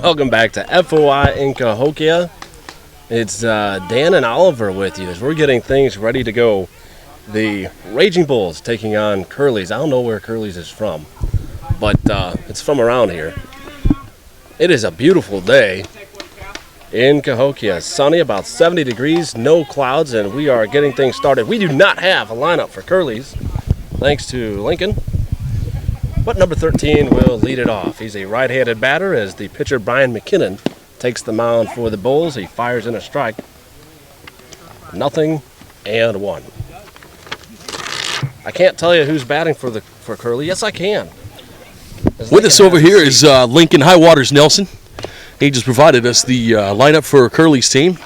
Welcome back to FOI in Cahokia. It's Dan and Oliver with you as we're getting things ready to go. The Raging Bulls taking on Curleys. I don't know where Curleys is from, but it's from around here. It is a beautiful day in Cahokia. Sunny, about 70 degrees, no clouds, and we are getting things started. We do not have a lineup for Curleys, thanks to Lincoln. But number 13 will lead it off. He's a right-handed batter as the pitcher Brian McKinnon takes the mound for the Bulls. He fires in a strike. 0-1. I can't tell you who's batting for Curley. Yes, I can. With us over here is Lincoln Highwaters Nelson. He just provided us the lineup for Curley's team.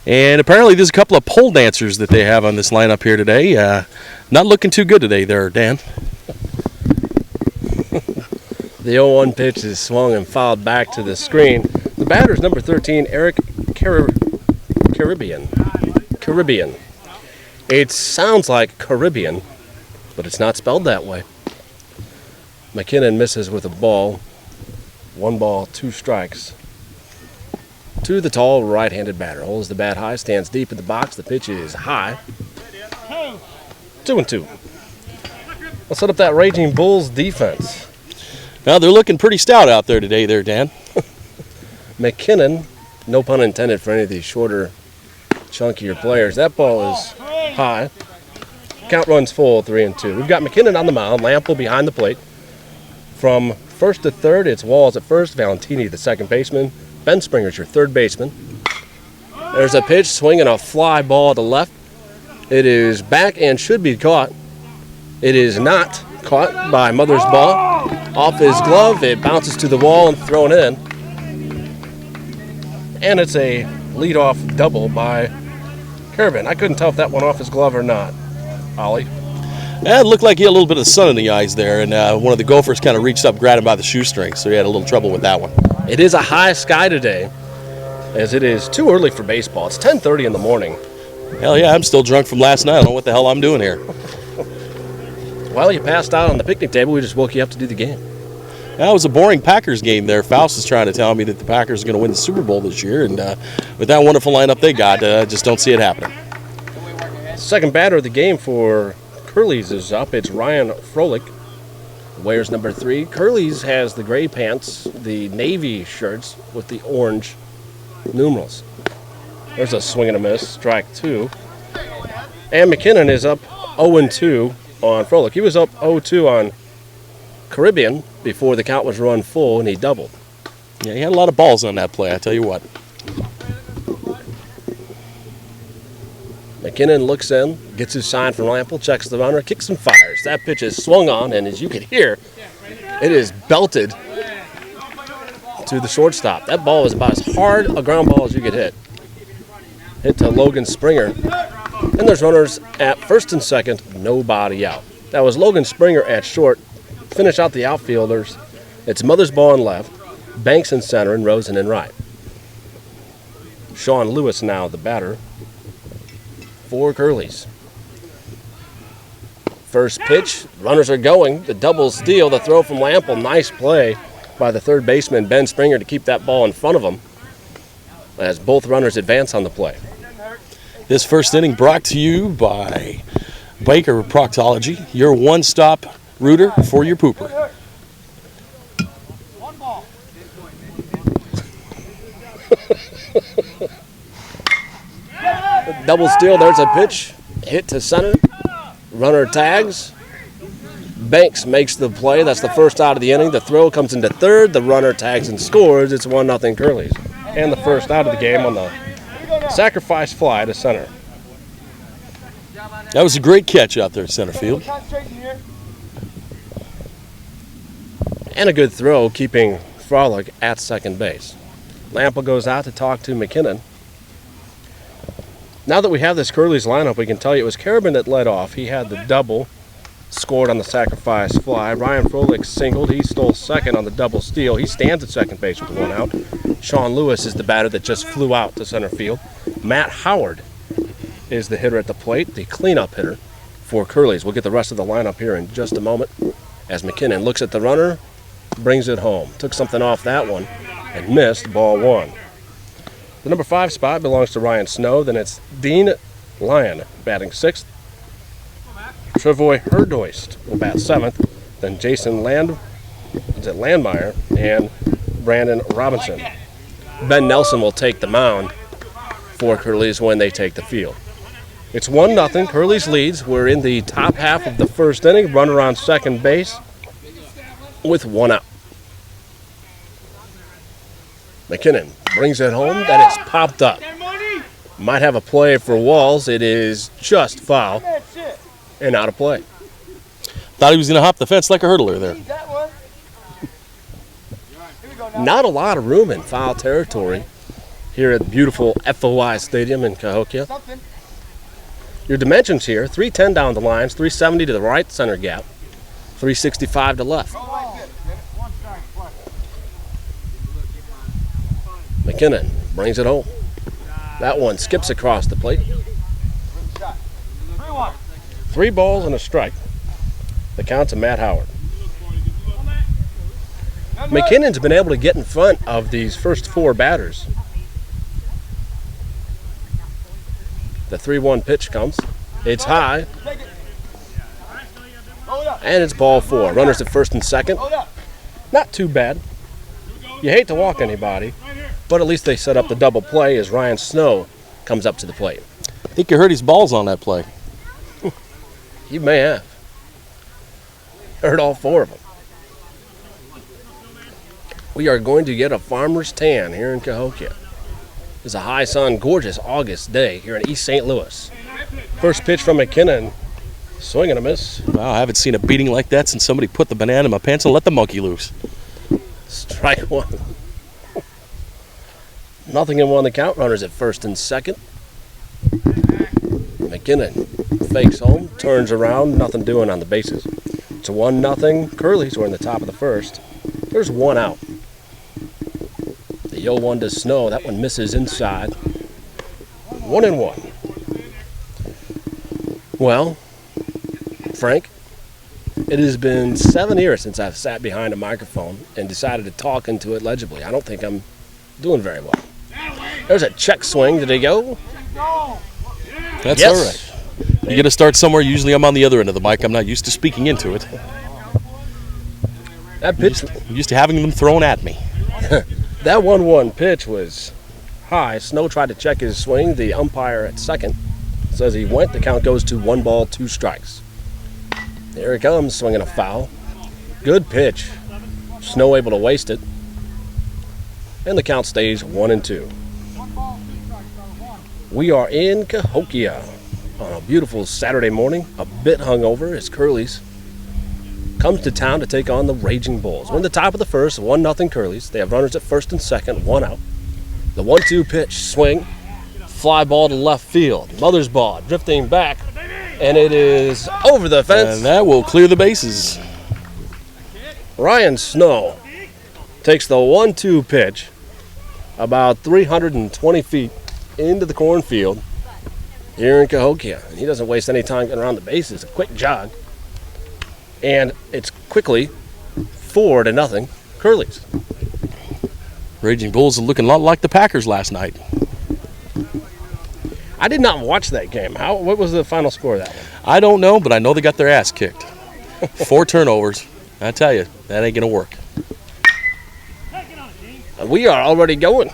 And apparently there's a couple of pole dancers that they have on this lineup here today. Not looking too good today there, Dan. The 0-1 pitch is swung and fouled back to the screen. The batter is number 13, Eric Caribbean. It sounds like Caribbean, but it's not spelled that way. McKinnon misses with a ball. 1 ball, 2 strikes. To the tall right-handed batter. Holds the bat high, stands deep in the box. The pitch is high. 2-2. Let's set up that Raging Bulls defense. Now they're looking pretty stout out there today there, Dan. McKinnon, no pun intended for any of these shorter, chunkier players. That ball is high. Count runs full, 3-2. We've got McKinnon on the mound, Lample behind the plate. From first to third, it's Walls at first, Valentini the second baseman. Ben Springer's your third baseman. There's a pitch, swinging a fly ball to left. It is back and should be caught. It is not caught by Mother's ball. Off his glove, it bounces to the wall and thrown in. And it's a leadoff double by Carabin. I couldn't tell if that went off his glove or not. Ollie? It looked like he had a little bit of sun in the eyes there, and one of the Gophers kind of reached up, grabbed him by the shoestring, so he had a little trouble with that one. It is a high sky today, as it is too early for baseball. It's 10:30 in the morning. Hell yeah, I'm still drunk from last night. I don't know what the hell I'm doing here. Well, you passed out on the picnic table. We just woke you up to do the game. That was a boring Packers game there. Faust is trying to tell me that the Packers are going to win the Super Bowl this year, and with that wonderful lineup they got, just don't see it happening. Second batter of the game for Curleys is up. It's Ryan Froelich, wears number 3. Curleys has the gray pants, the navy shirts with the orange numerals. There's a swing and a miss, strike 2. And McKinnon is up 0-2 on Froelich. He was up 0-2 on Caribbean before the count was run full, and he doubled. Yeah, he had a lot of balls on that play, I tell you what. McKinnon looks in, gets his sign from Lample, checks the runner, kicks and fires. That pitch is swung on, and as you can hear, it is belted to the shortstop. That ball is about as hard a ground ball as you could hit. Hit to Logan Springer. And there's runners at first and second, nobody out. That was Logan Springer at short. Finish out the outfielders. It's Mother's ball in left, Banks in center, and Rosen in right. Sean Lewis now the batter for Curleys. First pitch, runners are going. The double steal, the throw from Lample. Nice play by the third baseman, Ben Springer, to keep that ball in front of him as both runners advance on the play. This first inning brought to you by Baker Proctology, your one-stop rooter for your pooper. Double steal, there's a pitch, hit to center, runner tags, Banks makes the play, that's the first out of the inning, the throw comes into third, the runner tags and scores, it's 1-0 Curleys. And the first out of the game on the sacrifice fly to center. That was a great catch out there at center field. And a good throw, keeping Froelich at second base. Lample goes out to talk to McKinnon. Now that we have this Curleys lineup, we can tell you it was Carabin that led off. He had the double, scored on the sacrifice fly. Ryan Froelich singled. He stole second on the double steal. He stands at second base with 1 out. Sean Lewis is the batter that just flew out to center field. Matt Howard is the hitter at the plate, the cleanup hitter for Curleys. We'll get the rest of the lineup here in just a moment as McKinnon looks at the runner, brings it home. Took something off that one. and missed ball 1. The number 5 spot belongs to Ryan Snow. Then it's Dean Lyon batting 6th. Trevoy Herdhoist will bat 7th. Then Jason Landmeyer and Brandon Robinson. Ben Nelson will take the mound for Curleys when they take the field. It's 1-0. Curleys leads. We're in the top half of the first inning. Runner on second base with 1 out. McKinnon brings it home. That is popped up. Might have a play for Walls. It is just foul and out of play. Thought he was going to hop the fence like a hurdler there. Not a lot of room in foul territory here at beautiful FOI Stadium in Cahokia. Your dimensions here, 310 down the lines, 370 to the right center gap, 365 to left. McKinnon brings it home. That one skips across the plate. 3 balls and a strike. The count to Matt Howard. McKinnon's been able to get in front of these first 4 batters. The 3-1 pitch comes. It's high. And it's ball 4. Runners at first and second. Not too bad. You hate to walk anybody, but at least they set up the double play as Ryan Snow comes up to the plate. I think you heard his balls on that play. You may have. Heard all 4 of them. We are going to get a farmer's tan here in Cahokia. It's a high sun, gorgeous August day here in East St. Louis. First pitch from McKinnon. Swing and a miss. Wow, I haven't seen a beating like that since somebody put the banana in my pants and let the monkey loose. Strike 1. Nothing in 1 the count. Runners at first and second. McKinnon fakes home, turns around, nothing doing on the bases. It's a 1-0. Curleys were in the top of the first. There's 1 out. The 0-1 to Snow. That one misses inside. 1-1. Well, Frank, it has been 7 years since I've sat behind a microphone and decided to talk into it legibly. I don't think I'm doing very well. There's a check swing. Did he go? That's Yes. all right. You got to start somewhere. Usually I'm on the other end of the mic. I'm not used to speaking into it. That pitch, I'm used to having them thrown at me. that 1-1 pitch was high. Snow tried to check his swing. The umpire at second says he went. The count goes to 1 ball, 2 strikes. Here he comes, swinging a foul. Good pitch. Snow able to waste it. And the count stays 1-2. We are in Cahokia on a beautiful Saturday morning, a bit hungover as Curleys comes to town to take on the Raging Bulls. We're in the top of the first, 1-0 Curleys. They have runners at first and second, 1 out. The 1-2 pitch, swing, fly ball to left field. Mother's ball drifting back, and it is over the fence. And that will clear the bases. Ryan Snow takes the 1-2 pitch about 320 feet into the cornfield here in Cahokia. And he doesn't waste any time getting around the bases. A quick jog. And it's quickly 4-0 Curleys. Raging Bulls are looking a lot like the Packers last night. I did not watch that game. What was the final score of that one? I don't know, but I know they got their ass kicked. 4 turnovers. I tell you, that ain't going to work. We are already going.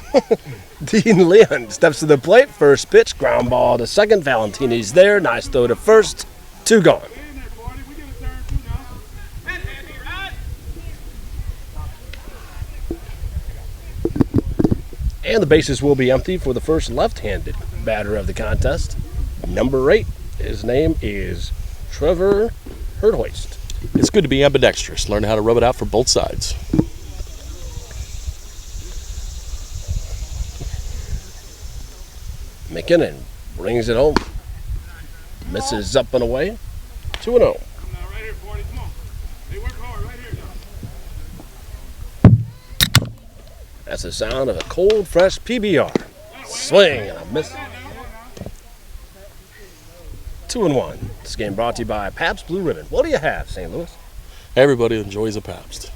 Dean Leon steps to the plate. First pitch, ground ball to second. Valentini's there. Nice throw to first. 2 gone. And the bases will be empty for the first left-handed batter of the contest. Number 8. His name is Trevor Herdhoist. It's good to be ambidextrous, learn how to rub it out for both sides. McKinnon brings it home. Misses up and away. 2-0. That's the sound of a cold, fresh PBR. Swing and a miss. 2-1. This game brought to you by Pabst Blue Ribbon. What do you have, St. Louis? Everybody enjoys a Pabst.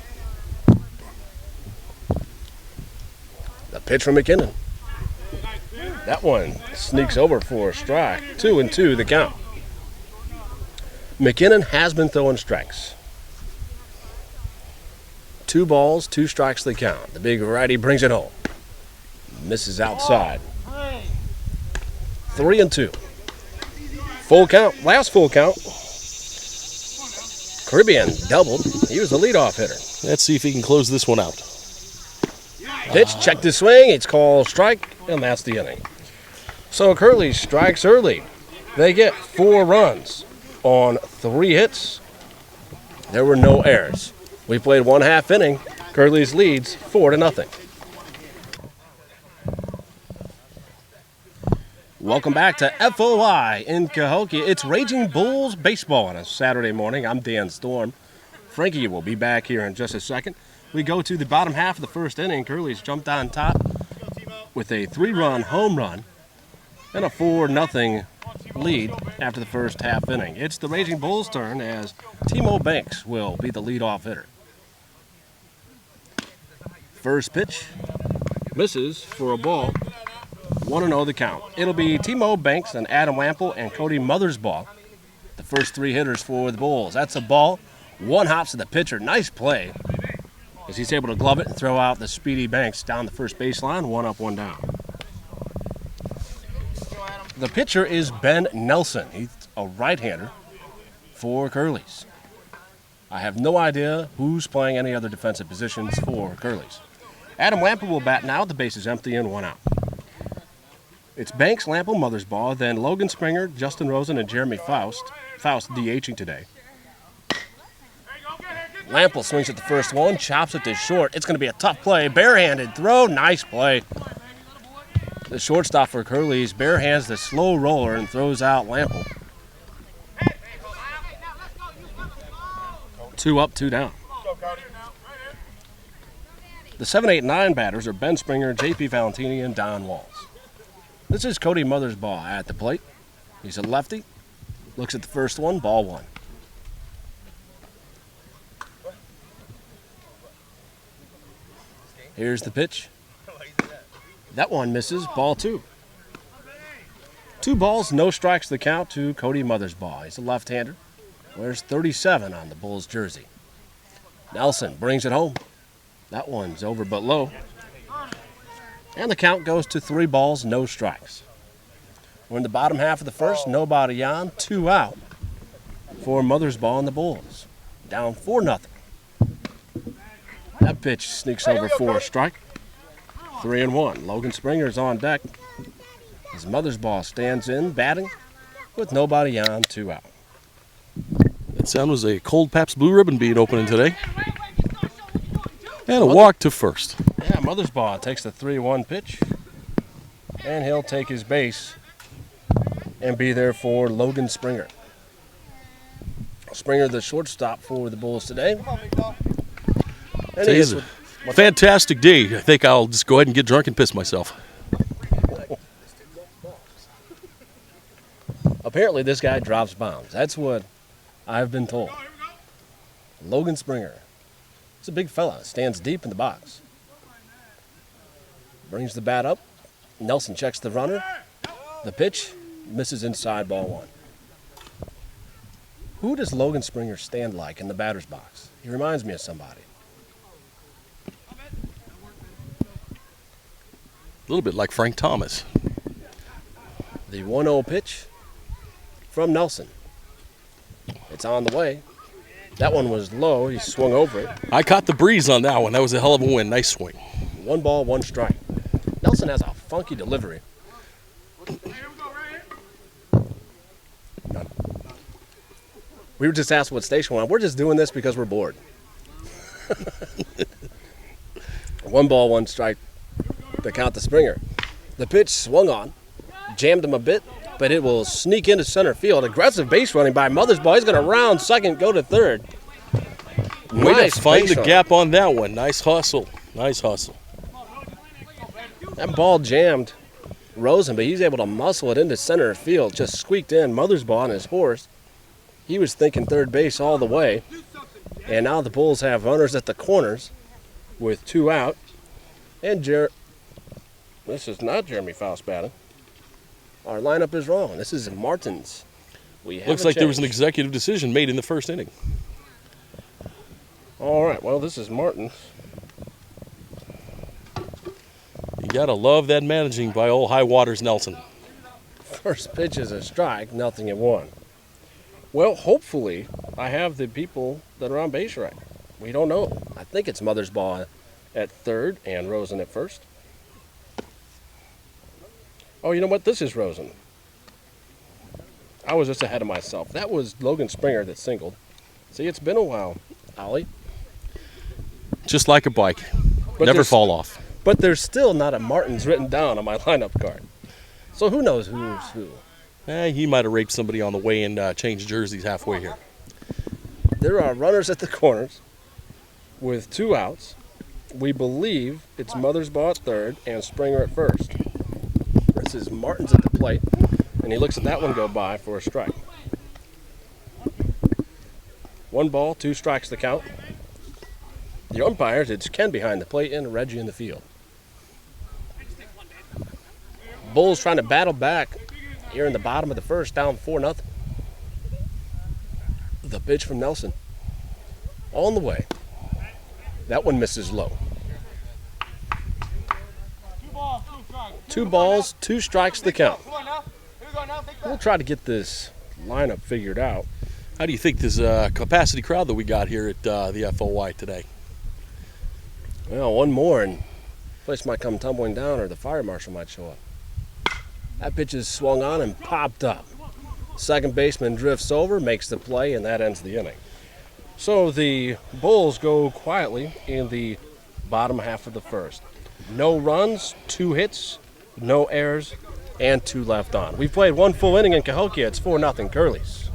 The pitch from McKinnon. That one sneaks over for a strike. 2-2 the count. McKinnon has been throwing strikes. 2 balls, 2 strikes the count. The big righty brings it home. Misses outside. 3-2. Full count. Last full count. Caribbean doubled. He was the leadoff hitter. Let's see if he can close this one out. Pitch, checked his swing. It's called strike, and that's the inning. So Curleys strikes early. They get 4 runs on 3 hits. There were no errors. We played 1/2 inning. Curleys leads 4-0. Welcome back to FOI in Cahokia. It's Raging Bulls baseball on a Saturday morning. I'm Dan Storm. Frankie will be back here in just a second. We go to the bottom half of the first inning. Curleys jumped on top with a 3-run home run and a 4-0 lead after the first half inning. It's the Raging Bulls' turn as Timo Banks will be the leadoff hitter. First pitch misses for a ball. 1-0 the count. It'll be Timo Banks and Adam Wample and Cody Mothersbaugh, the first 3 hitters for the Bulls. That's a ball. 1 hops to the pitcher. Nice play as he's able to glove it and throw out the speedy Banks down the first baseline. 1 up, 1 down. The pitcher is Ben Nelson. He's a right-hander for Curleys. I have no idea who's playing any other defensive positions for Curleys. Adam Lample will bat now. The base is empty and 1 out. It's Banks, Lample, Mothersbaugh, then Logan Springer, Justin Rosen, and Jeremy Faust. Faust DHing today. Lample swings at the first one, chops it to short. It's going to be a tough play. Barehanded throw. Nice play. The shortstop for Curleys barehands the slow roller and throws out Lample. 2 up, 2 down. The 7, 8, 9 batters are Ben Springer, JP Valentini, and Don Walls. This is Cody Mothersbaugh at the plate. He's a lefty. Looks at the first one, ball 1. Here's the pitch. That one misses, ball 2. 2 balls, no strikes the count to Cody Mothersbaugh. He's a left-hander. Wears 37 on the Bulls jersey. Nelson brings it home. That one's over but low. And the count goes to 3 balls, no strikes. We're in the bottom half of the first, nobody on, 2 out for Mothersbaugh and the Bulls. Down 4-0. That pitch sneaks over for a strike. 3-1. Logan Springer's on deck as Mothersbaugh stands in, batting with nobody on, 2 out. That sound was a cold Pabst Blue Ribbon being opening today. And a walk to first. Yeah, Mothersbaugh takes the 3-1 pitch, and he'll take his base and be there for Logan Springer. Springer, the shortstop for the Bulls today. And Today is a fantastic day. I think I'll just go ahead and get drunk and piss myself. Apparently, this guy drops bombs. That's what I've been told. Logan Springer. He's a big fella. Stands deep in the box. Brings the bat up. Nelson checks the runner. The pitch misses inside, ball 1. Who does Logan Springer stand like in the batter's box? He reminds me of somebody. A little bit like Frank Thomas. The 1-0 pitch from Nelson. It's on the way. That one was low. He swung over it. I caught the breeze on that one. That was a hell of a win. Nice swing. 1 ball, 1 strike. Nelson has a funky delivery. We were just asked what station we're on. We're just doing this because we're bored. 1 ball, 1 strike to count the Springer. The pitch swung on, jammed him a bit, but it will sneak into center field. Aggressive base running by Mothersbaugh. He's going to round second, go to third. Way to find the gap on that one. Nice hustle. Nice hustle. That ball jammed Rosen, but he's able to muscle it into center field. Just squeaked in. Mothersbaugh on his horse. He was thinking third base all the way. And now the Bulls have runners at the corners with 2 out. And This is not Jeremy Faust batting. Our lineup is wrong. This is Martins. Looks like there was an executive decision made in the first inning. All right, well, this is Martins. You got to love that managing by old High Waters Nelson. First pitch is a strike, 0-1. Well, hopefully, I have the people that are on base right. We don't know. I think it's Mothersbaugh at third and Rosen at first. Oh, you know what? This is Rosen. I was just ahead of myself. That was Logan Springer that singled. See, it's been a while, Ollie. Just like a bike. But never fall off. But there's still not a Martins written down on my lineup card. So who knows who's who? He might have raped somebody on the way and changed jerseys halfway here. There are runners at the corners with 2 outs. We believe it's Mothersbaugh at third and Springer at first. This is Martins at the plate, and he looks at that one go by for a strike. 1 ball, 2 strikes the count. The umpires, it's Ken behind the plate and Reggie in the field. Bulls trying to battle back here in the bottom of the first, down 4-0. The pitch from Nelson. On the way. That one misses low. 2 balls, 2 strikes the count. We'll try to get this lineup figured out. How do you think this capacity crowd that we got here at the FOY today? Well, one more and the place might come tumbling down or the fire marshal might show up. That pitch is swung on and popped up. Second baseman drifts over, makes the play, and that ends the inning. So the Bulls go quietly in the bottom half of the first. No runs, 2 hits, no errors, and 2 left on. We've played 1 full inning in Cahokia. It's 4-0 Curleys.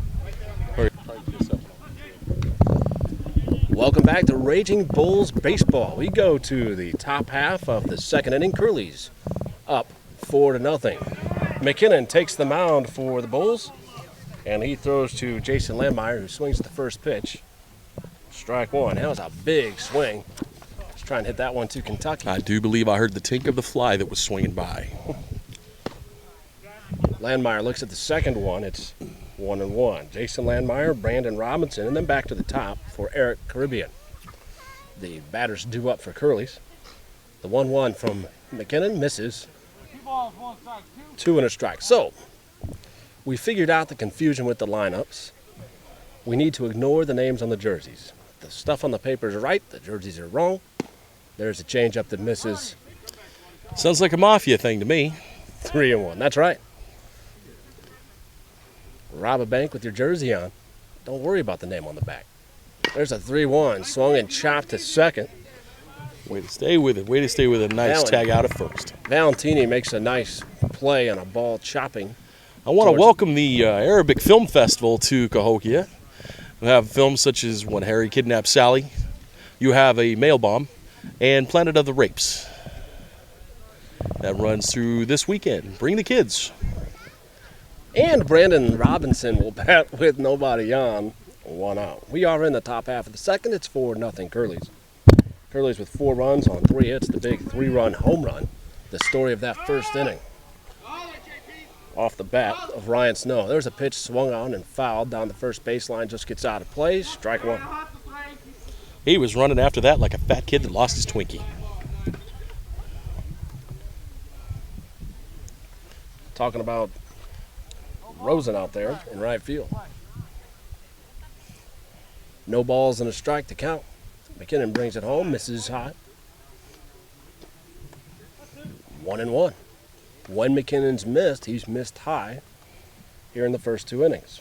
Welcome back to Raging Bulls Baseball. We go to the top half of the second inning. Curleys up 4-0. McKinnon takes the mound for the Bulls, and he throws to Jason Landmeyer, who swings the first pitch. Strike 1. That was a big swing. Let's try and hit that one to Kentucky. I do believe I heard the tink of the fly that was swinging by. Landmeyer looks at the second one. It's 1-1. Jason Landmeyer, Brandon Robinson, and then back to the top for Eric Caribbean. The batter's due up for Curleys. The 1-1 from McKinnon misses. 2 and a strike. So, we figured out the confusion with the lineups. We need to ignore the names on the jerseys. The stuff on the paper is right. The jerseys are wrong. There's a changeup that misses. Sounds like a mafia thing to me. 3-1. That's right. Rob a bank with your jersey on. Don't worry about the name on the back. There's a 3-1. Swung and chopped to second. Way to stay with it. Way to stay with a nice tag out at first. Valentini makes a nice play on a ball chopping. I want to welcome the Arabic Film Festival to Cahokia. We have films such as When Harry Kidnapped Sally, You Have a Mail Bomb, and Planet of the Rapes. That runs through this weekend. Bring the kids. And Brandon Robinson will bat with nobody on, 1 out. We are in the top half of the second. It's 4-0 Curleys. Curleys with 4 runs on 3 hits, the big 3-run home run. The story of that first inning. Off the bat of Ryan Snow. There's a pitch swung on and fouled down the first baseline, just gets out of play. Strike 1. He was running after that like a fat kid that lost his Twinkie. Talking about Rosen out there in right field. No balls and a strike to count. McKinnon brings it home, misses high. 1-1. When McKinnon's missed, he's missed high here in the first 2 innings.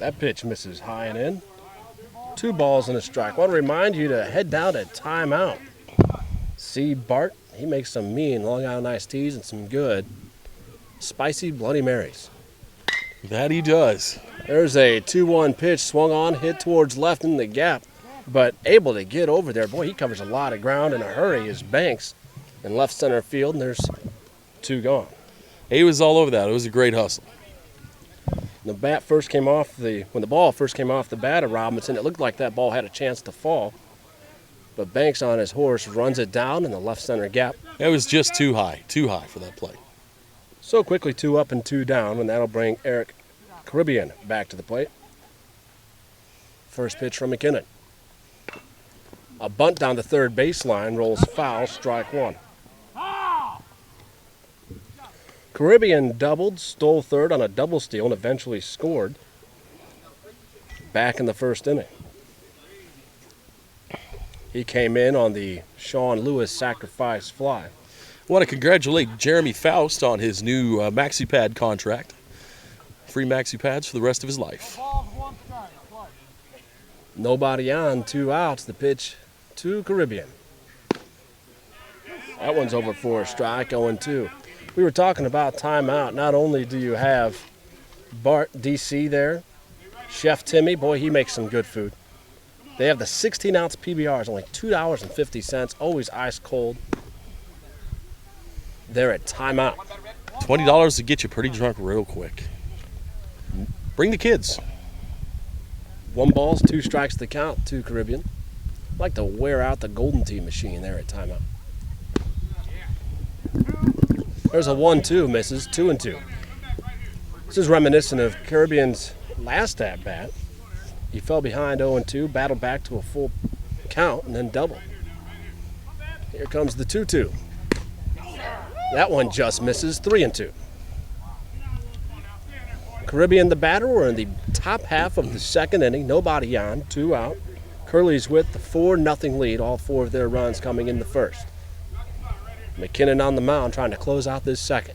That pitch misses high and in. 2 balls and a strike. I want to remind you to head down to timeout. See Bart, he makes some mean Long Island iced teas and some good spicy Bloody Marys. That he does. There's a 2-1 pitch swung on, hit towards left in the gap, but able to get over there. Boy, he covers a lot of ground in a hurry. His Banks in left center field, and there's 2 gone. He was all over that. It was a great hustle. When the ball first came off the bat of Robinson, it looked like that ball had a chance to fall. but Banks on his horse runs it down in the left center gap. It was just too high for that play. So quickly 2 up and 2 down, and that'll bring Eric Caribbean back to the plate. First pitch from McKinnon. A bunt down the third baseline, rolls foul, strike one. Caribbean doubled, stole third on a double steal, and eventually scored back in the first inning. He came in on the Sean Lewis sacrifice fly. I want to congratulate Jeremy Faust on his new maxi pad contract. Free maxi pads for the rest of his life. Nobody on, 2 outs. The pitch to Caribbean. That one's over for a strike, 0-2. We were talking about timeout. Not only do you have Bart DC there, Chef Timmy, boy, he makes some good food. They have the 16-ounce PBRs, only $2.50, always ice cold. They're at timeout. $20 to get you pretty drunk real quick. Bring the kids. 1 ball, 2 strikes to count to Caribbean. I'd like to wear out the Golden Tee machine there at timeout. There's a 1-2, misses, 2-2. This is reminiscent of Caribbean's last at-bat. He fell behind 0-2, battled back to a full count, and then doubled. Here comes the 2-2. That one just misses, 3-2. Caribbean, the batter, were in the top half of the second inning. Nobody on, 2 out. Curleys with the 4-0 lead, all 4 of their runs coming in the first. McKinnon on the mound trying to close out this second.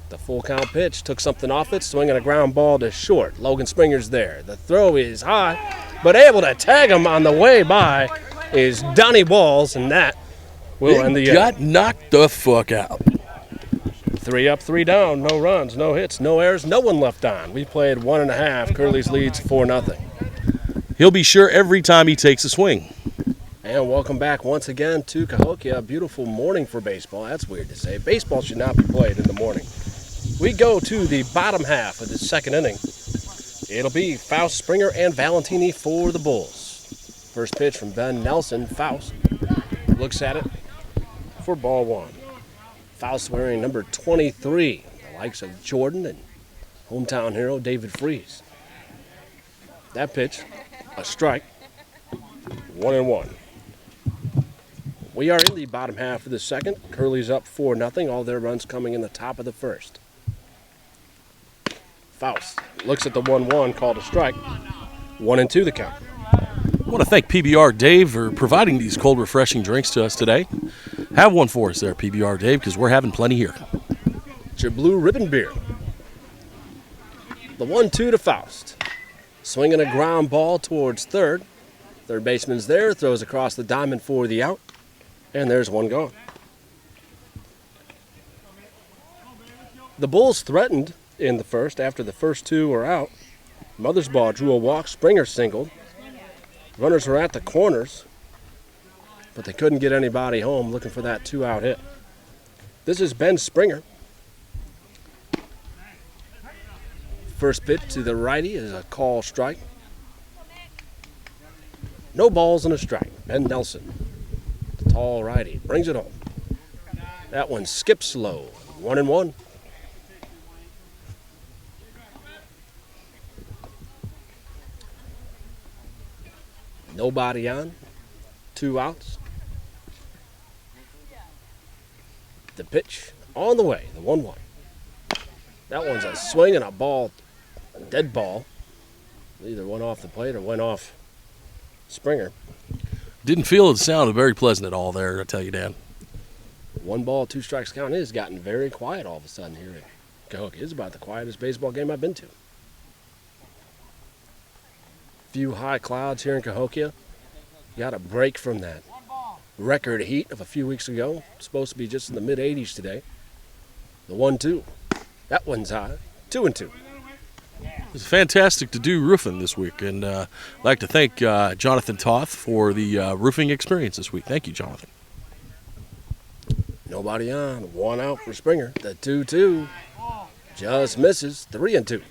The full count pitch took something off it, swinging a ground ball to short. Logan Springer's there. The throw is high, but able to tag him on the way by is Donnie Walls, and that will end the inning. Got knocked the fuck out. 3 up, 3 down, no runs, no hits, no errors, no one left on. We played 1.5. Curleys leads 4-0. He'll be sure every time he takes a swing. And welcome back once again to Cahokia. A beautiful morning for baseball. That's weird to say. Baseball should not be played in the morning. We go to the bottom half of the second inning. It'll be Faust, Springer, and Valentini for the Bulls. First pitch from Ben Nelson. Faust looks at it for ball 1. Faust wearing number 23, the likes of Jordan and hometown hero David Freese. That pitch, a strike, 1-1. We are in the bottom half of the second. Curleys up 4-0, all their runs coming in the top of the first. Faust looks at the 1-1, called a strike. 1-2 the count. I want to thank PBR Dave for providing these cold, refreshing drinks to us today. Have one for us there, PBR Dave, because we're having plenty here. It's your Blue Ribbon beer. The 1-2 to Faust. Swinging a ground ball towards third. Third baseman's there, throws across the diamond for the out. And there's one gone. The Bulls threatened in the first after the first 2 were out. Mothersbaugh drew a walk, Springer singled. Runners were at the corners, but they couldn't get anybody home looking for that 2-out hit. This is Ben Springer. First pitch to the righty is a call strike. No balls and a strike. Ben Nelson, the tall righty, brings it home. That one skips low, 1-1. Nobody on, 2 outs. The pitch on the way, the 1-1. That one's a swing and a ball, a dead ball. Either went off the plate or went off Springer. Didn't feel it sounded very pleasant at all there, I tell you, Dan. 1 ball, 2 strikes count. It has gotten very quiet all of a sudden here at Cahokia. It's about the quietest baseball game I've been to. Few high clouds here in Cahokia. Got a break from that record heat of a few weeks ago. It's supposed to be just in the mid-80s today. The 1-2. That one's high. 2-2. It's fantastic to do roofing this week, and I'd like to thank Jonathan Toth for the roofing experience this week. Thank you, Jonathan. Nobody on. 1 out for Springer. The 2-2 just misses. 3-2.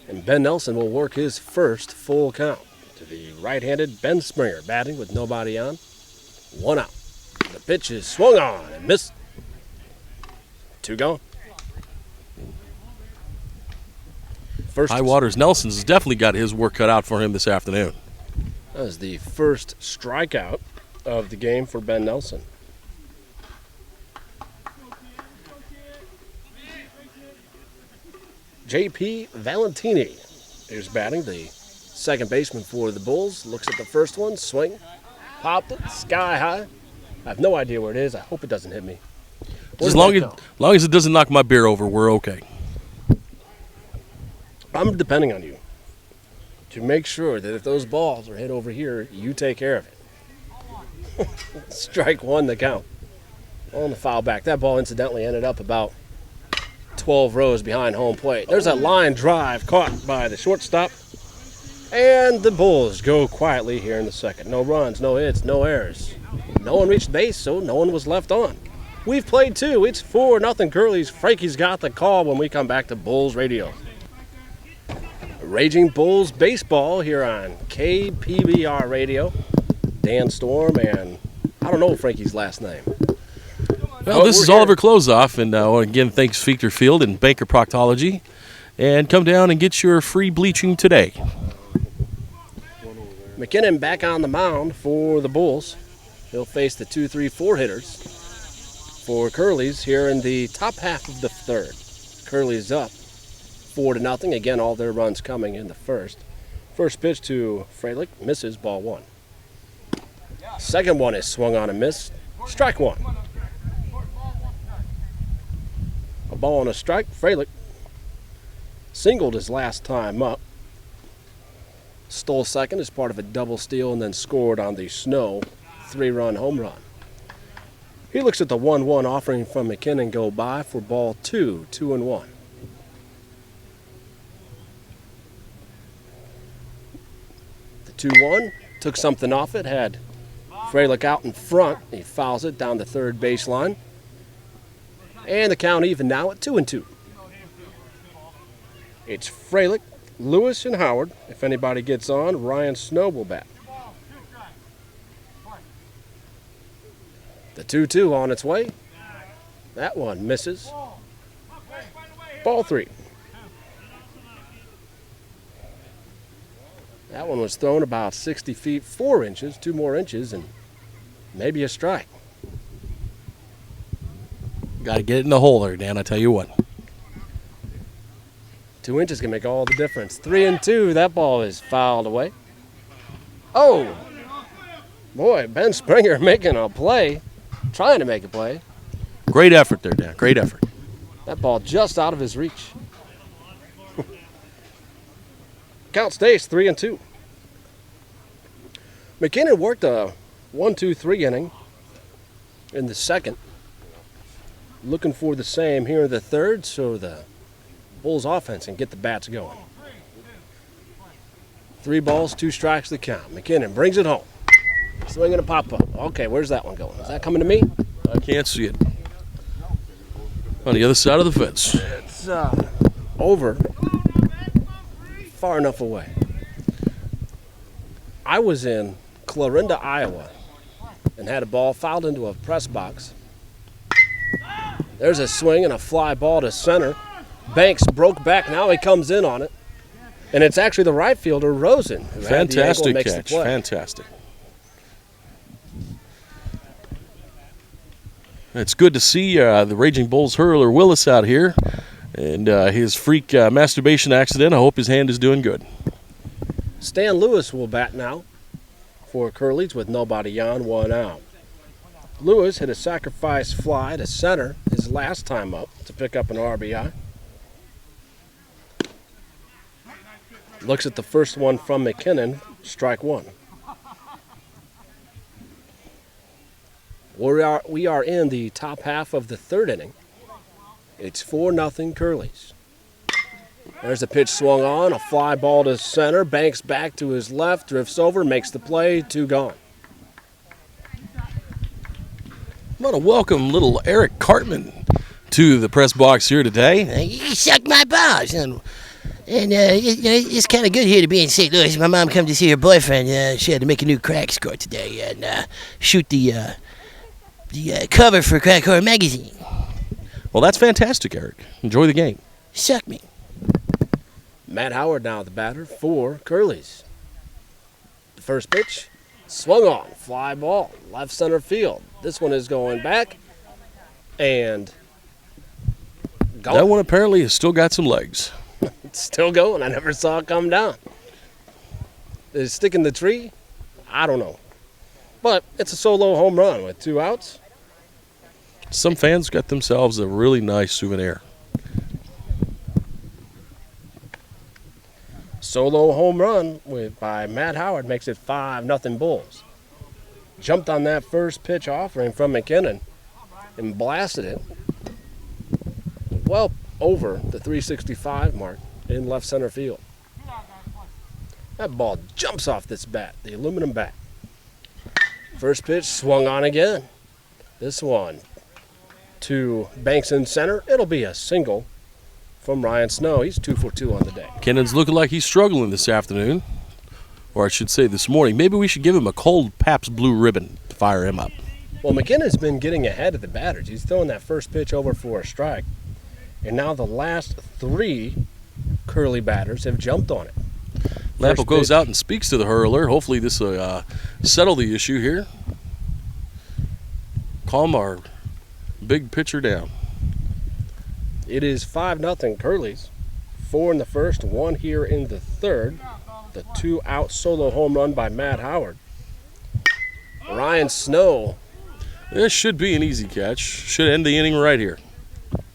And Ben Nelson will work his first full count. to the right-handed Ben Springer, batting with nobody on. 1 out. The pitch is swung on and missed. 2 gone. High Waters Nelson's has definitely got his work cut out for him this afternoon. That was the first strikeout of the game for Ben Nelson. J.P. Valentini is batting, the second baseman for the Bulls. Looks at the first one, swing, popped it, sky high. I have no idea where it is. I hope it doesn't hit me. As long as it doesn't knock my beer over, we're okay. I'm depending on you to make sure that if those balls are hit over here, you take care of it. Strike 1 the count. On the foul back. That ball incidentally ended up about 12 rows behind home plate. There's a line drive caught by the shortstop. And the Bulls go quietly here in the second. No runs, no hits, no errors. No one reached base, so no one was left on. We've played 2. It's 4-0 Curleys. Frankie's got the call when we come back to Bulls Radio. Raging Bulls baseball here on KPBR Radio. Dan Storm and I don't know Frankie's last name. Well, this is Oliver Closeoff, and again, thanks Fechter Field and Banker Proctology. And come down and get your free bleaching today. McKinnon back on the mound for the Bulls. He'll face the 2-3-4 hitters for Curleys here in the top half of the third. Curleys up 4-0. Again, all their runs coming in the first. First pitch to Freilich, misses, ball 1. Second one is swung on and missed. Strike 1. A ball and a strike. Freilich singled his last time up. Stole second as part of a double steal and then scored on the Snow 3-run home run. He looks at the 1-1 offering from McKinnon go by for ball 2, 2-1. The 2-1 took something off it, had Freilich out in front. He fouls it down the third baseline. And the count even now at 2-2. It's Freilich, Lewis, and Howard. If anybody gets on, Ryan Snow will bat. The 2-2 on its way. That one misses. Ball 3. That one was thrown about 60 feet, 4 inches, 2 more inches, and maybe a strike. Got to get it in the hole there, Dan, I tell you what. 2 inches can make all the difference. 3-2, that ball is fouled away. Oh! Boy, Ben Springer making a play. Trying to make a play. Great effort there, Dan. Great effort. That ball just out of his reach. Count stays 3-2. McKinnon worked a 1-2-3 inning in the second. Looking for the same here in the third so the Bulls offense can get the bats going. 3 balls, 2 strikes the count. McKinnon brings it home. Swinging a pop-up. Okay, where's that one going? Is that coming to me? I can't see it. On the other side of the fence. It's over. Far enough away. I was in Clarinda, Iowa, and had a ball fouled into a press box. There's a swing and a fly ball to center. Banks broke back. Now he comes in on it. And it's actually the right fielder, Rosen, who fantastic makes catch. The play. Fantastic. It's good to see the Raging Bulls hurler Willis out here. And his freak masturbation accident, I hope his hand is doing good. Stan Lewis will bat now for Curleys with nobody on, 1 out. Lewis hit a sacrifice fly to center his last time up to pick up an RBI. Looks at the first one from McKinnon, strike 1. We are in the top half of the third inning. It's 4-0 Curleys. There's a pitch swung on, a fly ball to center, Banks back to his left, drifts over, makes the play, 2 gone. I want to welcome little Eric Cartman to the press box here today. You suck my balls. And And it's kind of good here to be in St. Louis. My mom come to see her boyfriend. She had to make a new crack score today and shoot the cover for Crack Horror magazine. Well, that's fantastic, Eric. Enjoy the game. Suck me. Matt Howard now the batter for Curleys. The first pitch, swung on, fly ball, left center field. This one is going back and going. That one apparently has still got some legs. It's still going. I never saw it come down. Did it stick in the tree? I don't know. But it's a solo home run with 2 outs. Some fans got themselves a really nice souvenir. Solo home run by Matt Howard makes it 5-0 Bulls. Jumped on that first pitch offering from McKinnon and blasted it well over the 365 mark in left center field. That ball jumps off this bat, the aluminum bat. First pitch swung on again. This one to Banks in center. It'll be a single from Ryan Snow. He's 2 for 2 on the day. Kennan's looking like he's struggling this afternoon, or I should say this morning. Maybe we should give him a cold Pabst Blue Ribbon to fire him up. Well, McKinnon's been getting ahead of the batters. He's throwing that first pitch over for a strike. And now the last 3 Curly batters have jumped on it. Lample goes out and speaks to the hurler. Hopefully this will settle the issue here. Calm our big pitcher down. It is 5-0 Curleys. 4 in the first, 1 here in the third. The 2-out solo home run by Matt Howard. Ryan Snow. This should be an easy catch. Should end the inning right here.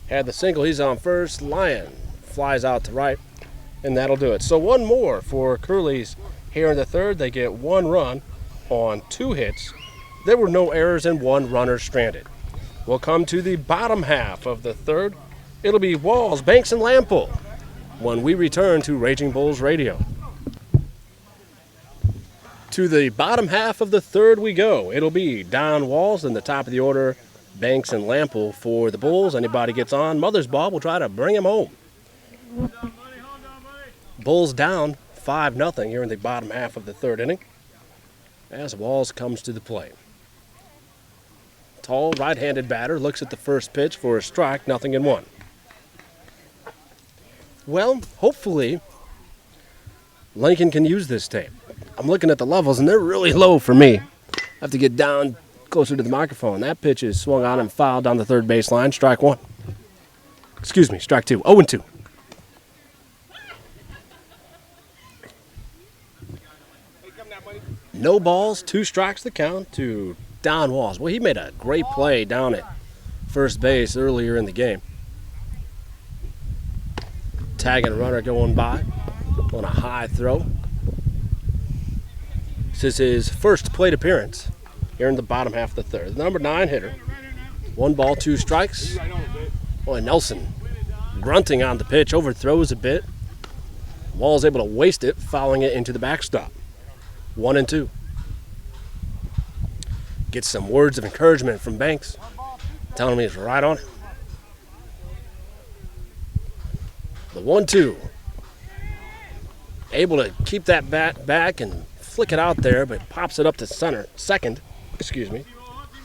Had the single. He's on first. Lyon flies out to right, and that'll do it. So 1 more for Curleys here in the third. They get 1 run on 2 hits. There were no errors and 1 runner stranded. We'll come to the bottom half of the third. It'll be Walls, Banks, and Lample when we return to Raging Bulls Radio. To the bottom half of the third we go. It'll be Don Walls in the top of the order, Banks and Lample for the Bulls. Anybody gets on, Mother's Ball will try to bring him home. Bulls down 5-0 here in the bottom half of the third inning as Walls comes to the plate. Tall right-handed batter looks at the first pitch for a strike, 0-1. Well, hopefully Lincoln can use this tape. I'm looking at the levels and they're really low for me. I have to get down closer to the microphone. That pitch is swung on and fouled down the third baseline. Strike 1. Excuse me, strike 2. 0-2. No balls, 2 strikes the count to Don Walls. Well, he made a great play down at first base earlier in the game. Tagging a runner going by on a high throw. This is his first plate appearance here in the bottom half of the third. The number 9 hitter. 1 ball, 2 strikes. Boy, Nelson grunting on the pitch, overthrows a bit. Wall's able to waste it, fouling it into the backstop. 1-2. Gets some words of encouragement from Banks, telling me he's right on it. The 1-2. Able to keep that bat back and flick it out there, but pops it up to second.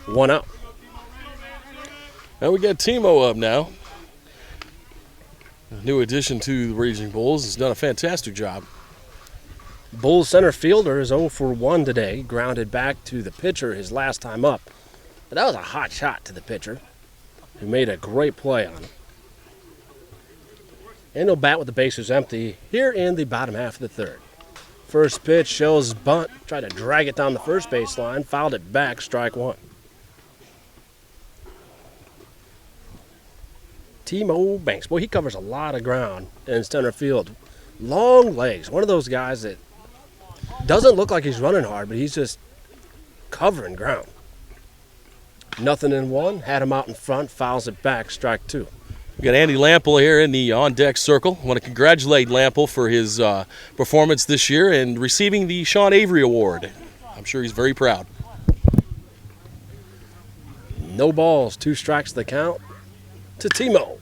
1 out. Now we got Timo up now. A new addition to the Raging Bulls. Has done a fantastic job. Bulls center fielder is 0 for 1 today. Grounded back to the pitcher his last time up. But that was a hot shot to the pitcher, who made a great play on it. And he'll bat with the bases empty here in the bottom half of the third. First pitch shows bunt. Tried to drag it down the first baseline. Fouled it back. Strike 1. Timo Banks. Boy, he covers a lot of ground in center field. Long legs. One of those guys that doesn't look like he's running hard, but he's just covering ground. 0-1. Had him out in front. Fouls it back. Strike 2. We got Andy Lample here in the on-deck circle. I want to congratulate Lample for his performance this year and receiving the Sean Avery Award. I'm sure he's very proud. No balls, 2 strikes the count to Timo.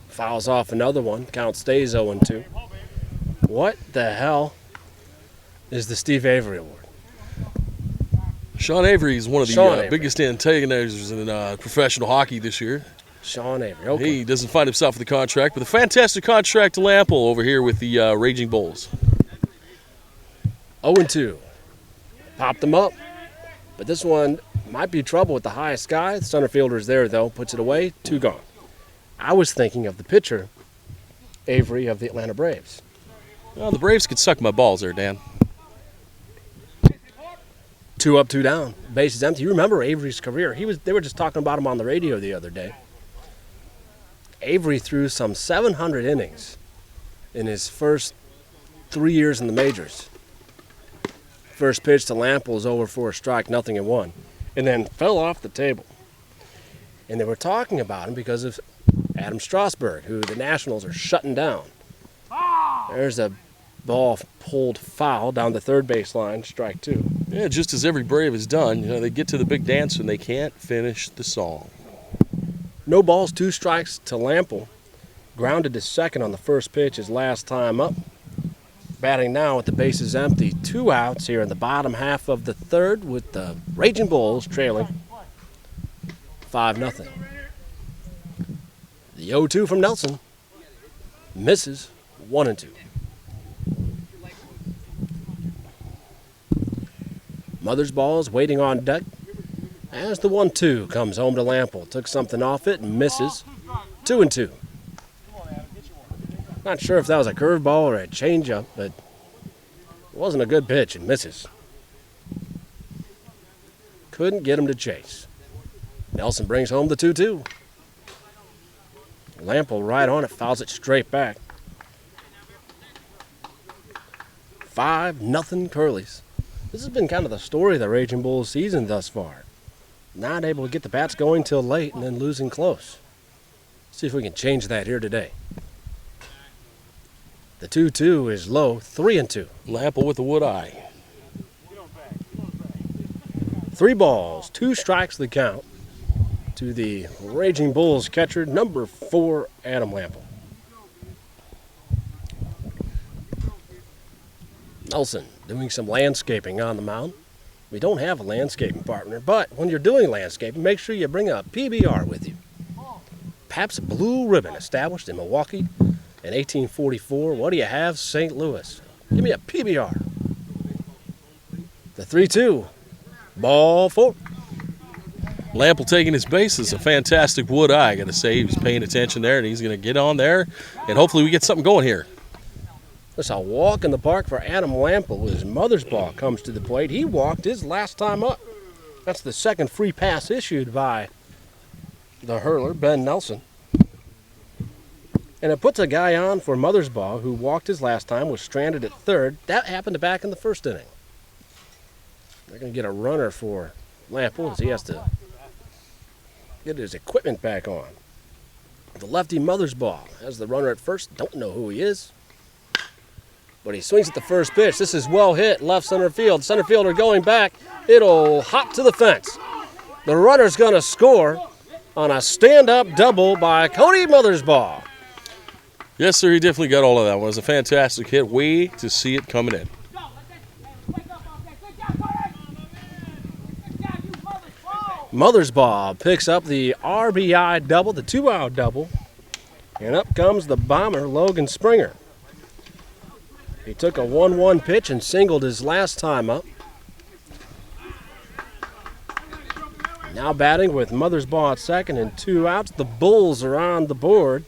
Fouls off another one. Count stays 0-2. What the hell is the Steve Avery Award? Sean Avery is one of Sean the Avery. biggest antagonizers in professional hockey this year. Sean Avery. Okay. He doesn't find himself with a contract, but a fantastic contract to Lample over here with the Raging Bulls. 0-2. Popped them up. But this one might be trouble with the highest sky. The center fielder's there, though. Puts it away. 2 gone. I was thinking of the pitcher, Avery of the Atlanta Braves. Well, the Braves could suck my balls there, Dan. 2 up, 2 down. Bases empty. You remember Avery's career. They were just talking about him on the radio the other day. Avery threw some 700 innings in his first 3 years in the majors. First pitch to Lample was over for a strike, 0-1, and then fell off the table. And they were talking about him because of Adam Strasburg, who the Nationals are shutting down. There's a ball pulled foul down the third baseline, strike 2. Yeah, just as every Brave has done, they get to the big dance and they can't finish the song. No balls, 2 strikes to Lample. Grounded to second on the first pitch his last time up. Batting now with the bases empty. 2 outs here in the bottom half of the third with the Raging Bulls trailing 5-0. The 0-2 from Nelson. Misses 1-2. Mother's ball is waiting on deck as the 1-2 comes home to Lample. Took something off it and misses 2-2. Not sure if that was a curveball or a changeup, but it wasn't a good pitch and misses. Couldn't get him to chase. Nelson brings home the 2-2. Lample right on it, fouls it straight back. 5-0 Curleys. This has been kind of the story of the Raging Bulls season thus far. Not able to get the bats going till late and then losing close. See if we can change that here today. The 2-2 is low, 3-2. Lample with the wood eye. 3 balls, 2 strikes the count to the Raging Bulls catcher, number 4, Adam Lample. Nelson doing some landscaping on the mound. We don't have a landscaping partner, but when you're doing landscaping, make sure you bring a PBR with you. Pabst Blue Ribbon, established in Milwaukee in 1844. What do you have, St. Louis? Give me a PBR. The 3-2, ball 4. Lample taking his base is a fantastic wood eye. I got to say, he was paying attention there, and he's going to get on there, and hopefully we get something going here. That's a walk in the park for Adam Lample. His mother's ball comes to the plate. He walked his last time up. That's the second free pass issued by the hurler, Ben Nelson. And it puts a guy on for mother's ball who walked his last time, was stranded at third. That happened back in the first inning. They're going to get a runner for Lample as he has to get his equipment back on. The lefty mother's ball has the runner at first. Don't know who he is. But he swings at the first pitch. This is well hit, left center field. Center fielder going back. It'll hop to the fence. The runner's going to score on a stand-up double by Cody Mothersbaugh. Yes, sir, he definitely got all of that one. It was a fantastic hit. Way to see it coming in. Mothersbaugh picks up the RBI double, the 2-out double. And up comes the bomber, Logan Springer. He took a 1-1 pitch and singled his last time up. Now batting with Mothersbaugh at second and 2 outs. The Bulls are on the board.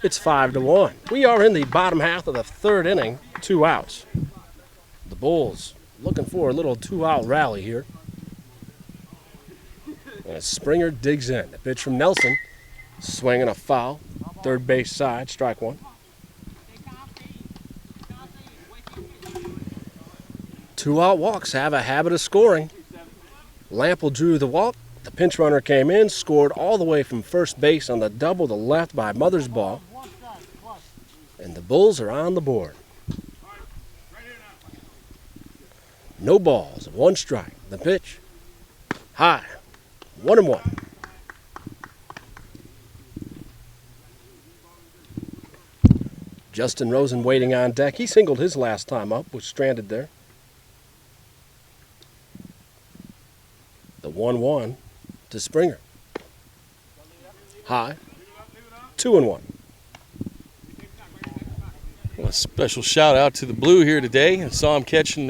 It's 5-1. We are in the bottom half of the third inning, 2 outs. The Bulls looking for a little 2-out rally here. And as Springer digs in, the pitch from Nelson, swinging a foul, third base side, strike 1. 2-out walks have a habit of scoring. Lample drew the walk. The pinch runner came in, scored all the way from first base on the double to left by Mothersbaugh. And the Bulls are on the board. No balls, 1 strike. The pitch, high, 1-1. Justin Rosen waiting on deck. He singled his last time up, was stranded there. The 1-1 to Springer. High. 2-1. Well, a special shout out to the Blue here today. I saw him catching,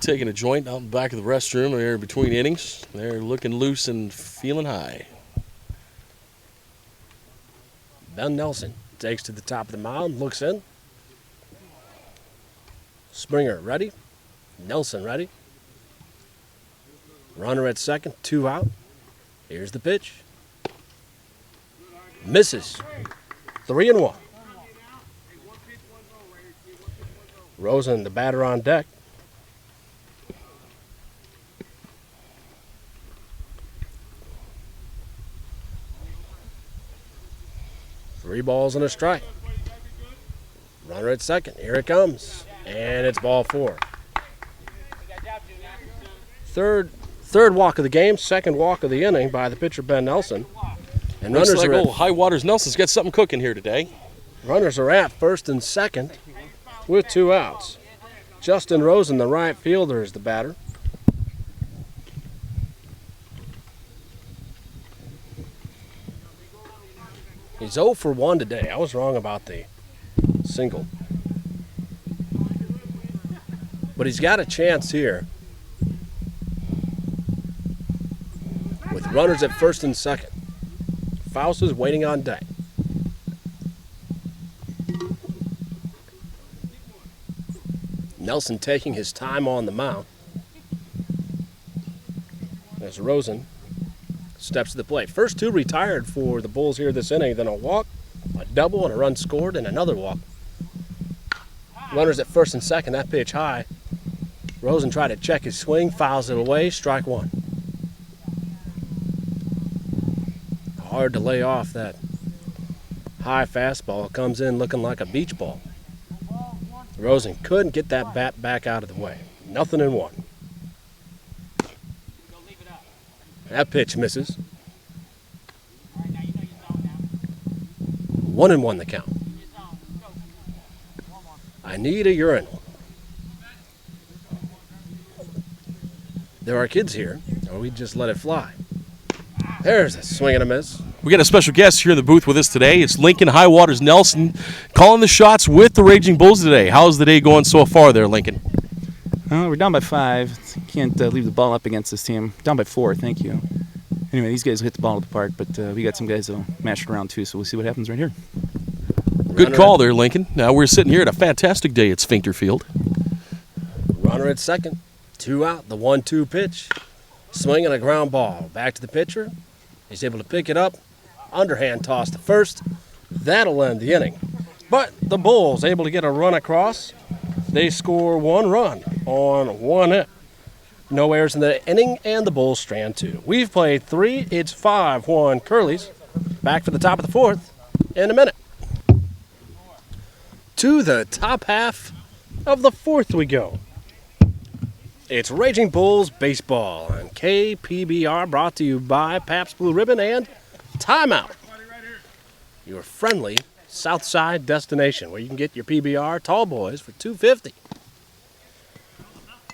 taking a joint out in the back of the restroom there between innings. They're looking loose and feeling high. Ben Nelson takes to the top of the mound, looks in. Springer ready. Nelson ready. Runner at second, 2 out. Here's the pitch. Misses. 3-1. Rosen, the batter on deck. Three balls and a strike. Runner at second. Here it comes. And it's ball 4. Third walk of the game, second walk of the inning by the pitcher Ben Nelson. And Looks runners like are old High Waters Nelson's got something cooking here today. Runners are at first and second with 2 outs. Justin Rosen, the right fielder, is the batter. He's 0 for 1 today. I was wrong about the single. But he's got a chance here with runners at first and second. Faust is waiting on deck. Nelson taking his time on the mound as Rosen steps to the plate. First 2 retired for the Bulls here this inning, then a walk, a double, and a run scored, and another walk. Runners at first and second, that pitch high. Rosen tried to check his swing, fouls it away, strike 1. Hard to lay off that high fastball. Comes in looking like a beach ball. Rosen couldn't get that bat back out of the way. 0-1. That pitch misses. 1-1 the count. I need a urinal. There are kids here, or we just let it fly. There's a swing and a miss. We got a special guest here in the booth with us today. It's Lincoln High Waters Nelson calling the shots with the Raging Bulls today. How's the day going so far there, Lincoln? We're down by 5. Can't leave the ball up against this team. Down by 4, thank you. Anyway, these guys will hit the ball to the park, but we got some guys that'll mash it around too, so we'll see what happens right here. Good call there, Lincoln. Now we're sitting here at a fantastic day at Sphincter Field. Runner at second. 2 out, the 1-2 pitch. Swinging a ground ball. Back to the pitcher. He's able to pick it up. Underhand toss to first. That'll end the inning. But the Bulls able to get a run across. They score 1 run on 1 hit. No errors in the inning, and the Bulls strand 2. We've played 3. It's 5-1 Curleys. Back for the top of the 4th in a minute. To the top half of the 4th we go. It's Raging Bulls Baseball on KPBR, brought to you by Pabst Blue Ribbon and Timeout, your friendly Southside destination where you can get your PBR tall boys for $2.50.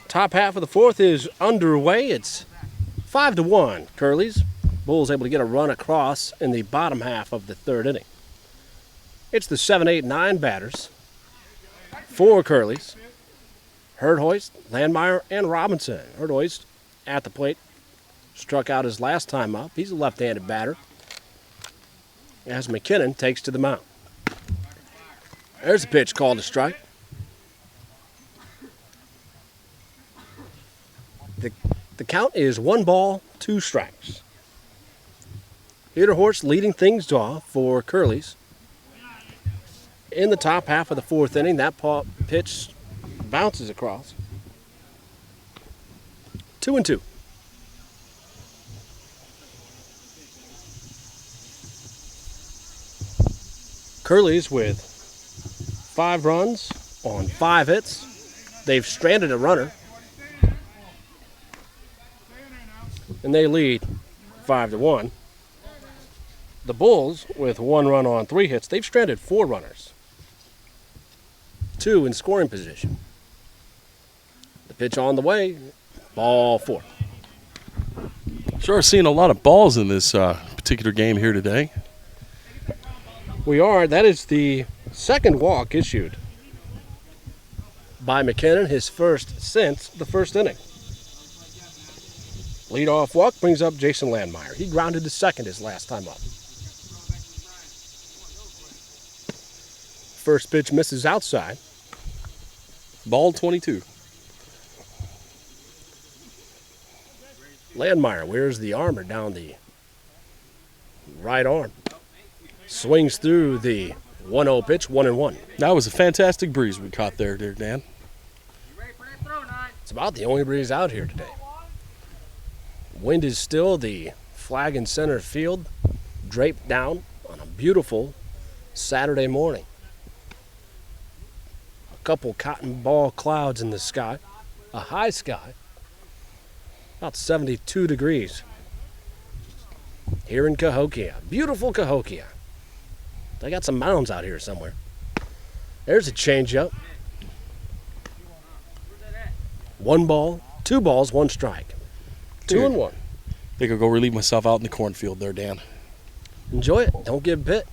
Top half of the 4th is underway. It's 5-1 Curleys. Bulls able to get a run across in the bottom half of the 3rd inning. It's the 7, 8, 9 batters for Curleys. Herdhoist, Landmeyer, and Robinson. Herdhoist at the plate. Struck out his last time up. He's a left-handed batter. As McKinnon takes to the mound. There's a pitch called a strike. The count is 1 ball, 2 strikes. Herdhoist leading things off for Curleys. In the top half of the 4th inning, that pitch bounces across. 2-2. Curleys with 5 runs on 5 hits. They've stranded a runner. And they lead 5-1. The Bulls with 1 run on 3 hits. They've stranded 4 runners. 2 in scoring position. The pitch on the way, ball 4. Sure seeing a lot of balls in this particular game here today. We are. That is the second walk issued by McKinnon, his first since the first inning. Leadoff walk brings up Jason Landmeyer. He grounded to second his last time up. First pitch misses outside. Ball 22. Landmeyer wears the armor down the right arm. Swings through the 1-0 pitch, 1-1. That was a fantastic breeze we caught there, Dan. It's about the only breeze out here today. Wind is still. The flag in center field draped down on a beautiful Saturday morning. A couple cotton ball clouds in the sky. A high sky. About 72 degrees. Here in Cahokia. Beautiful Cahokia. They got some mounds out here somewhere. There's a changeup. 1 ball, 2 balls, 1 strike. 2-1. I think I'll go relieve myself out in the cornfield there, Dan. Enjoy it. Don't get bit.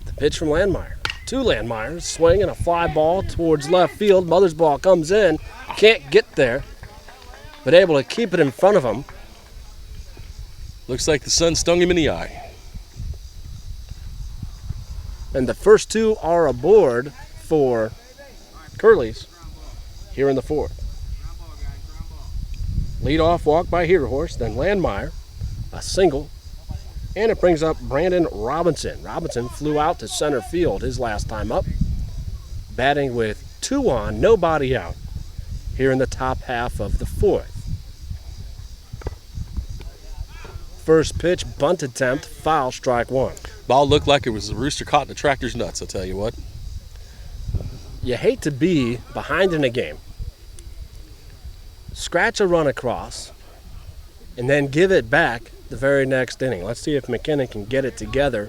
The pitch from Landmeyer. 2 Landmeyers. Swing and a fly ball towards left field. Mother's ball comes in. Can't get there, but able to keep it in front of him. Looks like the sun stung him in the eye. And the first 2 are aboard for Curleys here in the 4th. Leadoff walk by Horse, then Landmeyer, a single, and it brings up Brandon Robinson. Robinson flew out to center field his last time up, batting with 2 on, nobody out, here in the top half of the 4th. First pitch, bunt attempt, foul, strike 1. Ball looked like it was a rooster caught in the tractor's nuts, I'll tell you what. You hate to be behind in a game, scratch a run across, and then give it back the very next inning. Let's see if McKinnon can get it together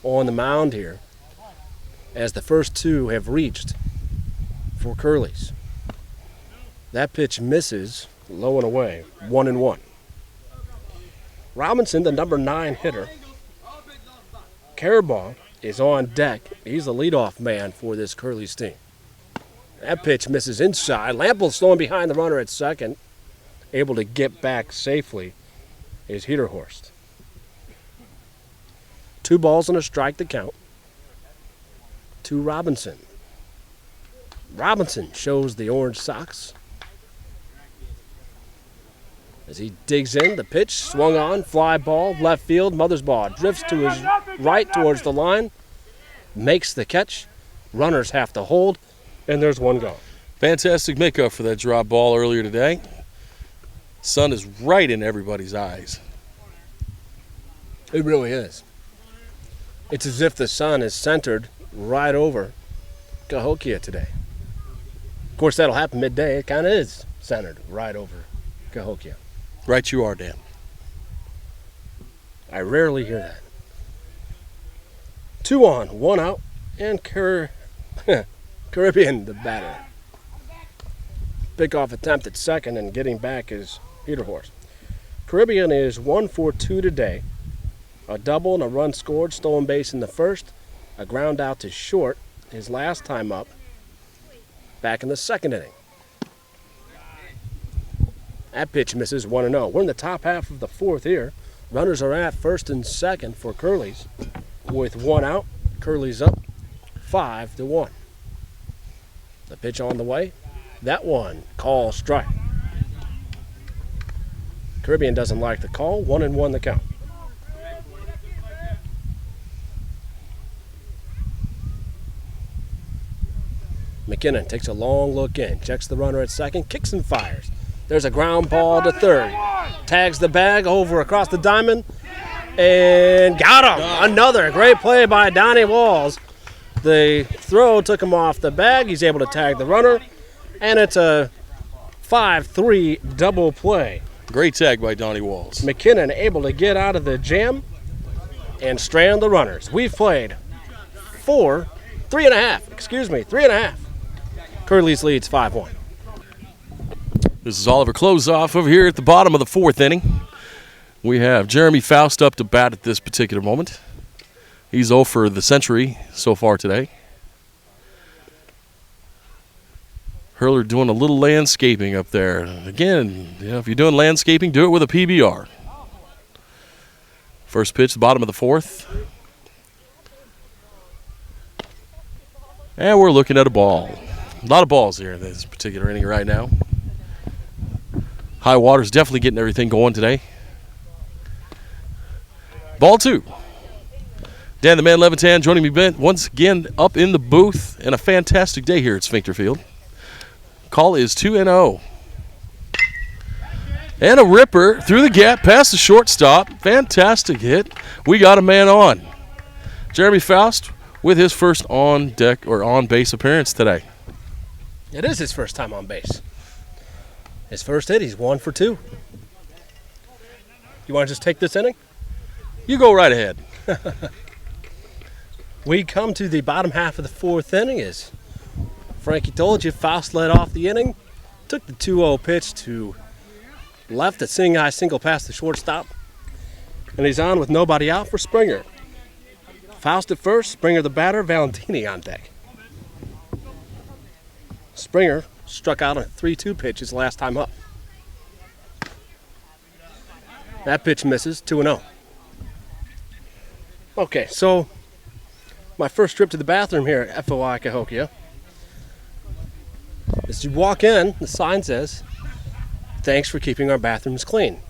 on the mound here as the first 2 have reached for Curleys. That pitch misses, low and away, 1-1. Robinson, the number 9 hitter. Carabaugh is on deck. He's the leadoff man for this Curleys team. That pitch misses inside. Lample's throwing behind the runner at second. Able to get back safely is Horst. 2 balls and a strike to count to Robinson. Robinson shows the orange socks as he digs in. The pitch swung on, fly ball, left field. Mother's ball drifts to his right towards the line, makes the catch. Runners have to hold, and there's 1 gone. Fantastic makeup for that drop ball earlier today. Sun is right in everybody's eyes. It really is. It's as if the sun is centered right over Cahokia today. Of course, that'll happen midday. It kind of is centered right over Cahokia. Right you are, Dan. I rarely hear that. 2 on, 1 out, and Caribbean, the batter. Pickoff attempt at second, and getting back is Horst. Caribbean is 1 for 2 today. A double and a run scored, stolen base in the first, a ground out to short his last time up, back in the second inning. That pitch misses 1-0. We're in the top half of the 4th here. Runners are at first and second for Curleys. With 1 out, Curleys up 5-1. The pitch on the way. That one, call strike. Caribbean doesn't like the call. 1-1 the count. McKinnon takes a long look in, checks the runner at second, kicks and fires. There's a ground ball to third. Tags the bag over across the diamond and got him. Another great play by Donnie Walls. The throw took him off the bag. He's able to tag the runner, and it's a 5-3 double play. Great tag by Donnie Walls. McKinnon able to get out of the jam and strand the runners. We've played 4 3.5. Excuse me, 3.5. Curleys leads 5-1. This is Oliver Close-Off over here at the bottom of the 4th inning. We have Jeremy Faust up to bat at this particular moment. He's 0 for the century so far today. Hurler doing a little landscaping up there. Again, if you're doing landscaping, do it with a PBR. First pitch, the bottom of the 4th. And we're looking at a ball. A lot of balls here in this particular inning right now. High Water's definitely getting everything going today. Ball 2. Dan the Man Levitan joining me once again up in the booth, and a fantastic day here at Sphincter Field. Call is 2-0. And a ripper through the gap past the shortstop. Fantastic hit. We got a man on. Jeremy Faust with his first on deck or on base appearance today. It is his first time on base. His first hit, he's 1 for 2. You want to just take this inning? You go right ahead. We come to the bottom half of the 4th inning as Frankie told you, Faust led off the inning. Took the 2-0 pitch to left, a seeing eye single past the shortstop. And he's on with nobody out for Springer. Faust at first, Springer the batter, Valentini on deck. Springer struck out on a 3-2 pitch his last time up. That pitch misses, 2-0. Okay, so my first trip to the bathroom here at FOI Cahokia. As you walk in, the sign says, "Thanks for keeping our bathrooms clean.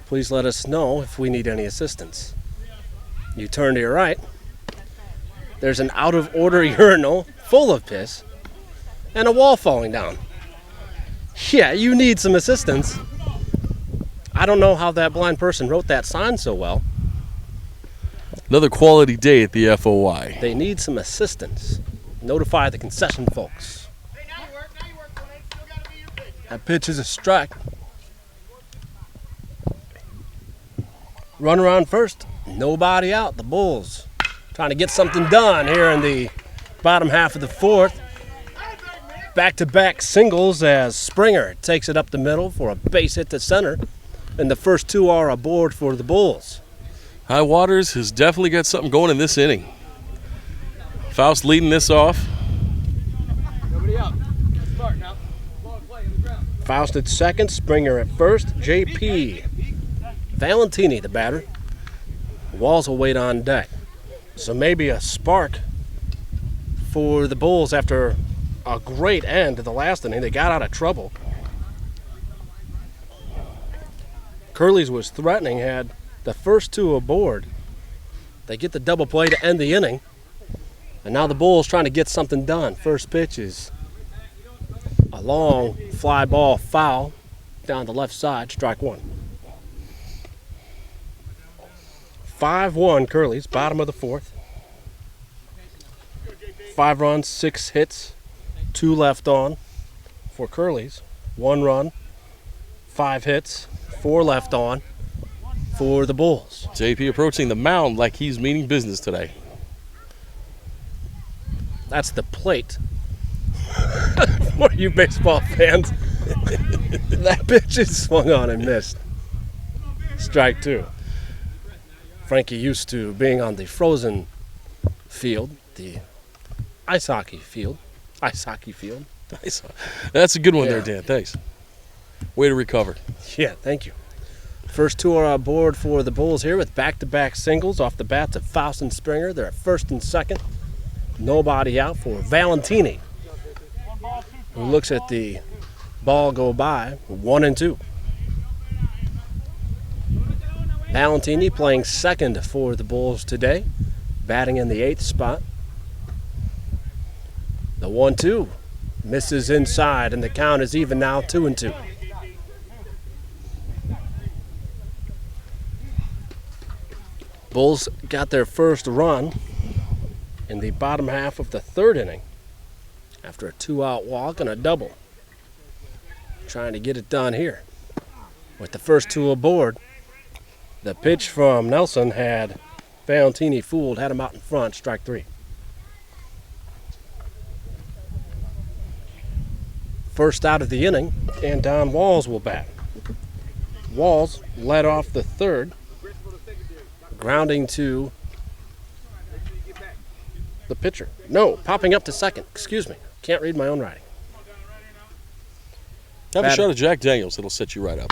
Please let us know if we need any assistance." You turn to your right. There's an out-of-order urinal full of piss and a wall falling down. Yeah, you need some assistance. I don't know how that blind person wrote that sign so well. Another quality day at the FOI. They need some assistance. Notify the concession folks. That pitch is a strike. Run around first. Nobody out. The Bulls trying to get something done here in the bottom half of the 4th. Back-to-back singles as Springer takes it up the middle for a base hit to center. And the first 2 are aboard for the Bulls. High Waters has definitely got something going in this inning. Faust leading this off. Nobody out. Start now. Play in the ground. Faust at second, Springer at first, JP. Valentini, the batter. Walls will wait on deck. So maybe a spark for the Bulls after a great end to the last inning. They got out of trouble. Curleys was threatening, had the first 2 aboard. They get the double play to end the inning. And now the Bulls trying to get something done. First pitch is a long fly ball foul down the left side, strike 1. 5-1 Curleys, bottom of the 4th. 5 runs, 6 hits, 2 left on for Curleys. 1 run, 5 hits, 4 left on for the Bulls. JP approaching the mound like he's meaning business today. That's the plate. For you baseball fans. That pitch is swung on and missed. Strike 2. Frankie used to being on the frozen field, the ice hockey field. Ice hockey field. That's a good one Yeah. there, Dan. Thanks. Way to recover. Yeah, thank you. First 2 are on board for the Bulls here with back-to-back singles off the bats of Faust and Springer. They're at first and second. Nobody out for Valentini, who looks at the ball go by, 1-2. Valentini playing second for the Bulls today, batting in the 8th spot. The 1-2 misses inside, and the count is even now, 2-2. Bulls got their first run in the bottom half of the 3rd inning after a 2-out walk and a double. Trying to get it done here. With the first 2 aboard, the pitch from Nelson had Valentini fooled, had him out in front, strike 3. First out of the inning, and Don Walls will bat. Walls led off the third, grounding to the pitcher. No, popping up to second. Excuse me. Can't read my own writing. Have a shot of Jack Daniels. It'll set you right up.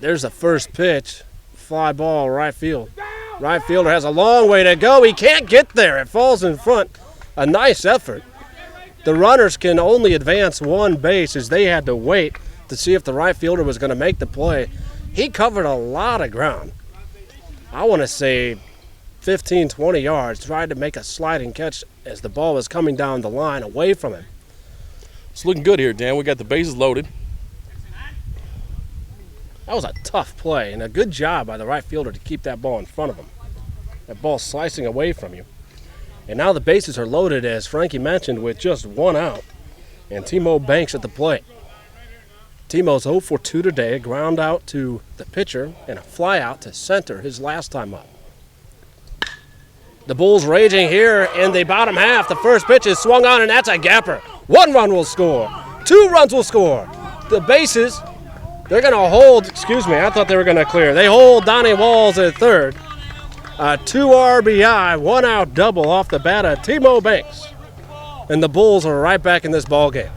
There's the first pitch. Fly ball, right field. Right fielder has a long way to go. He can't get there. It falls in front. A nice effort. The runners can only advance one base as they had to wait to see if the right fielder was going to make the play. He covered a lot of ground. I want to say 15, 20 yards, tried to make a sliding catch as the ball was coming down the line away from him. It's looking good here, Dan. We got the bases loaded. That was a tough play and a good job by the right fielder to keep that ball in front of him. That ball slicing away from you. And now the bases are loaded, as Frankie mentioned, with just one out. And Timo Banks at the plate. Timo's 0 for 2 today, a ground out to the pitcher and a fly out to center his last time up. The Bulls raging here in the bottom half. The first pitch is swung on, and that's a gapper. 1 run will score. 2 runs will score. The bases, they're going to hold. Excuse me, I thought they were going to clear. They hold Donnie Walls at third. A 2 RBI, 1 out double off the bat of Timo Banks. And the Bulls are right back in this ball game.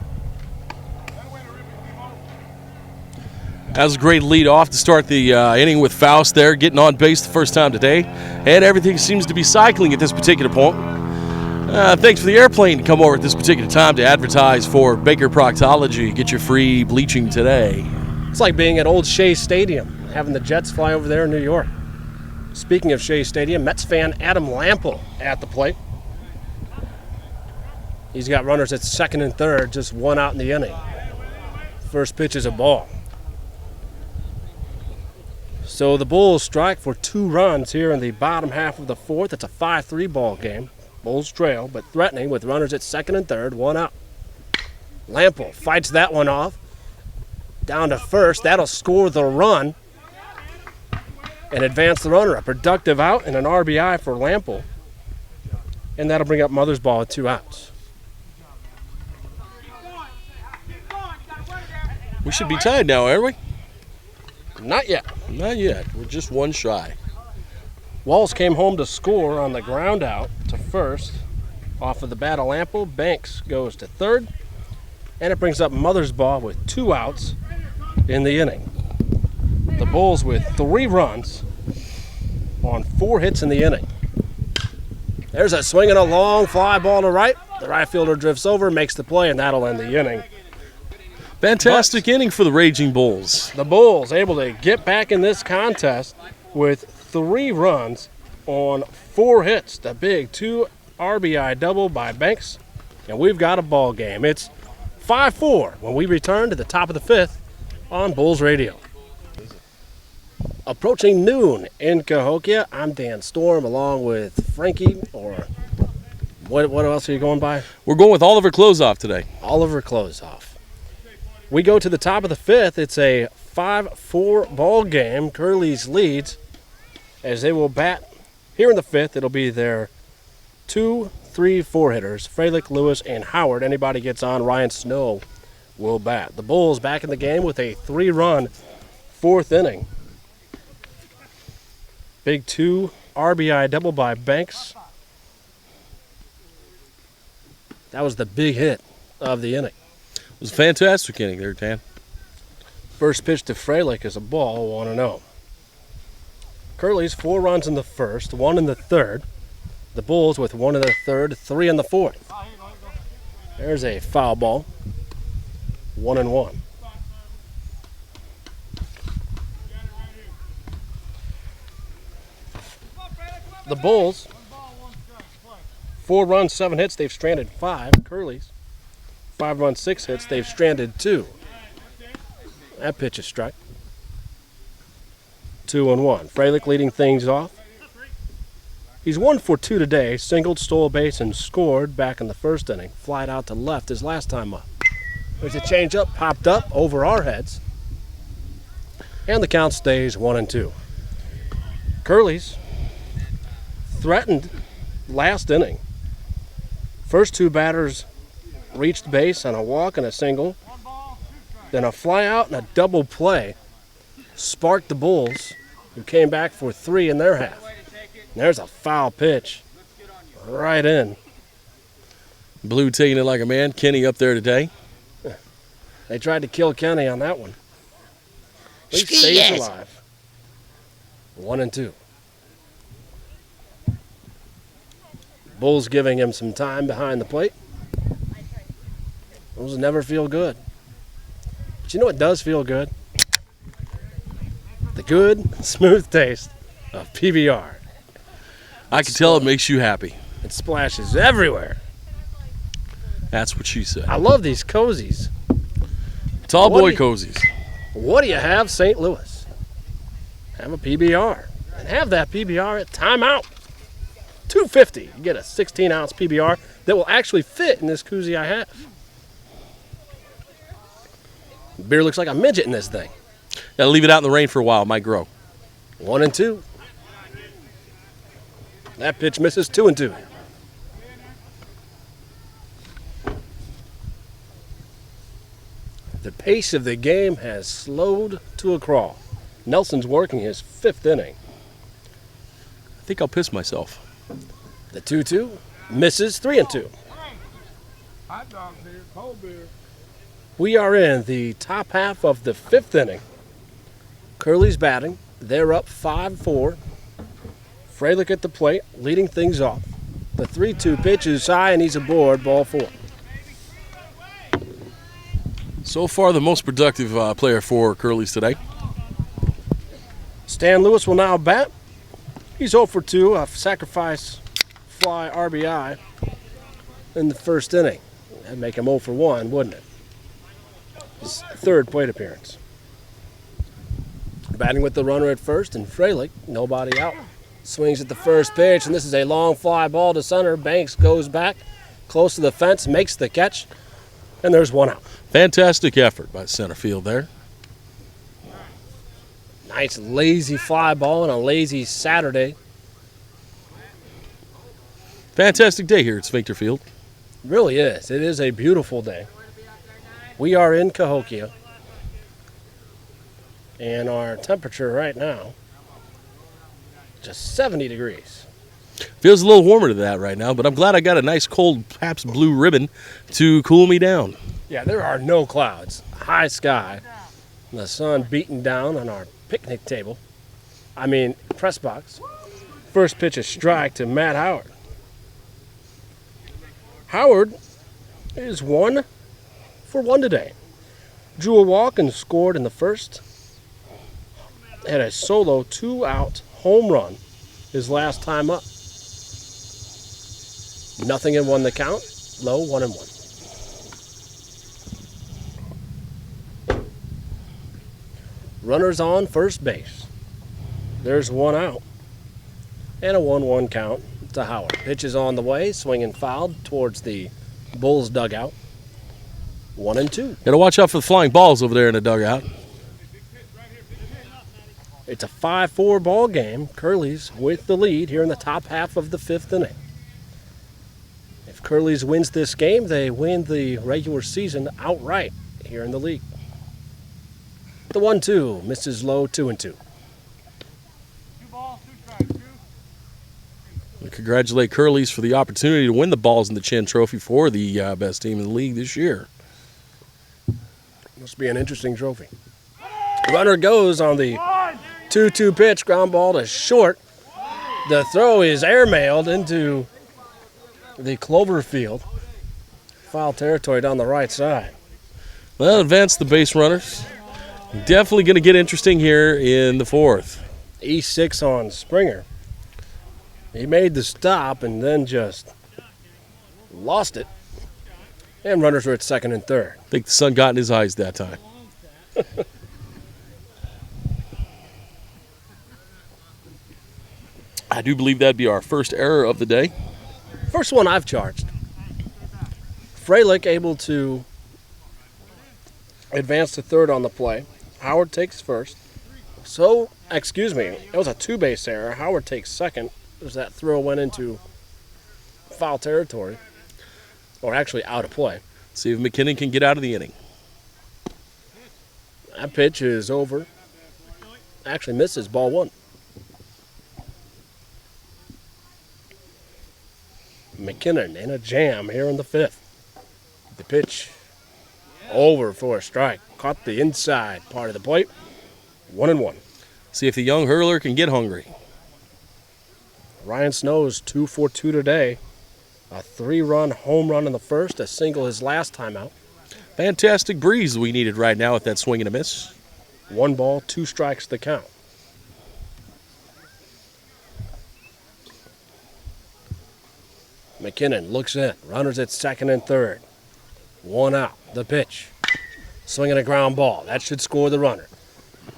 That was a great lead off to start the inning with Faust there, getting on base the first time today. And everything seems to be cycling at this particular point. Thanks for the airplane to come over at this particular time to advertise for Baker Proctology. Get your free bleaching today. It's like being at Old Shea Stadium, having the Jets fly over there in New York. Speaking of Shea Stadium, Mets fan Adam Lample at the plate. He's got runners at second and third, just 1 out in the inning. First pitch is a ball. So the Bulls strike for 2 runs here in the bottom half of the fourth. It's a 5-3 ball game. Bulls trail, but threatening with runners at second and third, 1 out. Lample fights that one off. Down to first. That'll score the run and advance the runner. A productive out and an RBI for Lample. And that'll bring up Mothersbaugh with 2 outs. We should be tied now, aren't we? Not yet. Not yet. We're just 1 shy. Walls came home to score on the ground out to first. Off of the bat of Lample, Banks goes to third. And it brings up Mothersbaugh with 2 outs in the inning. The Bulls with 3 runs on 4 hits in the inning. There's a swing and a long fly ball to right. The right fielder drifts over, makes the play, and that'll end the inning. Fantastic inning for the Raging Bulls. The Bulls able to get back in this contest with 3 runs on 4 hits. The big 2 RBI double by Banks, and we've got a ball game. It's 5-4 when we return to the top of the 5th on Bulls Radio. Approaching noon in Cahokia, I'm Dan Storm along with Frankie, or what else are you going by? We're going with Oliver Closeoff today. Oliver Closeoff. We go to the top of the 5th. It's a 5-4 ball game. Curleys leads as they will bat here in the 5th. It'll be their 2, 3, 4 hitters, Fralick, Lewis, and Howard. Anybody gets on, Ryan Snow will bat. The Bulls back in the game with a 3-run 4th inning. Big 2 RBI double by Banks. That was the big hit of the inning. It was a fantastic inning there, Dan. First pitch to Fralick is a ball, 1-0. Curleys 4 runs in the first, 1 in the third. The Bulls with 1 in the third, 3 in the fourth. There's a foul ball, 1-1. The Bulls, 4 runs, 7 hits, they've stranded 5. Curleys, 5 runs, 6 hits, they've stranded 2. That pitch is strike. 2-1. Fralick leading things off. He's 1 for 2 today, singled, stole a base, and scored back in the first inning. Flied out to left his last time up. There's a changeup, popped up over our heads. And the count stays 1-2. Curleys threatened last inning. First 2 batters reached base on a walk and a single. Then a fly out and a double play sparked the Bulls, who came back for 3 in their half. And there's a foul pitch right in. Blue taking it like a man. Kenny up there today. They tried to kill Kenny on that one. He Screw stays yes. alive. 1-2. Bulls giving him some time behind the plate. Those never feel good. But you know what does feel good? The good, smooth taste of PBR. I can tell it makes you happy. It splashes everywhere. That's what she said. I love these cozies. Tall What boy do you- cozies. What do you have, St. Louis? Have a PBR. And have that PBR at timeout. $2.50. You get a 16-ounce PBR that will actually fit in this koozie I have. Beer looks like a midget in this thing. Gotta leave it out in the rain for a while. It might grow. 1-2. That pitch misses. 2-2. The pace of the game has slowed to a crawl. Nelson's working his 5th inning. I think I'll piss myself. The 2-2 misses. 3-2. Hot dog beer, cold beer. We are in the top half of the 5th inning. Curley's batting. They're up 5-4. Fralick at the plate, leading things off. The 3-2 pitch is high and he's aboard. Ball 4. So far, the most productive player for Curleys today. Stan Lewis will now bat. He's 0 for 2, a sacrifice fly RBI in the 1st inning. That'd make him 0 for 1, wouldn't it? His 3rd plate appearance. Batting with the runner at first, and Fralick, nobody out. Swings at the first pitch, and this is a long fly ball to center. Banks goes back, close to the fence, makes the catch, and there's 1 out. Fantastic effort by center field there. Nice lazy fly ball on a lazy Saturday. Fantastic day here at Sphincter Field. Really is. It is a beautiful day. We are in Cahokia, and our temperature right now, just 70 degrees. Feels a little warmer to that right now, but I'm glad I got a nice cold Pabst Blue Ribbon to cool me down. Yeah, there are no clouds. High sky. The sun beating down on our picnic table. Press box. First pitch is strike to Matt Howard. Howard is 1 for 1 today. Drew a walk and scored in the 1st. Had a solo 2-out home run his last time up. 0-1 the count. Low 1-1. Runners on first base. There's 1 out. And a 1-1 count to Howard. Pitch is on the way, swinging fouled towards the Bulls dugout. 1-2. Got to watch out for the flying balls over there in the dugout. It's a 5-4 ball game. Curleys with the lead here in the top half of the 5th inning. If Curleys wins this game, they win the regular season outright here in the league. The 1-2 misses low. 2-2. 2 balls, 2 strikes, 2. We congratulate Curleys for the opportunity to win the Balls in the Chin Trophy for the best team in the league this year. Must be an interesting trophy. Runner goes on the 2-2 pitch, ground ball to short. The throw is airmailed into the clover field. Foul territory down the right side. Well, advance the base runners. Definitely going to get interesting here in the 4th. E6 on Springer. He made the stop and then just lost it. And runners are at 2nd and 3rd. I think the sun got in his eyes that time. I do believe that'd be our first error of the day. First one I've charged. Fralick able to advance to 3rd on the play. Howard takes 1st. It was a 2-base error. Howard takes 2nd. As that throw went into foul territory, or actually out of play. See if McKinnon can get out of the inning. That pitch is over. Actually misses, ball one. McKinnon in a jam here in the fifth. The pitch over for a strike. Caught the inside part of the plate. 1-1. See if the young hurler can get hungry. Ryan Snow's 2 for 2 today. A 3-run home run in the first, a single his last time out. Fantastic breeze we needed right now with that swing and a miss. 1 ball, 2 strikes the count. McKinnon looks in. Runners at second and third. 1 out. The pitch. Swinging a ground ball. That should score the runner.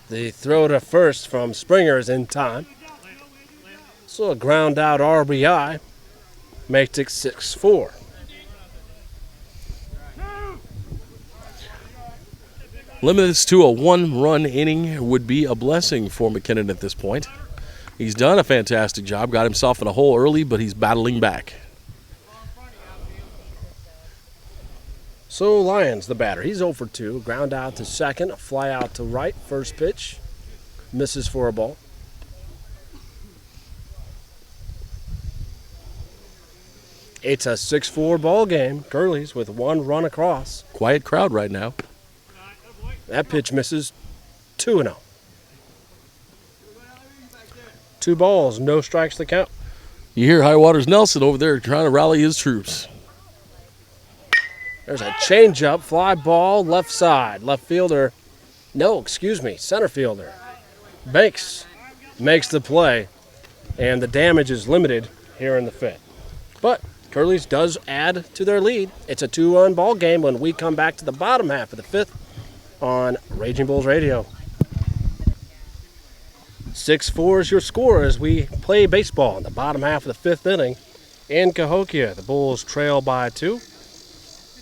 The throw to first from Springer is in time. So a ground out RBI makes it 6-4. Limit this to a 1-run inning would be a blessing for McKinnon at this point. He's done a fantastic job. Got himself in a hole early, but he's battling back. So Lyons, the batter, he's 0 for 2. Ground out to second, a fly out to right. First pitch, misses for a ball. It's a 6-4 ball game. Curleys with 1 run across. Quiet crowd right now. That pitch misses. 2-0. 2 balls, no strikes to count. You hear High Waters Nelson over there trying to rally his troops. There's a changeup, fly ball, left side. Left fielder, center fielder. Banks makes the play, and the damage is limited here in the fifth. But Curleys does add to their lead. It's a 2-run ball game when we come back to the bottom half of the fifth on Raging Bulls Radio. 6-4 is your score as we play baseball in the bottom half of the fifth inning in Cahokia. The Bulls trail by 2.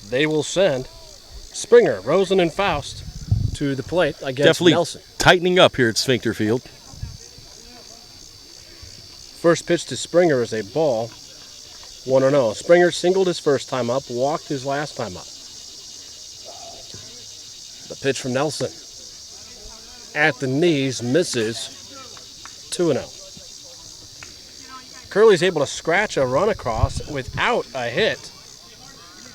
They will send Springer, Rosen, and Faust to the plate against Definitely Nelson. Tightening up here at Sphincter Field. First pitch to Springer is a ball. 1-0. Springer singled his first time up, walked his last time up. The pitch from Nelson. At the knees, misses. 2-0. Curley's able to scratch a run across without a hit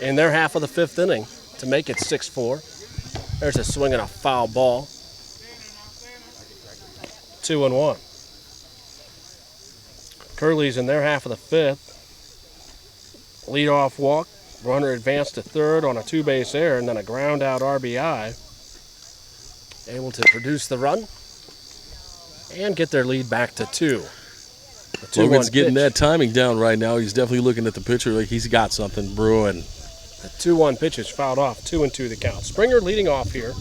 in their half of the fifth inning to make it 6-4. There's a swing and a foul ball. 2-1. Curley's in their half of the fifth. Leadoff walk. Runner advanced to third on a 2-base error, and then a ground out RBI. Able to produce the run and get their lead back to 2. Logan's getting that timing down right now. He's definitely looking at the pitcher like he's got something brewing. The 2-1 pitch is fouled off. 2-2 the count. Springer leading off here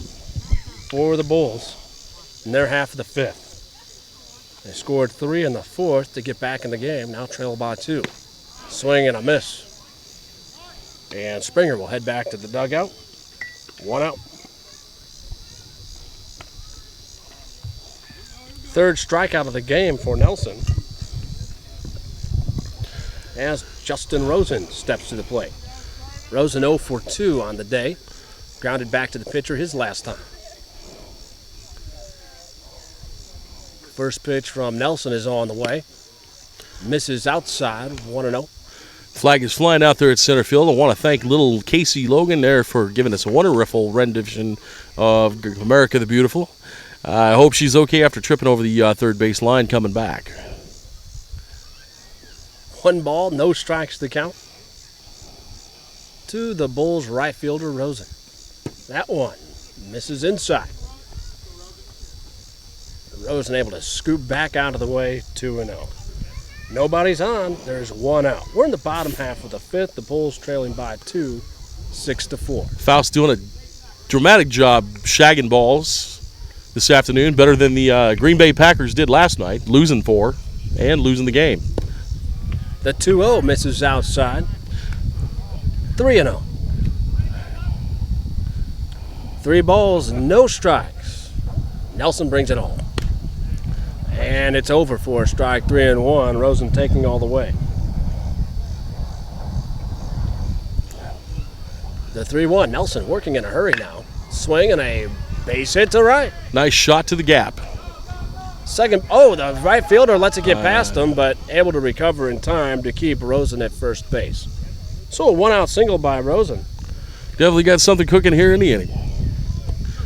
for the Bulls in their half of the fifth. They scored 3 in the fourth to get back in the game. Now trail by 2. Swing and a miss. And Springer will head back to the dugout. 1 out. Third strikeout of the game for Nelson as Justin Rosen steps to the plate. Rosen 0 for 2 on the day. Grounded back to the pitcher his last time. First pitch from Nelson is on the way. Misses outside, 1-0. Flag is flying out there at center field. I want to thank little Casey Logan there for giving us a wonderful rendition of America the Beautiful. I hope she's okay after tripping over the third base line coming back. 1 ball, no strikes to count. To the Bulls right fielder Rosen. That one misses inside. Rosen able to scoop back out of the way, 2-0. Nobody's on. There's 1 out. We're in the bottom half of the fifth. The Bulls trailing by 2, 6-4. Faust doing a dramatic job shagging balls this afternoon, better than the Green Bay Packers did last night, losing 4 and losing the game. The 2-0 misses outside. 3-0. 3 balls, no strikes. Nelson brings it home. And it's over for strike 3-1. Rosen taking all the way. The 3-1. Nelson working in a hurry now. Swing and a base hit to right. Nice shot to the gap. Second, the right fielder lets it get past him, but able to recover in time to keep Rosen at first base. So a 1-out single by Rosen. Definitely got something cooking here in the inning.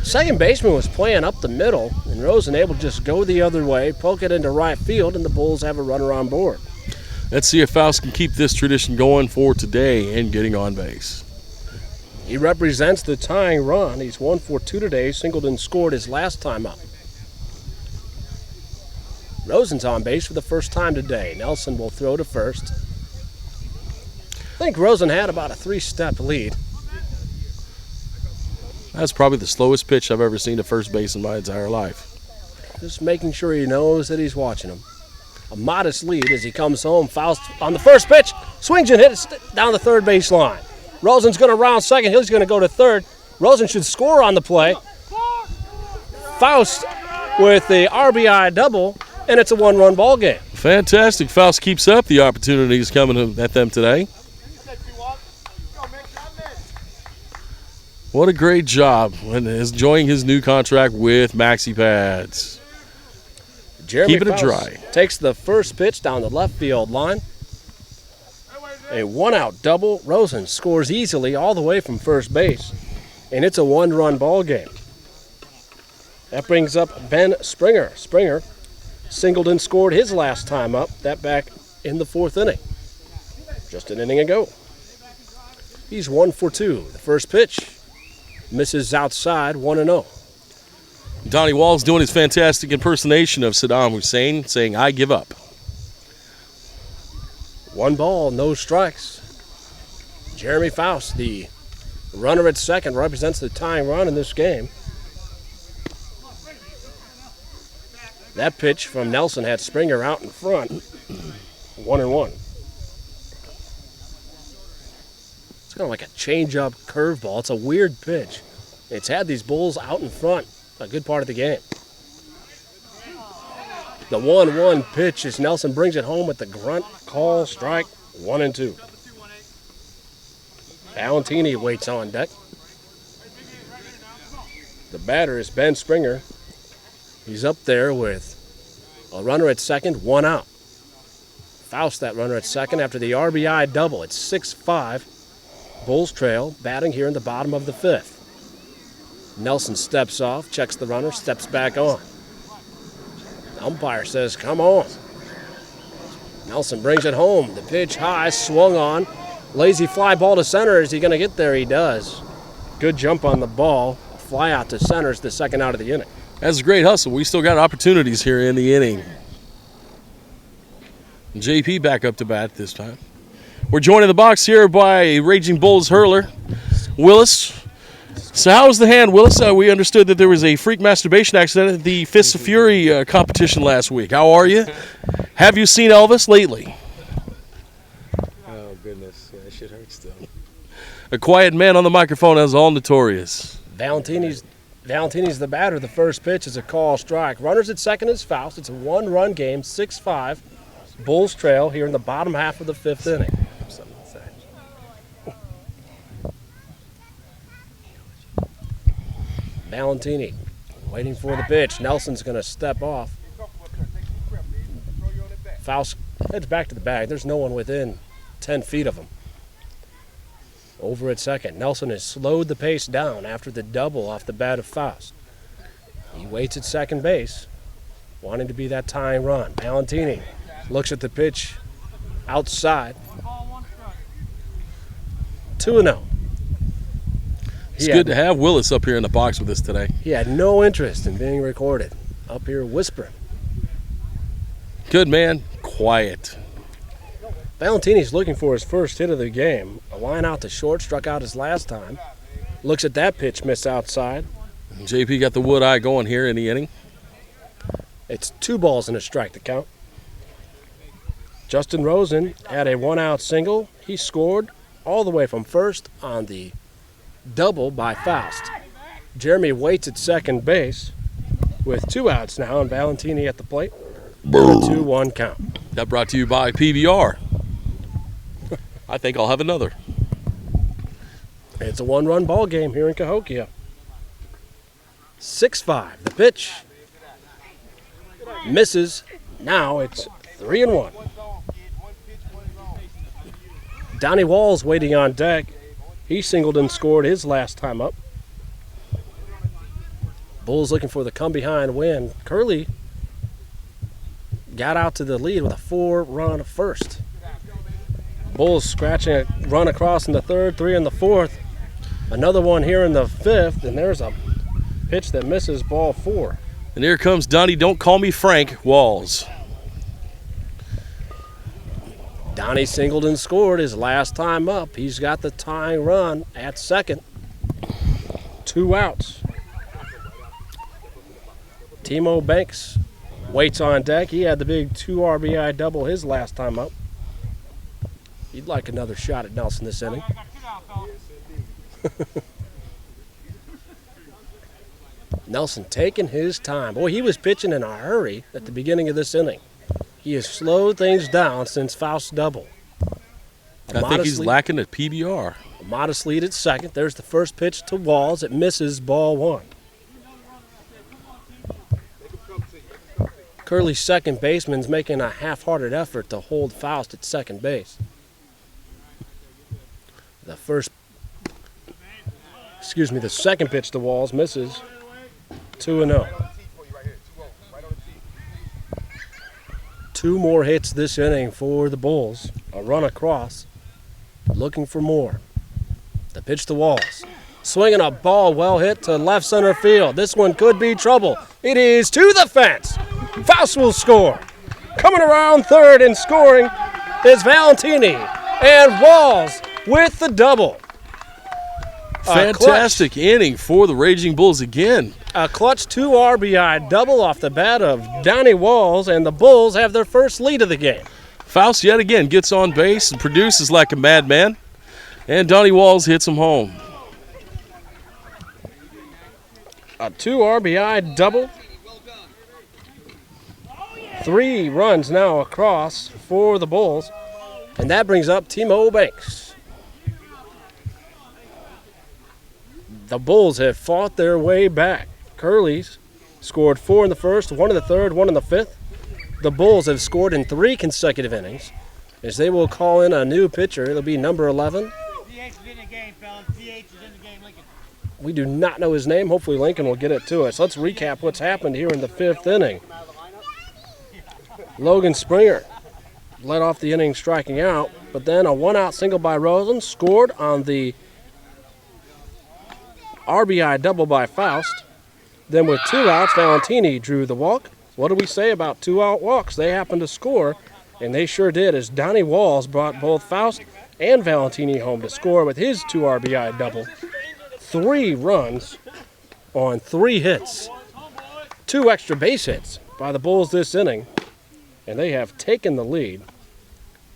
Second baseman was playing up the middle, and Rosen able to just go the other way, poke it into right field, and the Bulls have a runner on board. Let's see if Faust can keep this tradition going for today and getting on base. He represents the tying run. He's 1 for 2 today. Singled and scored his last time up. Rosen's on base for the first time today. Nelson will throw to first. I think Rosen had about a 3-step lead. That's probably the slowest pitch I've ever seen to first base in my entire life. Just making sure he knows that he's watching him. A modest lead as he comes home. Faust on the first pitch. Swings and hits down the third base line. Rosen's going to round second. He's going to go to third. Rosen should score on the play. Faust with the RBI double, and it's a 1-run ball game. Fantastic. Faust keeps up the opportunities coming at them today. What a great job when enjoying his new contract with Maxi Pads. Jeremy Keeping it Faust dry. Takes the first pitch down the left field line. A 1-out double. Rosen scores easily all the way from first base, and it's a 1-run ball game. That brings up Ben Springer. Springer singled and scored his last time up, that back in the 4th inning, just an inning ago. He's 1 for 2. The first pitch misses outside, 1-0. Donnie Wall's doing his fantastic impersonation of Saddam Hussein, saying, "I give up." 1 ball, no strikes. Jeremy Faust, the runner at second, represents the tying run in this game. That pitch from Nelson had Springer out in front. 1-1. It's kind of like a change-up curveball. It's a weird pitch. It's had these Bulls out in front a good part of the game. The 1-1 pitch as Nelson brings it home with the grunt, call, strike, 1-2. Valentini waits on deck. The batter is Ben Springer. He's up there with a runner at second, 1 out. Faust, that runner at second after the RBI double. It's 6-5. Bulls trail, batting here in the bottom of the 5th. Nelson steps off, checks the runner, steps back on. The umpire says, "Come on." Nelson brings it home. The pitch high, swung on. Lazy fly ball to center. Is he going to get there? He does. Good jump on the ball. Fly out to center is the second out of the inning. That's a great hustle. We still got opportunities here in the inning. JP back up to bat this time. We're joined in the box here by Raging Bulls hurler, Willis. So how was the hand, Willis? We understood that there was a freak masturbation accident at the Fists of Fury competition last week. How are you? Have you seen Elvis lately? Oh, goodness. Yeah, that shit hurts still. A quiet man on the microphone, as all notorious. Valentini's the batter. The first pitch is a call strike. Runners at second is Faust. It's a 1-run game, 6-5. Bulls trail here in the bottom half of the 5th inning. Valentini waiting for the pitch. Nelson's going to step off. Faust heads back to the bag. There's no one within 10 feet of him. Over at second. Nelson has slowed the pace down after the double off the bat of Faust. He waits at second base, wanting to be that tying run. Valentini looks at the pitch outside. 2-0. It's good to have Willis up here in the box with us today. He had no interest in being recorded. Up here whispering. Good man, quiet. Valentini's looking for his first hit of the game. A line out to short, struck out his last time. Looks at that pitch, missed outside. JP got the wood eye going here in the inning. It's 2 balls and a strike to count. Justin Rosen had a 1-out single. He scored all the way from first on the double by Faust. Jeremy waits at second base with 2 outs now, and Valentini at the plate. 2-1 count. That brought to you by PBR. I think I'll have another. It's a one-run ball game here in Cahokia. 6-5. The pitch misses. Now it's 3-1. Donnie Walls waiting on deck. He singled and scored his last time up. Bulls looking for the come-behind win. Curley got out to the lead with a 4-run first. Bulls scratching a run across in the third, 3 in the fourth. Another one here in the fifth, and there's a pitch that misses, ball 4. And here comes Donnie, don't call me Frank, Walls. Donnie singled and scored his last time up. He's got the tying run at second. 2 outs. Timo Banks waits on deck. He had the big 2 RBI double his last time up. He'd like another shot at Nelson this inning. Nelson taking his time. Boy, he was pitching in a hurry at the beginning of this inning. He has slowed things down since Faust's double. I think he's lacking at PBR. A modest lead at second. There's the first pitch to Walls. It misses, ball 1. Curley's second baseman's making a half-hearted effort to hold Faust at second base. The second pitch to Walls misses. 2-0. 2 more hits this inning for the Bulls. A run across. Looking for more. The pitch to Walls. Swinging a ball well hit to left center field. This one could be trouble. It is to the fence. Faust will score. Coming around third and scoring is Valentini. And Walls with the double. Fantastic inning for the Raging Bulls again. A clutch 2 RBI double off the bat of Donnie Walls, and the Bulls have their first lead of the game. Faust yet again gets on base and produces like a madman. And Donnie Walls hits him home. A 2 RBI double. 3 runs now across for the Bulls. And that brings up Timo Banks. The Bulls have fought their way back. Curleys scored 4 in the first, 1 in the third, 1 in the fifth. The Bulls have scored in 3 consecutive innings, as they will call in a new pitcher. It'll be number 11. We do not know his name. Hopefully Lincoln will get it to us. Let's recap what's happened here in the 5th inning. Logan Springer led off the inning striking out, but then a 1-out single by Rosen, scored on the RBI double by Faust. Then with 2 outs, Valentini drew the walk. What do we say about 2-out walks? They happened to score, and they sure did, as Donnie Walls brought both Faust and Valentini home to score with his 2 RBI double. 3 runs on 3 hits. 2 extra base hits by the Bulls this inning, and they have taken the lead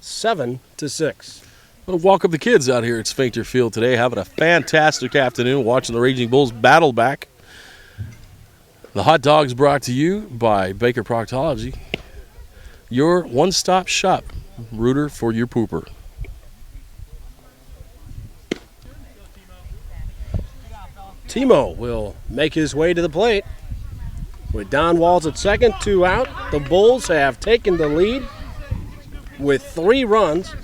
7-6. Want to welcome the kids out here at Sphincter Field today, having a fantastic afternoon watching the Raging Bulls battle back. The hot dogs brought to you by Baker Proctology, your one-stop shop rooter for your pooper. Timo will make his way to the plate. With Don Walls at second, 2 out, the Bulls have taken the lead with 3 runs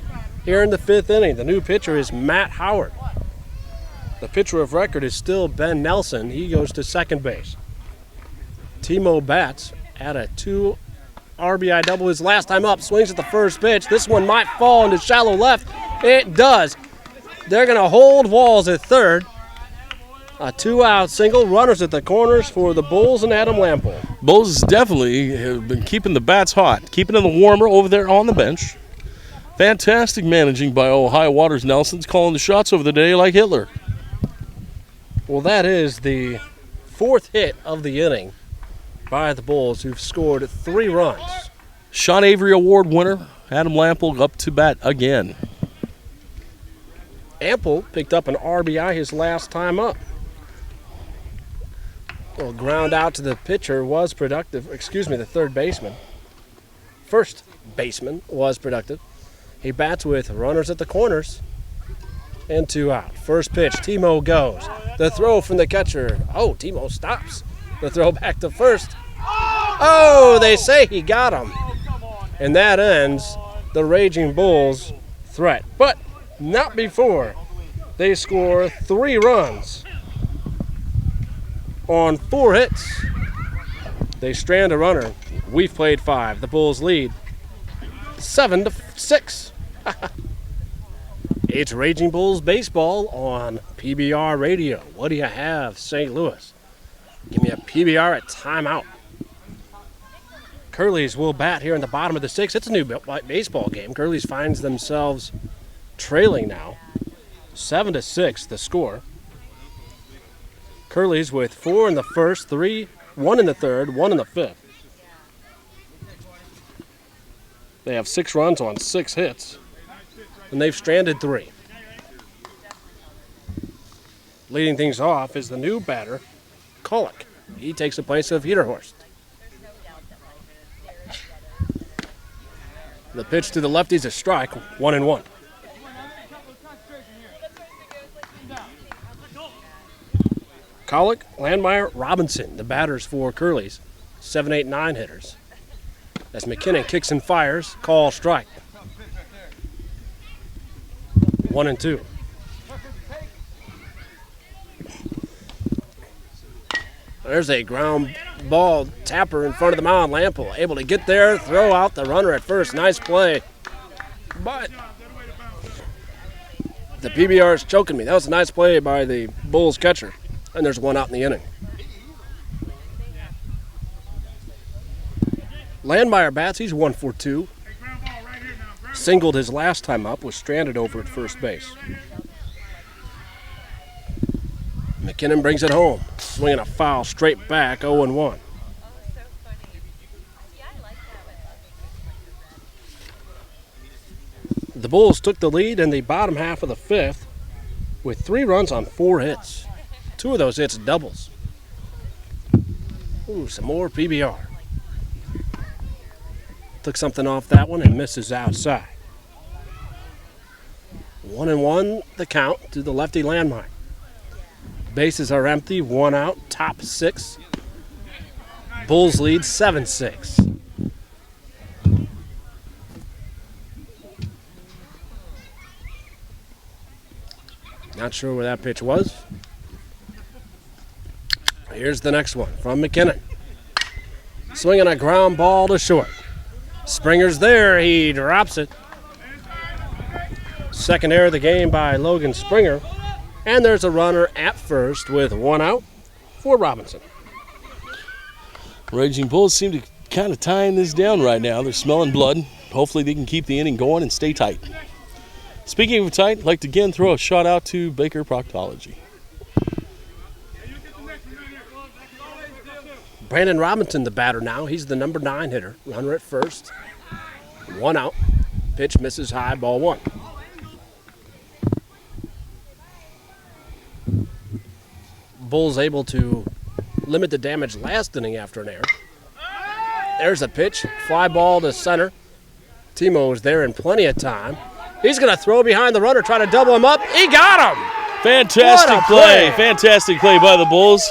here in the 5th inning. The new pitcher is Matt Howard. The pitcher of record is still Ben Nelson. He goes to second base. Timo bats at a 2 RBI double his last time up. Swings at the first pitch. This one might fall into shallow left. It does. They're going to hold Walls at third. A 2-out single. Runners at the corners for the Bulls and Adam Lample. Bulls definitely have been keeping the bats hot, keeping them warmer over there on the bench. Fantastic managing by High Waters Nelson's, calling the shots over the day like Hitler. Well, that is the 4th hit of the inning by the Bulls, who've scored 3 runs. Sean Avery Award winner, Adam Lample, up to bat again. Ample picked up an RBI his last time up. Well, ground out to the pitcher was productive. The third baseman. First baseman was productive. He bats with runners at the corners. and 2 out. First pitch, Timo goes. The throw from the catcher. Oh, Timo stops. The throw back to first. Oh, they say he got him. And that ends the Raging Bulls' threat. But not before they score 3 runs on 4 hits. They strand a runner. We've played 5. The Bulls lead 7-6. It's Raging Bulls baseball on PBR radio. What do you have, St. Louis? Give me a PBR at timeout. Curleys will bat here in the bottom of the 6th. It's a new baseball game. Curleys finds themselves trailing now. 7-6 the score. Curleys with 4 in the first, 3, 1 in the third, 1 in the 5th. They have 6 runs on 6 hits, and they've stranded 3. Leading things off is the new batter, Kolek. He takes the place of Hederhorst. The pitch to the lefty is a strike, 1-1. Kolek, Landmeyer, Robinson, the batters for Curleys, 7, 8, 9 hitters. As McKinnon kicks and fires, call strike. 1-2. There's a ground ball tapper in front of the mound. Lample able to get there, throw out the runner at first. Nice play. But the PBR is choking me. That was a nice play by the Bulls catcher. And there's 1 out in the inning. Landmeyer bats. He's 1 for 2. Singled his last time up, was stranded over at first base. McKinnon brings it home, swinging a foul straight back, 0-1. The Bulls took the lead in the bottom half of the 5th with 3 runs on 4 hits. 2 of those hits doubles. Ooh, some more PBR. Took something off that one and misses outside. 1-1 the count to the lefty Landmeyer. Bases are empty, 1 out, top 6. Bulls lead 7-6. Not sure where that pitch was. Here's the next one from McKinnon. Swinging a ground ball to short. Springer's there, he drops it. Second error of the game by Logan Springer. And there's a runner at first with 1 out for Robinson. Raging Bulls seem to kind of tying this down right now. They're smelling blood. Hopefully they can keep the inning going and stay tight. Speaking of tight, I'd like to again throw a shout out to Baker Proctology. Brandon Robinson, the batter now. He's the number 9 hitter. Runner at first. 1 out. Pitch misses high, ball 1. Bulls able to limit the damage last inning after an error. There's a pitch. Fly ball to center. Timo is there in plenty of time. He's going to throw behind the runner, try to double him up. He got him! Fantastic play. Fantastic play by the Bulls.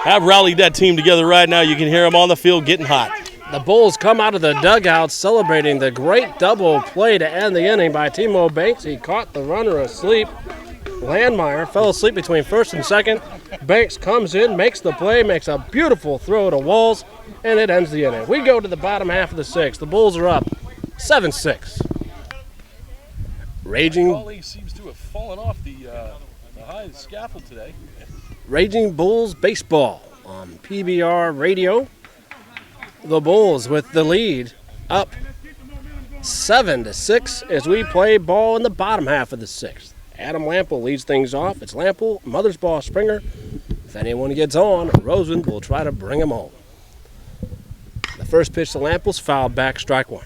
Have rallied that team together right now. You can hear them on the field getting hot. The Bulls come out of the dugout celebrating the great double play to end the inning by Timo Banks. He caught the runner asleep. Landmeyer fell asleep between first and second. Banks comes in, makes the play, makes a beautiful throw to Walls, and it ends the inning. We go to the bottom half of the 6th. The Bulls are up 7-6. Raging seems to have fallen off the high scaffold today. Raging Bulls baseball on PBR radio. The Bulls with the lead up 7-6 as we play ball in the bottom half of the 6th. Adam Lample leads things off. It's Lample, Mothersbaugh, Springer. If anyone gets on, Rosen will try to bring him home. The first pitch to Lample's fouled back, strike 1.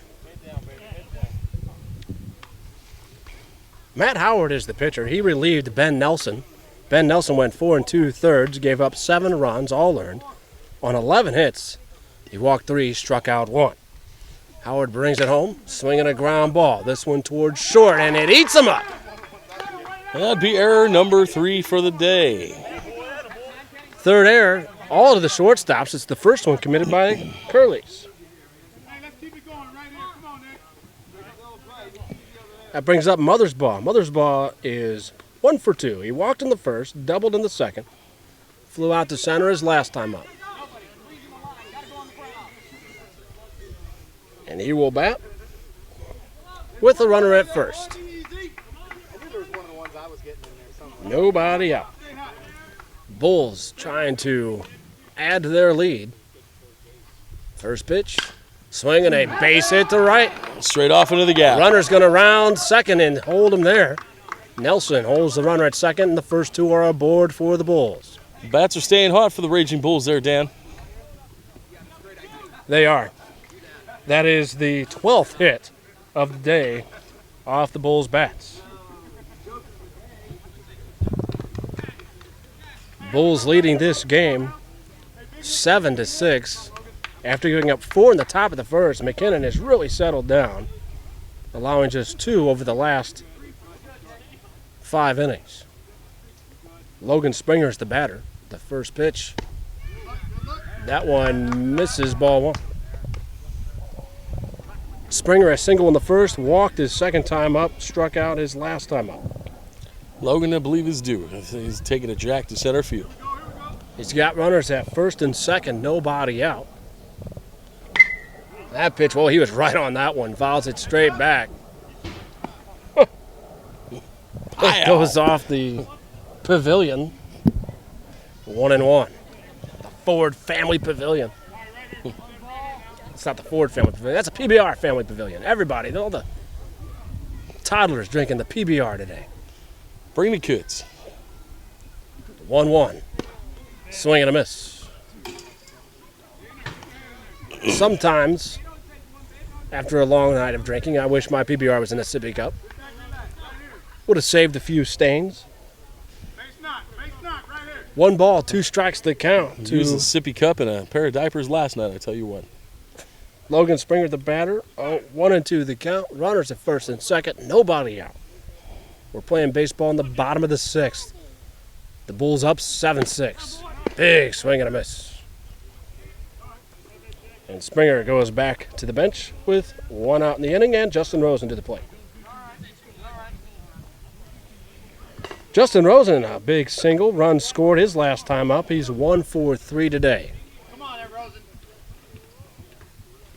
Matt Howard is the pitcher. He relieved Ben Nelson. Ben Nelson went 4 2/3, gave up 7 runs, all earned. On 11 hits, he walked 3, struck out 1. Howard brings it home, swinging a ground ball. This one towards short, and it eats him up. That'd be error number 3 for the day. Third error, all of the shortstops. It's the first one committed by Curleys. That brings up Mothersbaugh. Mothersbaugh is 1 for 2. He walked in the first, doubled in the second, flew out to center his last time up. And he will bat with the runner at first. Nobody out. Bulls trying to add to their lead. First pitch, swinging a base hit to right. Straight off into the gap. Runner's going to round second and hold him there. Nelson holds the runner at second, and the first 2 are aboard for the Bulls. Bats are staying hot for the Raging Bulls there, Dan. They are. That is the 12th hit of the day off the Bulls' bats. Bulls leading this game 7-6. After giving up 4 in the top of the first, McKinnon has really settled down, allowing just 2 over the last 5 innings. Logan Springer's the batter. The first pitch, that one misses, ball 1. Springer a single in the first, walked his second time up, struck out his last time up. Logan, I believe, is due. He's taking a jack to center field. He's got runners at first and second, nobody out. That pitch, well, he was right on that one. Fouls it straight back. It goes off the pavilion. 1-1. The Ford Family Pavilion. It's not the Ford Family Pavilion. That's a PBR Family Pavilion. Everybody, all the toddlers drinking the PBR today. Bring the kids. 1-1. Swing and a miss. Sometimes, after a long night of drinking, I wish my PBR was in a sippy cup. Would have saved a few stains. 1 ball, 2 strikes to count. Used a sippy cup and a pair of diapers last night, I tell you what. Logan Springer, the batter. 1-2 the count. Runners at first and second. Nobody out. We're playing baseball in the bottom of the 6th. The Bulls up 7-6. Big swing and a miss. And Springer goes back to the bench with 1 out in the inning, and Justin Rosen to the plate. Justin Rosen, a big single. Run scored his last time up. He's 1 for 3 today.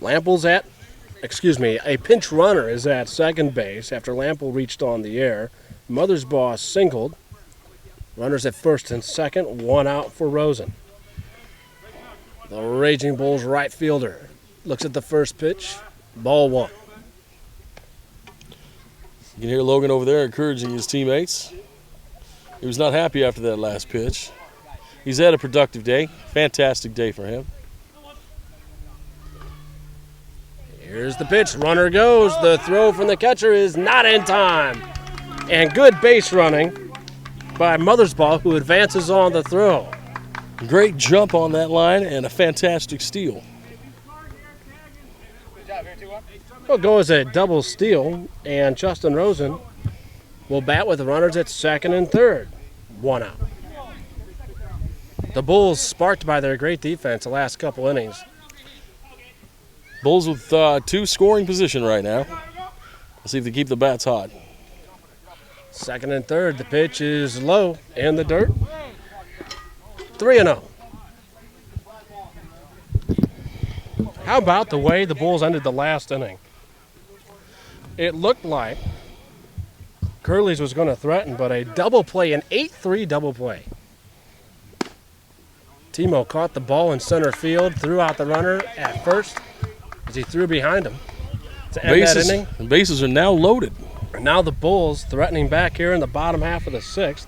Lample's a pinch runner is at second base after Lample reached on the air. Mothersbaugh singled. Runners at first and second, 1 out for Rosen. The Raging Bulls right fielder looks at the first pitch, ball 1. You can hear Logan over there encouraging his teammates. He was not happy after that last pitch. He's had a productive day, fantastic day for him. Here's the pitch, runner goes. The throw from the catcher is not in time. And good base running by Mothersbaugh, who advances on the throw. Great jump on that line and a fantastic steal. Will go as a double steal, and Justin Rosen will bat with the runners at second and third. 1 out. The Bulls, sparked by their great defense the last couple innings. Bulls with 2 scoring position right now. Let's see if they keep the bats hot. Second and third, the pitch is low in the dirt. 3-0. How about the way the Bulls ended the last inning? It looked like Curleys was going to threaten, but a double play, an 8-3 double play. Timo caught the ball in center field, threw out the runner at first as he threw behind him to end that inning. The bases are now loaded. Now the Bulls threatening back here in the bottom half of the 6th.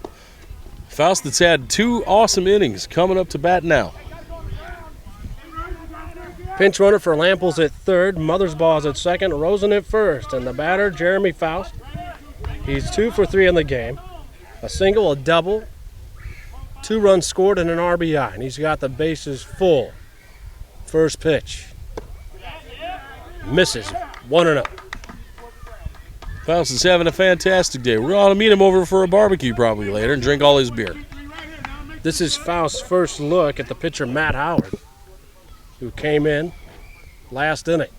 Faust that's had 2 awesome innings coming up to bat now. Pinch runner for Lamples at third, Mothersbaugh at second, Rosen at first, and the batter, Jeremy Faust. He's 2 for 3 in the game. A single, a double, 2 runs scored, and an RBI, and he's got the bases full. First pitch. Misses. 1-0. Faust is having a fantastic day. We're going to meet him over for a barbecue probably later and drink all his beer. This is Faust's first look at the pitcher Matt Howard, who came in last inning.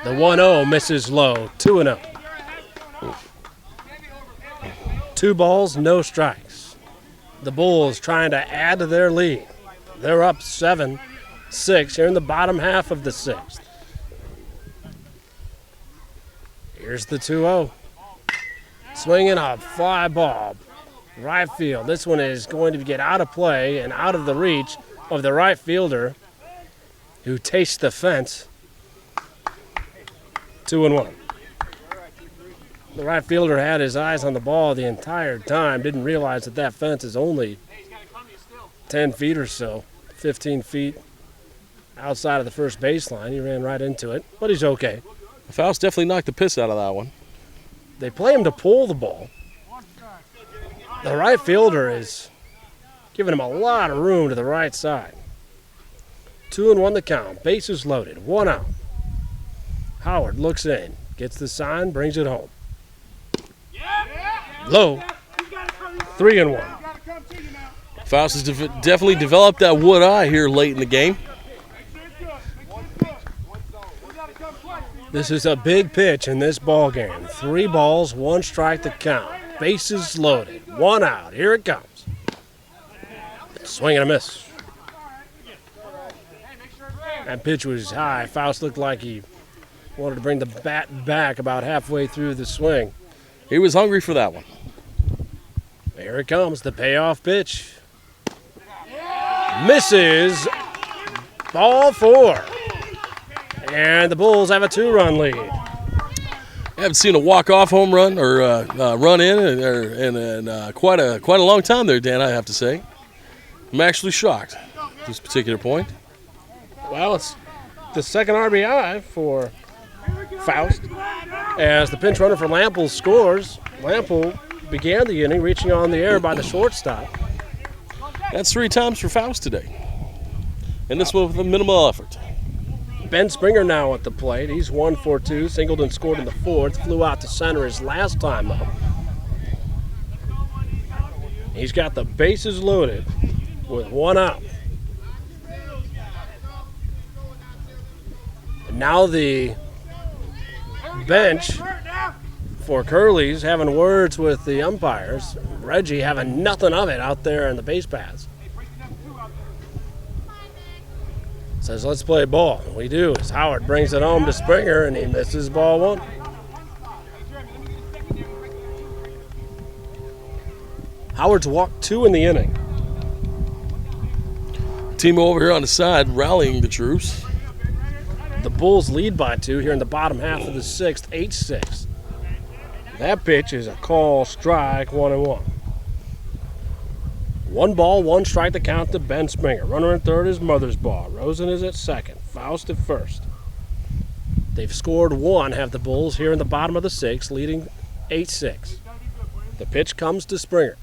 The 1-0 misses low, 2-0. 2 balls, no strikes. The Bulls trying to add to their lead. They're up 7-6 here in the bottom half of the 6th. Here's the 2-0. Swinging a fly ball. Right field. This one is going to get out of play and out of the reach of the right fielder who tastes the fence. 2-1. The right fielder had his eyes on the ball the entire time, didn't realize that that fence is only 10 feet or so, 15 feet outside of the first baseline. He ran right into it, but he's okay. Faust definitely knocked the piss out of that one. They play him to pull the ball. The right fielder is giving him a lot of room to the right side. 2-1 the count. Bases loaded. 1 out. Howard looks in, gets the sign, brings it home. Low. 3-1. Faust has definitely developed that wood eye here late in the game. This is a big pitch in this ball game. 3 balls, 1 strike to count. Bases loaded. 1 out. Here it comes. Swing and a miss. That pitch was high. Faust looked like he wanted to bring the bat back about halfway through the swing. He was hungry for that one. Here it comes, the payoff pitch. Misses. Ball 4. And the Bulls have a 2-run lead. I haven't seen a walk-off home run or run in quite a long time there, Dan, I have to say. I'm actually shocked at this particular point. Well, it's the second RBI for Faust. As the pinch runner for Lample scores, Lample began the inning reaching on the air by the shortstop. That's 3 times for Faust today. And this one with a minimal effort. Ben Springer now at the plate. He's 1 for 2. Singleton scored in the 4th. Flew out to center his last time up. He's got the bases loaded with 1 out. And now the bench for Curleys having words with the umpires. Reggie having nothing of it out there in the base paths. Says, let's play ball. We do, as Howard brings it home to Springer, and he misses ball 1. Howard's walked 2 in the inning. Team over here on the side rallying the troops. The Bulls lead by 2 here in the bottom half of the 6th, 8-6. That pitch is a call strike, 1-1. 1 ball, 1 strike to count to Ben Springer. Runner in third is Mothersbaugh. Rosen is at second. Faust at first. They've scored 1, have the Bulls here in the bottom of the 6th, leading 8-6. The pitch comes to Springer.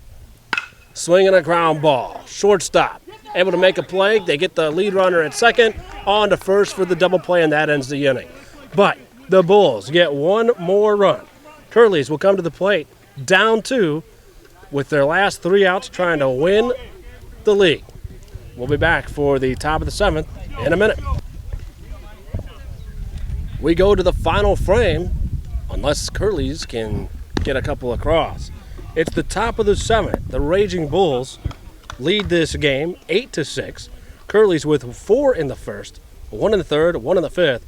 Swinging a ground ball. Shortstop. Able to make a play. They get the lead runner at second. On to first for the double play, and that ends the inning. But the Bulls get 1 more run. Curleys will come to the plate down 2 with their last 3 outs trying to win the league. We'll be back for the top of the 7th in a minute. We go to the final frame, unless Curleys can get a couple across. It's the top of the 7th. The Raging Bulls lead this game 8-6. Curleys with 4 in the first, 1 in the third, 1 in the fifth.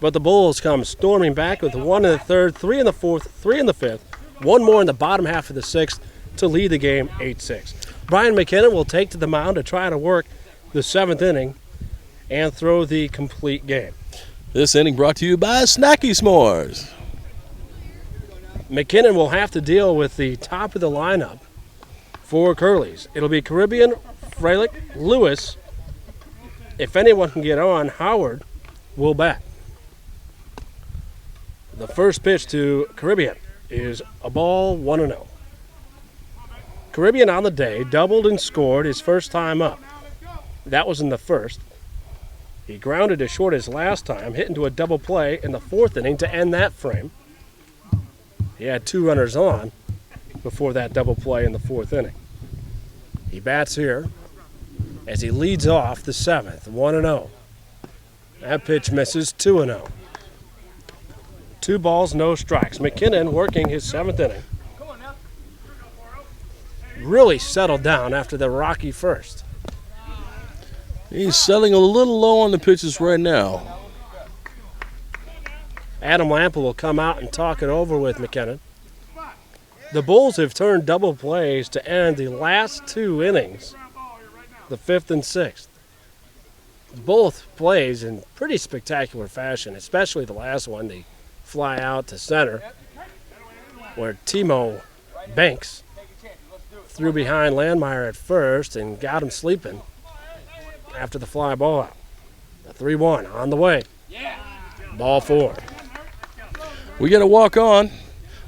But the Bulls come storming back with 1 in the third, 3 in the fourth, 3 in the fifth, 1 more in the bottom half of the 6th to lead the game 8-6. Brian McKinnon will take to the mound to try to work the 7th inning and throw the complete game. This inning brought to you by Snacky S'mores. McKinnon will have to deal with the top of the lineup for Curleys. It'll be Caribbean, Frelick, Lewis. If anyone can get on, Howard will bat. The first pitch to Caribbean is a ball, 1-0. Caribbean on the day doubled and scored his first time up. That was in the first. He grounded as short his last time, hit into a double play in the 4th inning to end that frame. He had 2 runners on before that double play in the 4th inning. He bats here as he leads off the 7th, 1-0. That pitch misses, 2-0. 2 balls, no strikes. McKinnon working his 7th inning. Really settled down after the rocky first. He's settling a little low on the pitches right now. Adam Lample will come out and talk it over with McKinnon. The Bulls have turned double plays to end the last 2 innings, the 5th and 6th. Both plays in pretty spectacular fashion, especially the last one, the fly out to center, where Timo Banks threw behind Landmeyer at first and got him sleeping after the fly ball out. A 3-1 on the way. Ball 4. We got to walk on.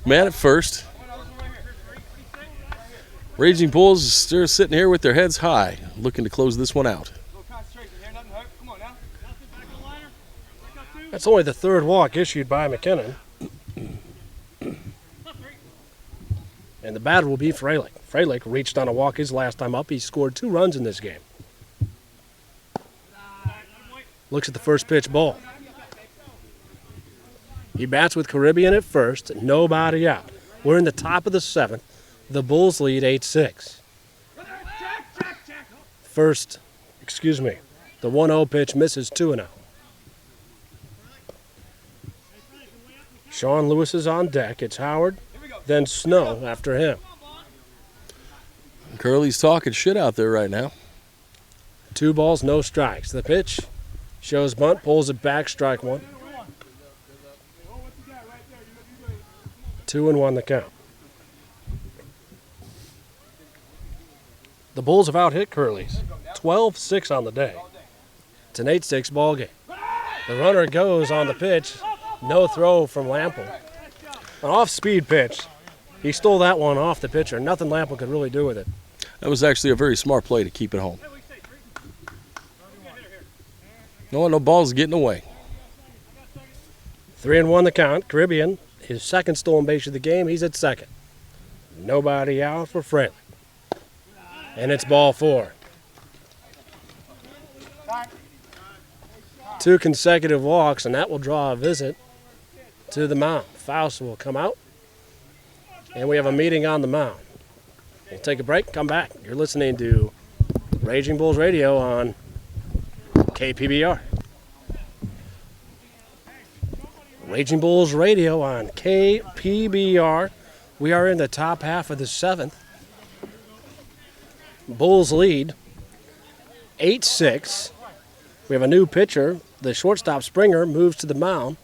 Man at first. Raging Bulls still sitting here with their heads high, looking to close this one out. That's only the 3rd walk issued by McKinnon. And the batter will be Frelick. Frelick reached on a walk his last time up. He scored 2 runs in this game. Looks at the first pitch ball. He bats with Caribbean at first, nobody out. We're in the top of the 7th. The Bulls lead 8-6. The 1-0 pitch misses, 2-0. Sean Lewis is on deck. It's Howard, then Snow after him. Curley's talking shit out there right now. 2 balls, no strikes. The pitch shows bunt, pulls it back, strike 1. 2-1 the count. The Bulls have out-hit Curleys, 12-6 on the day. It's an 8-6 ball game. The runner goes on the pitch, no throw from Lample. An off-speed pitch. He stole that one off the pitcher. Nothing Lample could really do with it. That was actually a very smart play to keep it home. No balls getting away. 3-1 the count. Caribbean, his 2nd stolen base of the game. He's at 2nd. Nobody out for Fraley. And it's ball 4. 2 consecutive walks, and that will draw a visit to the mound. Faust will come out, and we have a meeting on the mound. We'll take a break, come back. You're listening to Raging Bulls Radio on KPBR. Raging Bulls Radio on KPBR. We are in the top half of the 7th. Bulls lead 8-6. We have a new pitcher. The shortstop Springer moves to the mound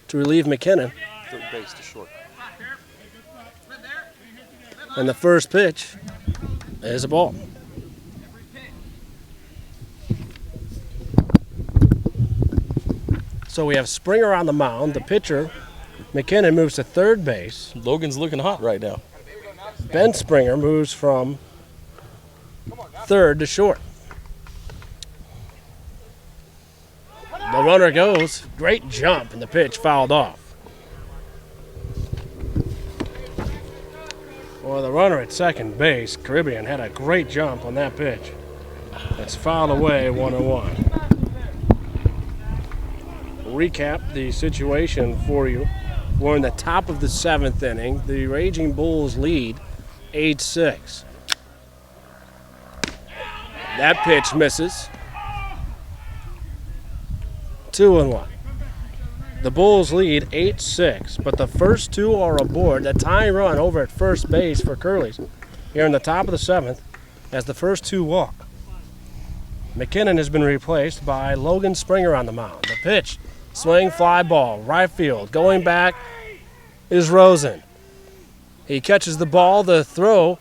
to relieve McKinnon. 3rd base to short. And the first pitch is a ball. So we have Springer on the mound. The pitcher, McKinnon, moves to 3rd base. Logan's looking hot right now. Ben Springer moves from 3rd to short. The runner goes. Great jump, and the pitch fouled off. Well, the runner at 2nd base, Caribbean, had a great jump on that pitch. It's fouled away, 1-1. Recap the situation for you. We're in the top of the 7th inning. The Raging Bulls lead 8-6. That pitch misses. 2-1. The Bulls lead 8-6, but the first 2 are aboard. The tying run over at first base for Curleys here in the top of the 7th as the first 2 walk. McKinnon has been replaced by Logan Springer on the mound. The pitch, swing, fly ball, right field. Going back is Rosen. He catches the ball, the throw.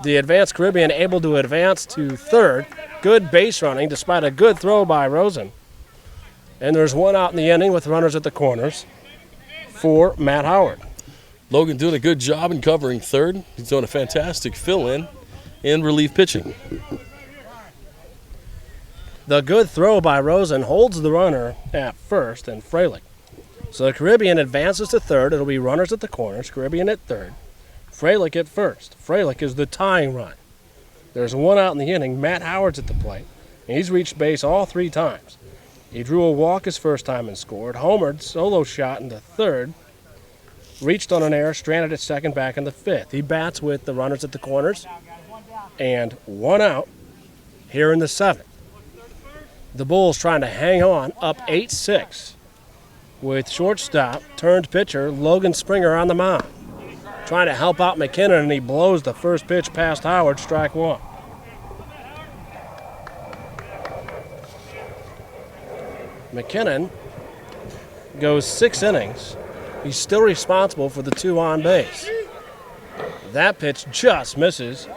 The advanced Caribbean able to advance to 3rd. Good base running despite a good throw by Rosen. And there's 1 out in the inning with runners at the corners for Matt Howard. Logan doing a good job in covering 3rd. He's doing a fantastic fill-in and relief pitching. The good throw by Rosen holds the runner at 1st, and Frelick So the Caribbean advances to third. It'll be runners at the corners, Caribbean at third, Freilich at first. Freilich is the tying run. There's one out in the inning. Matt Howard's at the plate. And he's reached base all 3 times. He drew a walk his first time and scored. Homered, solo shot into third. Reached on an error, stranded at second, back in the 5th. He bats with the runners at the corners. And 1 out here in the 7th. The Bulls trying to hang on, up 8-6. With shortstop, turned pitcher, Logan Springer on the mound. Trying to help out McKinnon, and he blows the first pitch past Howard, strike 1. McKinnon goes 6 innings. He's still responsible for the 2 on base. That pitch just misses.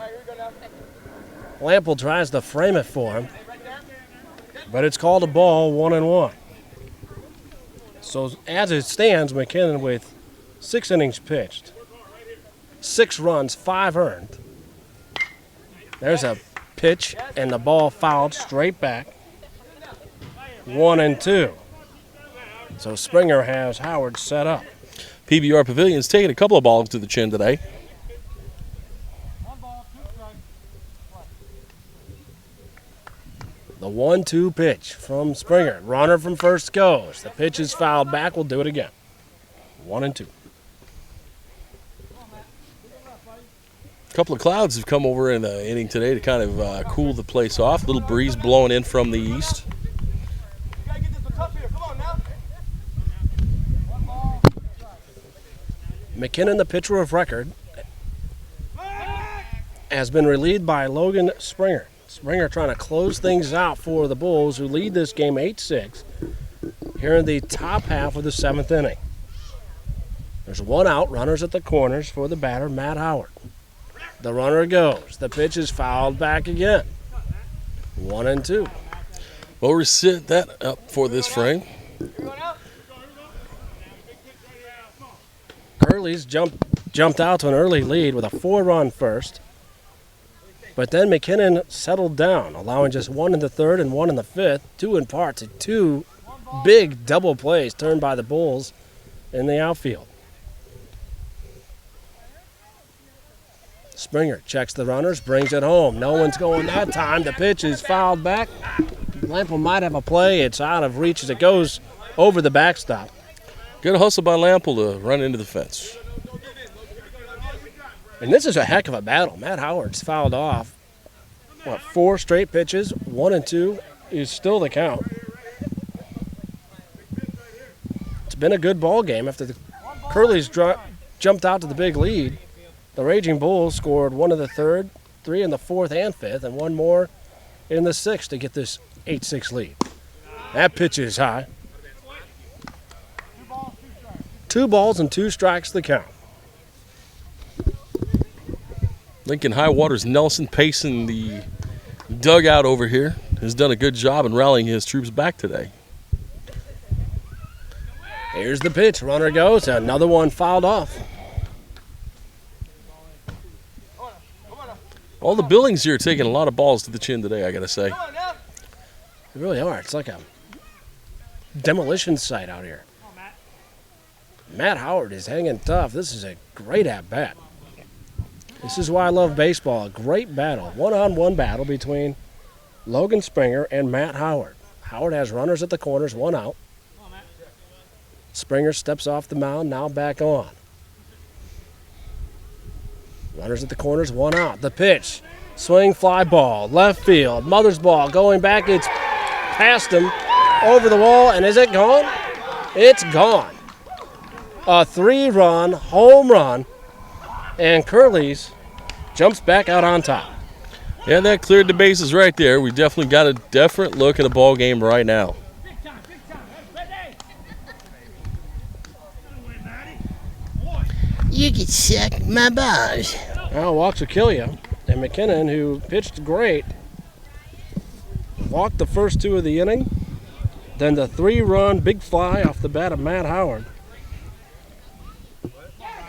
Lample tries to frame it for him, but it's called a ball, 1-1. So as it stands, McKinnon with 6 innings pitched, 6 runs, 5 earned. There's a pitch, and the ball fouled straight back. 1-2. So Springer has Howard set up. PBR Pavilion's taking a couple of balls to the chin today. The 1-2 pitch from Springer. Runner from first goes. The pitch is fouled back. We'll do it again. 1-2. A couple of clouds have come over in the inning today to kind of cool the place off. A little breeze blowing in from the east. McKinnon, the pitcher of record, has been relieved by Logan Springer. Springer trying to close things out for the Bulls, who lead this game 8-6 here in the top half of the 7th inning. There's 1 out, runners at the corners for the batter, Matt Howard. The runner goes. The pitch is fouled back again. 1-2. Well, we'll set that up for this frame. Curleys jumped out to an early lead with a 4-run first. But then McKinnon settled down, allowing just 1 in the 3rd and 1 in the 5th, due in part to 2 big double plays turned by the Bulls in the outfield. Springer checks the runners, brings it home. No one's going that time. The pitch is fouled back. Lample might have a play. It's out of reach as it goes over the backstop. Good hustle by Lample to run into the fence. And this is a heck of a battle. Matt Howard's fouled off. 4 straight pitches, 1-2 is still the count. It's been a good ball game after the Curleys jumped out to the big lead. The Raging Bulls scored 1 in the 3rd, 3 in the 4th and 5th, and 1 more in the 6th to get this 8-6 lead. That pitch is high. 2 balls and 2 strikes the count. Lincoln Highwater's Nelson pacing the dugout over here. Has done a good job in rallying his troops back today. Here's the pitch. Runner goes. Another one fouled off. All the buildings here are taking a lot of balls to the chin today, I got to say. They really are. It's like a demolition site out here. Matt Howard is hanging tough. This is a great at-bat. This is why I love baseball. A great battle. 1-on-1 battle between Logan Springer and Matt Howard. Howard has runners at the corners, 1 out. Springer steps off the mound, now back on. Runners at the corners, 1 out. The pitch. Swing, fly ball. Left field. Mother's ball going back. It's past him. Over the wall. And is it gone? It's gone. A 3-run home run. And Curleys jumps back out on top. Yeah, that cleared the bases right there. We definitely got a different look at the ball game right now. You can suck my balls. Well, walks will kill you. And McKinnon, who pitched great, walked the first 2 of the inning. Then the 3-run big fly off the bat of Matt Howard.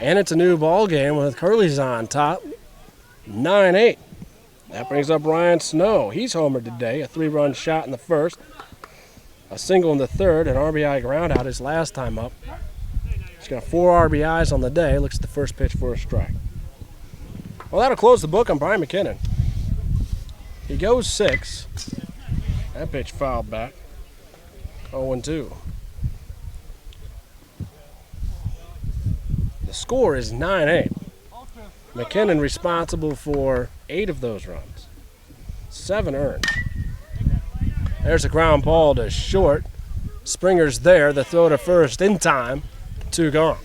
And it's a new ball game with Curleys on top, 9-8. That brings up Ryan Snow. He's homered today, a 3-run shot in the 1st. a single in the third, an RBI ground out his last time up. He's got 4 RBIs on the day. Looks at the first pitch for a strike. Well, that'll close the book on Brian McKinnon. He goes 6. That pitch fouled back. 0-2. The score is 9-8. McKinnon responsible for 8 of those runs. 7 earned. There's a ground ball to short. Springer's there. The throw to first in time. 2 gone.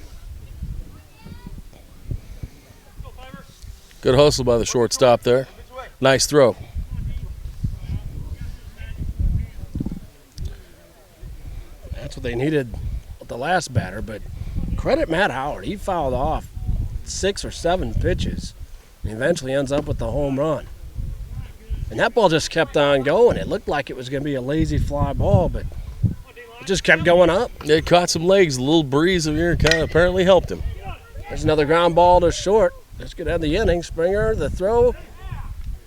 Good hustle by the shortstop there. Nice throw. That's what they needed with the last batter, but credit Matt Howard. He fouled off 6 or 7 pitches and eventually ends up with the home run. And that ball just kept on going. It looked like it was going to be a lazy fly ball, but it just kept going up. It caught some legs. A little breeze of here kind of apparently helped him. There's another ground ball to short. This could end the inning. Springer, the throw,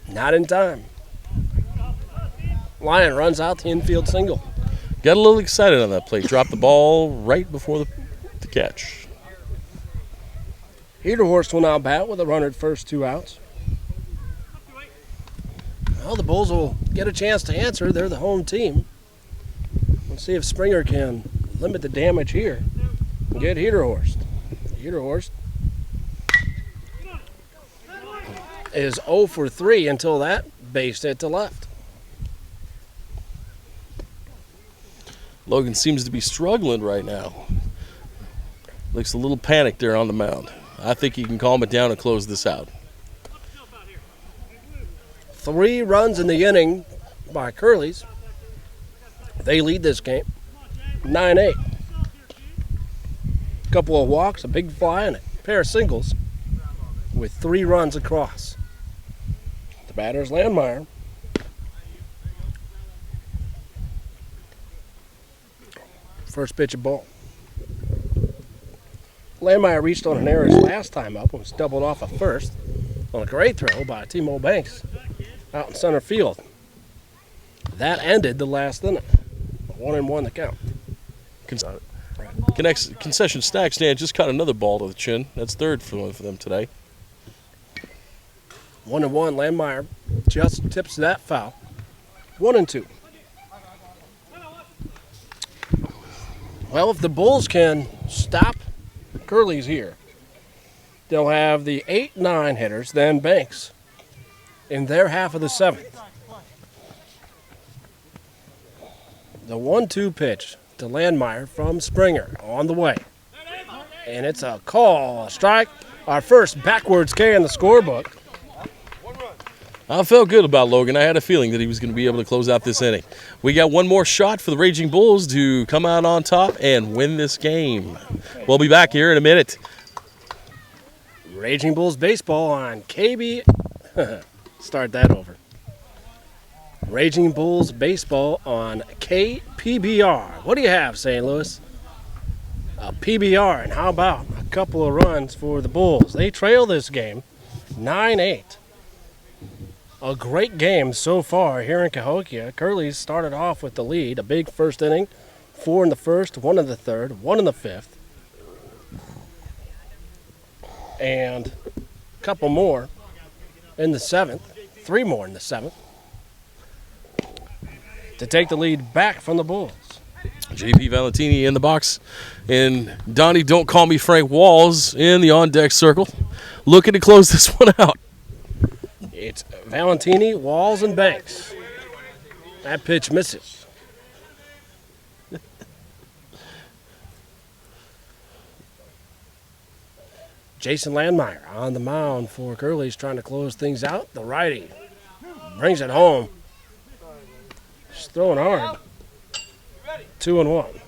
not in time. Lyon runs out the infield single. Got a little excited on that play. Dropped the ball right before the catch. Heaterhorst will now bat with a runner at first, 2 outs. Well, the Bulls will get a chance to answer. They're the home team. Let's see if Springer can limit the damage here and get Heaterhorst. Heaterhorst is 0 for 3 until that base hit to left. Logan seems to be struggling right now. Looks a little panicked there on the mound. I think he can calm it down and close this out. 3 runs in the inning by Curleys. They lead this game 9-8. A couple of walks, a big fly, and a pair of singles with 3 runs across. The batter's Landmeyer. First pitch of ball. Landmeyer reached on an error his last time up and was doubled off at first on a great throw by Timo Banks out in center field. That ended the last inning. 1-1 the count. Concession stack stand just caught another ball to the chin. That's third for them today. 1-1. Landmeyer just tips that foul. 1-2. Well, if the Bulls can stop Curleys here, they'll have the 8-9 hitters, then Banks, in their half of the 7th. The 1-2 pitch to Landmeyer from Springer on the way. And it's a call, a strike, our first backwards K in the scorebook. I felt good about Logan. I had a feeling that he was going to be able to close out this inning. We got one more shot for the Raging Bulls to come out on top and win this game. We'll be back here in a minute. Raging Bulls baseball on KB. Start that over. Raging Bulls baseball on KPBR. What do you have, St. Louis? A PBR, and how about a couple of runs for the Bulls? They trail this game 9-8. A great game so far here in Cahokia. Curleys started off with the lead, a big first inning, 4 in the first, 1 in the third, 1 in the fifth, and a couple more in the 7th, 3 more in the 7th, to take the lead back from the Bulls. JP Valentini in the box, and Donnie Don't Call Me Frank Walls in the on-deck circle, looking to close this one out. It's Valentini, Walls, and Banks. That pitch misses. Jason Landmeyer on the mound for Curleys, trying to close things out. The righty brings it home. Just throwing hard. 2-1.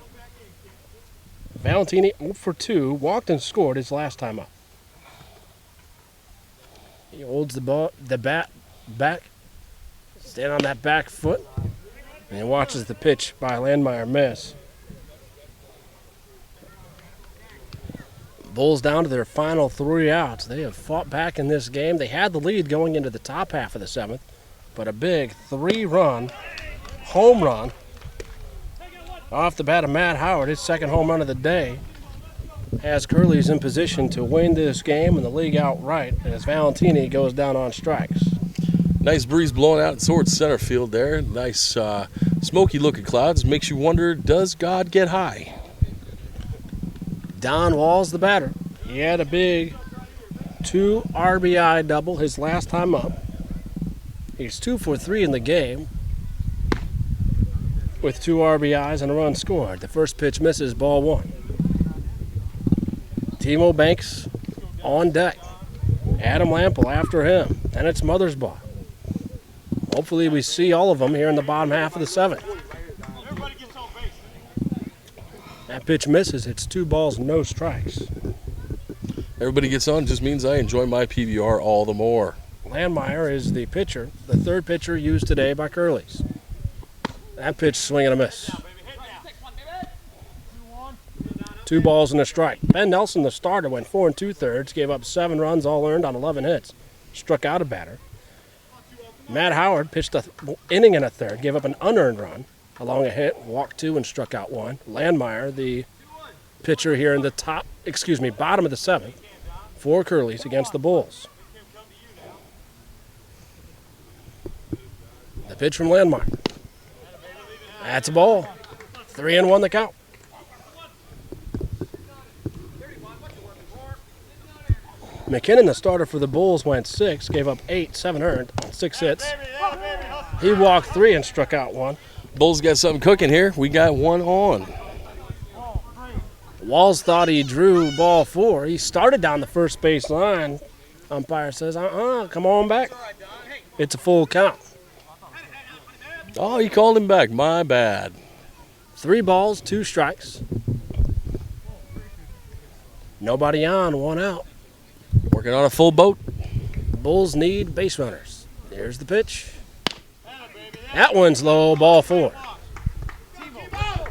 Valentini 0 for 2, walked and scored his last time up. He holds the bat back, stand on that back foot, and watches the pitch by Landmeyer miss. Bulls down to their final 3 outs. They have fought back in this game. They had the lead going into the top half of the 7th, but a big 3-run home run Off the bat of Matt Howard, his second home run of the day, has Curleys in position to win this game and the league outright as Valentini goes down on strikes. Nice breeze blowing out towards center field there. Nice smoky looking clouds. Makes you wonder, does God get high? Don Walls, the batter. He had a big 2 RBI double his last time up. He's 2 for 3 in the game with 2 RBIs and a run scored. The first pitch misses, ball 1. Timo Banks on deck. Adam Lample after him. And it's Mothersbaugh. Hopefully we see all of them here in the bottom half of the 7th. That pitch misses. It's 2 balls, no strikes. Everybody gets on, just means I enjoy my PBR all the more. Landmeyer is the pitcher, the third pitcher used today by Curleys. That pitch swing and a miss. 2 balls and a strike. Ben Nelson, the starter, went 4 2/3, gave up 7 runs, all earned on 11 hits. Struck out a batter. Matt Howard pitched an inning and a third, gave up an unearned run, along a hit, walked 2 and struck out 1. Landmeyer, the pitcher here in the bottom of the 7th for Curleys against the Bulls. The pitch from Landmeyer. That's a ball. 3-1 the count. McKinnon, the starter for the Bulls, went 6, gave up 8, 7 earned on 6 hits. He walked 3 and struck out 1. Bulls got something cooking here. We got 1 on. Walls thought he drew ball 4. He started down the first base line. Umpire says, come on back. It's a full count. Oh, he called him back. My bad. 3 balls, 2 strikes. Nobody on, 1 out. Working on a full boat. The Bulls need base runners. There's the pitch. That one's low, ball 4.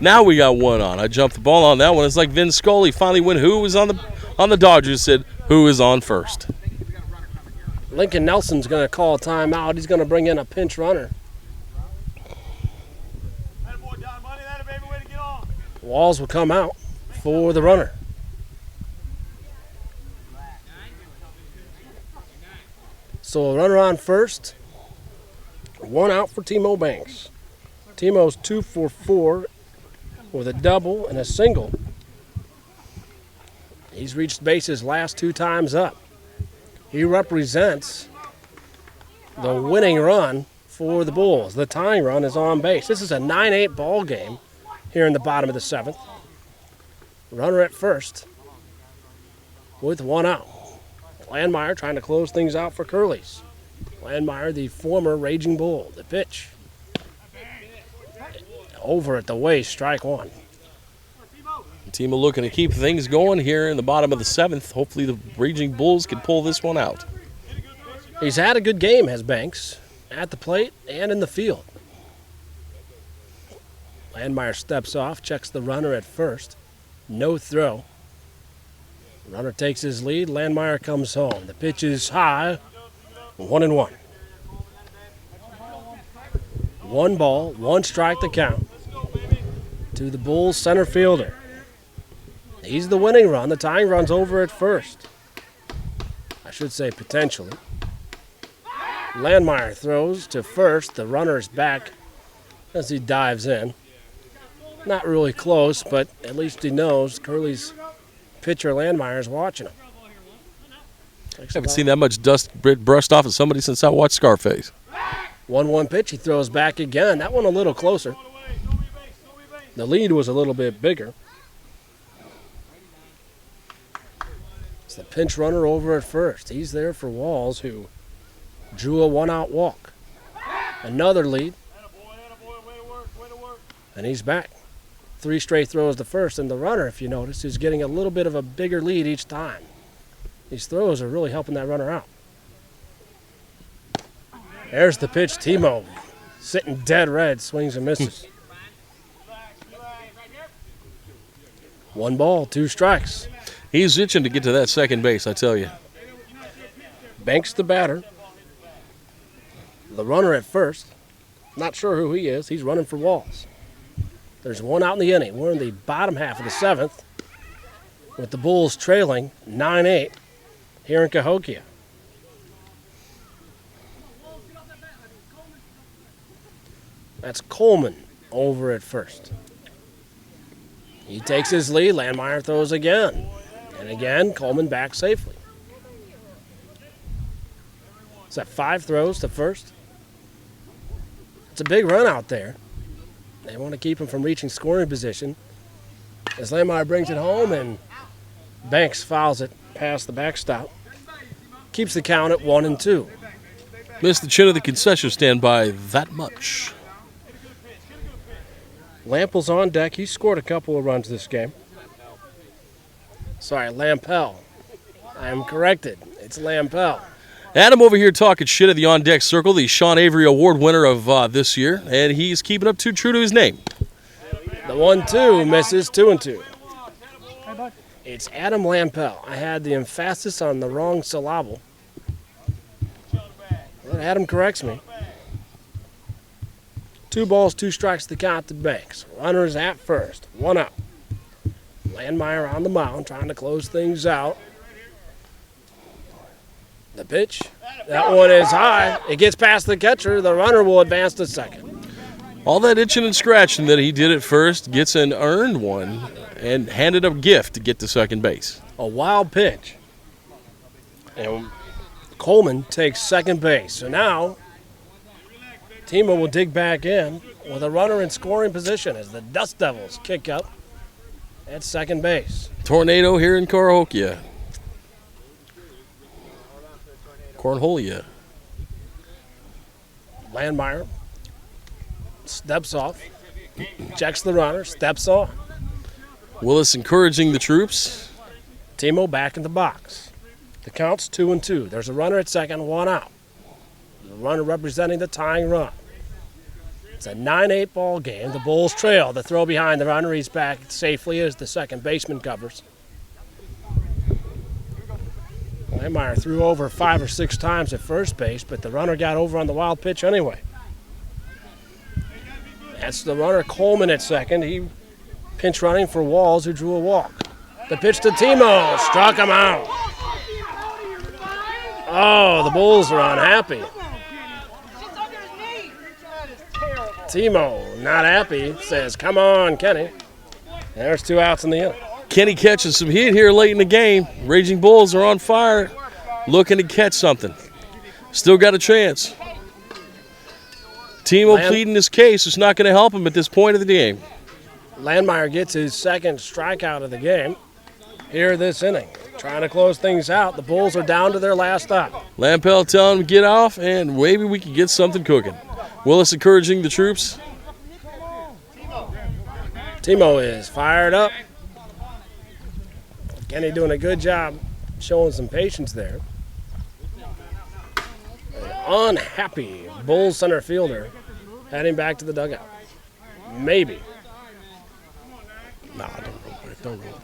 Now we got 1 on. I jumped the ball on that one. It's like Vin Scully finally went who was on the Dodgers, said who is on first. Lincoln Nelson's going to call a timeout. He's going to bring in a pinch runner. Walls will come out for the runner. So a runner on first. 1 out for Timo Banks. Timo's 2 for 4 with a double and a single. He's reached base his last 2 times up. He represents the winning run for the Bulls. The tying run is on base. This is a 9-8 ball game here in the bottom of the 7th. Runner at first with 1 out. Landmeyer trying to close things out for Curleys. Landmeyer, the former Raging Bull. The pitch. Over at the waist, strike 1. Team are looking to keep things going here in the bottom of the 7th. Hopefully the Raging Bulls can pull this one out. He's had a good game, has Banks, at the plate and in the field. Landmeyer steps off, checks the runner at first. No throw. Runner takes his lead. Landmeyer comes home. The pitch is high. 1-1. 1 ball, 1 strike to count to the Bulls center fielder. He's the winning run. The tying run's over at first. I should say potentially. Landmeyer throws to first. The runner's back as he dives in. Not really close, but at least he knows Curleys pitcher Landmeyer is watching him. I haven't seen that much dust brushed off of somebody since I watched Scarface. 1-1 pitch. He throws back again. That one a little closer. The lead was a little bit bigger. It's the pinch runner over at first. He's there for Walls, who drew a 1-out walk. Another lead. And he's back. 3 straight throws to first, and the runner, if you notice, is getting a little bit of a bigger lead each time. These throws are really helping that runner out. There's the pitch. Timo sitting dead red, swings and misses. 1 ball, 2 strikes. He's itching to get to that second base, I tell you. Banks the batter. The runner at first. Not sure who he is. He's running for Walls. There's one out in the inning. We're in the bottom half of the 7th with the Bulls trailing 9-8 here in Cahokia. That's Coleman over at first. He takes his lead. Landmeyer throws again. And again, Coleman back safely. Is that 5 throws to first? It's a big run out there. They want to keep him from reaching scoring position. As Landmeyer brings it home and Banks fouls it past the backstop. Keeps the count at 1-2. Missed the chin of the concession stand by that much. Lampel's on deck. He scored a couple of runs this game. Sorry, Lampel. I am corrected. It's Lampel. Adam over here talking shit at the on-deck circle, the Sean Avery Award winner of this year, and he's keeping up too true to his name. The 1-2 misses 2-2. It's Adam Lampel. I had the emphasis on the wrong syllable. But Adam corrects me. 2 balls, 2 strikes to count to Banks. Runners at first. 1 out. Landmeyer on the mound trying to close things out. The pitch. That one is high. It gets past the catcher. The runner will advance to second. All that itching and scratching that he did at first gets an earned one and handed a gift to get to second base. A wild pitch. And Coleman takes second base. So now Timo will dig back in with a runner in scoring position as the Dust Devils kick up at second base. Tornado here in Cahokia. Cornholia. Landmeyer steps off, checks the runner, steps on. Willis encouraging the troops. Timo back in the box. The count's 2-2. There's a runner at second, 1 out. The runner representing the tying run. It's a 9-8 ball game. The Bulls trail. The throw behind the runner. He's back safely as the second baseman covers. Landmeyer threw over 5 or 6 times at first base, but the runner got over on the wild pitch anyway. That's the runner, Coleman at second. He pinch running for Walls, who drew a walk. The pitch to Timo. Struck him out. Oh, the Bulls are unhappy. Timo, not happy, says, come on, Kenny. And there's 2 outs in the inning. Kenny catches some heat here late in the game. Raging Bulls are on fire, looking to catch something. Still got a chance. Timo pleading his case. It's not going to help him at this point of the game. Landmeyer gets his second strikeout of the game here this inning. Trying to close things out. The Bulls are down to their last stop. Lampel telling him to get off, and maybe we can get something cooking. Willis encouraging the troops. Timo is fired up. Kenny doing a good job showing some patience there. An unhappy Bulls center fielder heading back to the dugout. Maybe. Nah, don't roll.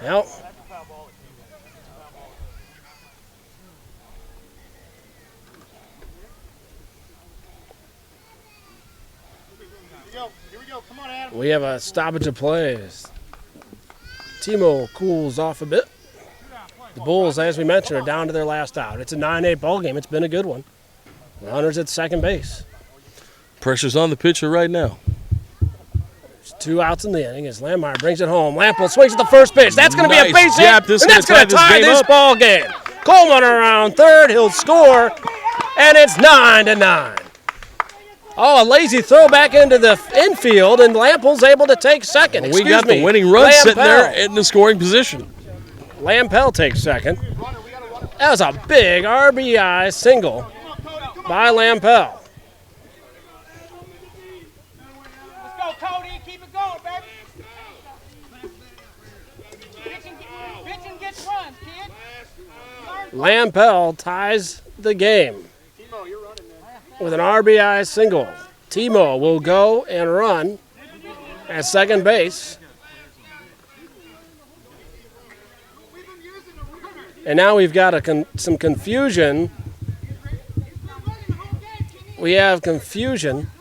Well, we have a stoppage of play as Timo cools off a bit. The Bulls, as we mentioned, are down to their last out. It's a 9-8 ball game. It's been a good one. Runners at second base. Pressure's on the pitcher right now. There's 2 outs in the inning as Landmeyer brings it home. Lampel swings at the first pitch. That's going to be a base hit, jab. and that's going to tie this ball game. Coleman around third. He'll score, and it's 9-9. Oh, a lazy throw back into the infield, and Lampel's able to take second. We got the winning run sitting there in the scoring position. Lampel takes second. That was a big RBI single by Lampel. Let's go, Cody. Keep it going, baby. Pitch and get runs, kid. Lampel ties the game with an RBI single. Timo will go and run at second base. And now we've got some confusion. We have confusion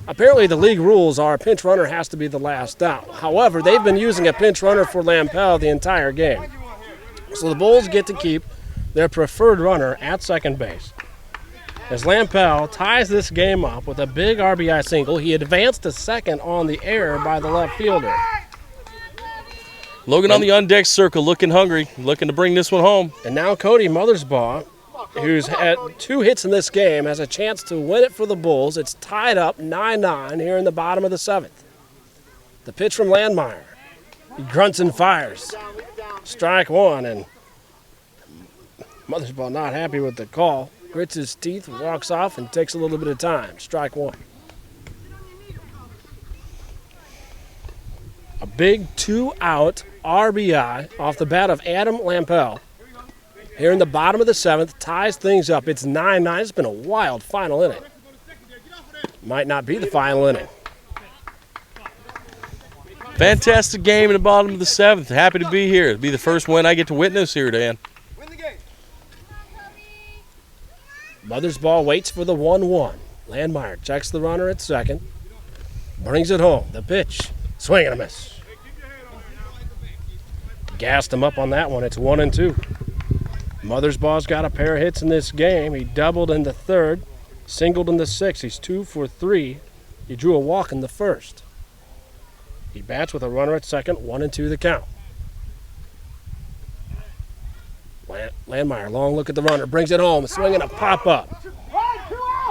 Apparently the league rules are a pinch runner has to be the last out. However, they've been using a pinch runner for Lampel the entire game. So the Bulls get to keep their preferred runner at second base. As Lampel ties this game up with a big RBI single, he advanced to second on the air by the left fielder. Logan on the on-deck circle, looking hungry, looking to bring this one home. And now Cody Mothersbaugh, who's had 2 hits in this game, has a chance to win it for the Bulls. It's tied up 9-9 here in the bottom of the 7th. The pitch from Landmeyer. He grunts and fires. Strike 1, and Mothersbaugh not happy with the call. Grits his teeth, walks off, and takes a little bit of time. Strike 1. A big 2-out RBI off the bat of Adam Lampel. Here in the bottom of the 7th, ties things up. It's 9-9. It's been a wild final inning. Might not be the final inning. Fantastic game in the bottom of the 7th. Happy to be here. It'll be the first win I get to witness here, Dan. Mothersbaugh waits for the 1-1. Landmeyer checks the runner at second. Brings it home. The pitch. Swing and a miss. Gassed him up on that one. It's 1-2. Mothersbaugh's got a pair of hits in this game. He doubled in the 3rd, singled in the 6th. He's 2 for 3. He drew a walk in the 1st. He bats with a runner at second, 1-2 the count. Landmeyer, long look at the runner, brings it home, swinging a pop-up.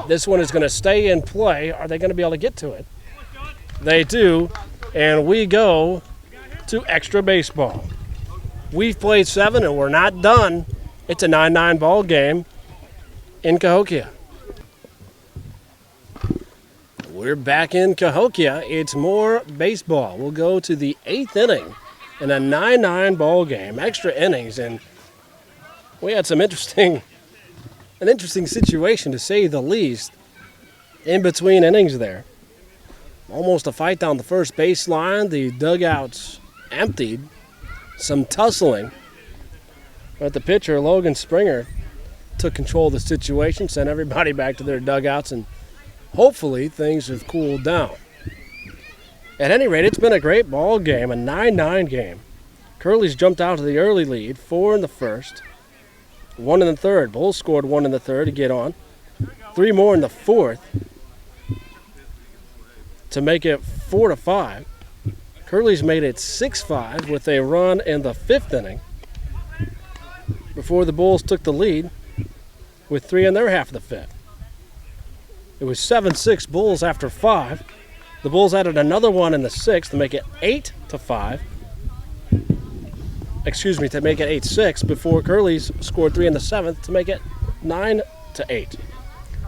This one is going to stay in play. Are they going to be able to get to it? They do, and we go to extra baseball. We've played 7, and we're not done. It's a 9-9 ball game in Cahokia. We're back in Cahokia. It's more baseball. We'll go to the 8th inning in a 9-9 ball game, extra innings, and we had an interesting situation to say the least in between innings there. Almost a fight down the first baseline. The dugouts emptied. Some tussling. But the pitcher, Logan Springer, took control of the situation, sent everybody back to their dugouts, and hopefully things have cooled down. At any rate, it's been a great ball game, a 9-9 game. Curleys jumped out to the early lead, 4 in the first, 1 in the 3rd. Bulls scored 1 in the 3rd to get on. 3 more in the 4th to make it 4-5. Curleys made it 6-5 with a run in the 5th inning before the Bulls took the lead with 3 in their half of the 5th. It was 7-6 Bulls after 5. The Bulls added another one in the 6th to make it 8-5. To make it 8-6 before Curleys scored 3 in the 7th to make it 9-8.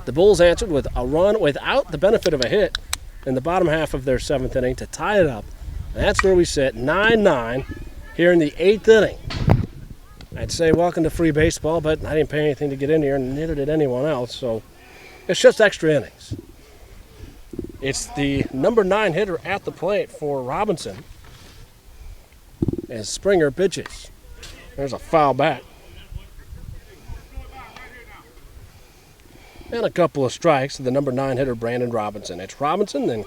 The Bulls answered with a run without the benefit of a hit in the bottom half of their 7th inning to tie it up. And that's where we sit, 9-9 here in the 8th inning. I'd say welcome to free baseball, but I didn't pay anything to get in here, and neither did anyone else, so it's just extra innings. It's the number 9 hitter at the plate for Robinson as Springer pitches. There's a foul back. And a couple of strikes to the number 9 hitter, Brandon Robinson. It's Robinson, then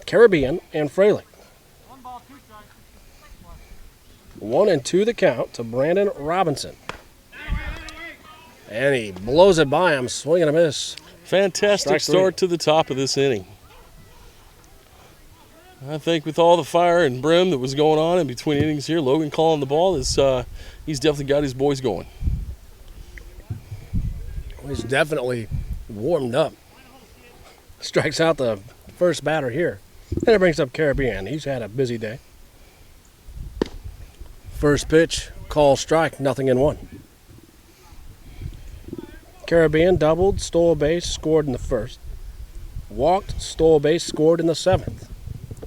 Caribbean, and Fralick. 1-2 the count to Brandon Robinson. And he blows it by him, swing and a miss. Fantastic start to the top of this inning. I think with all the fire and brim that was going on in between innings here, Logan calling the ball, he's definitely got his boys going. He's definitely warmed up. Strikes out the first batter here. And it brings up Caribbean. He's had a busy day. First pitch, call strike, 0-1. Caribbean doubled, stole a base, scored in the 1st. Walked, stole a base, scored in the 7th.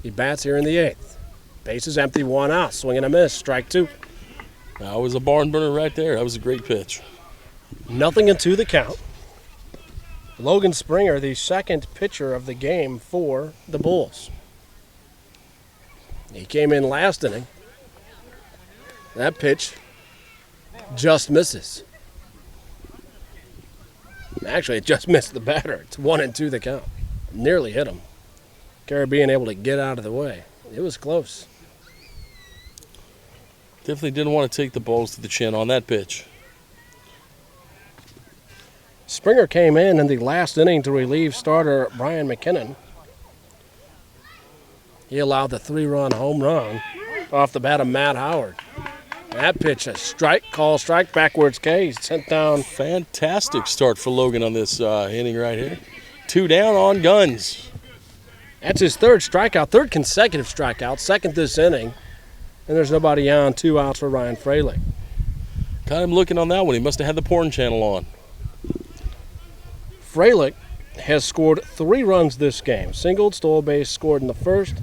He bats here in the 8th. Base is empty, 1 out, swing and a miss, strike 2. That was a barn burner right there. That was a great pitch. 0-2 the count. Logan Springer, the second pitcher of the game for the Bulls. He came in last inning. That pitch just misses. Actually, it just missed the batter. It's 1-2 the count. nearly hit him. Caribbean able to get out of the way. It was close. Definitely didn't want to take the balls to the chin on that pitch. Springer came in the last inning to relieve starter Brian McKinnon. He allowed the 3-run home run off the bat of Matt Howard. That pitch, a strike, call strike, backwards K. He's sent down. Fantastic start for Logan on this inning right here. 2 down on guns. That's his third strikeout, third consecutive strikeout, second this inning. And there's nobody on, 2 outs for Ryan Fralick. Got him looking on that one. He must have had the porn channel on. Fralick has scored 3 runs this game. Singled, stole a base, scored in the first,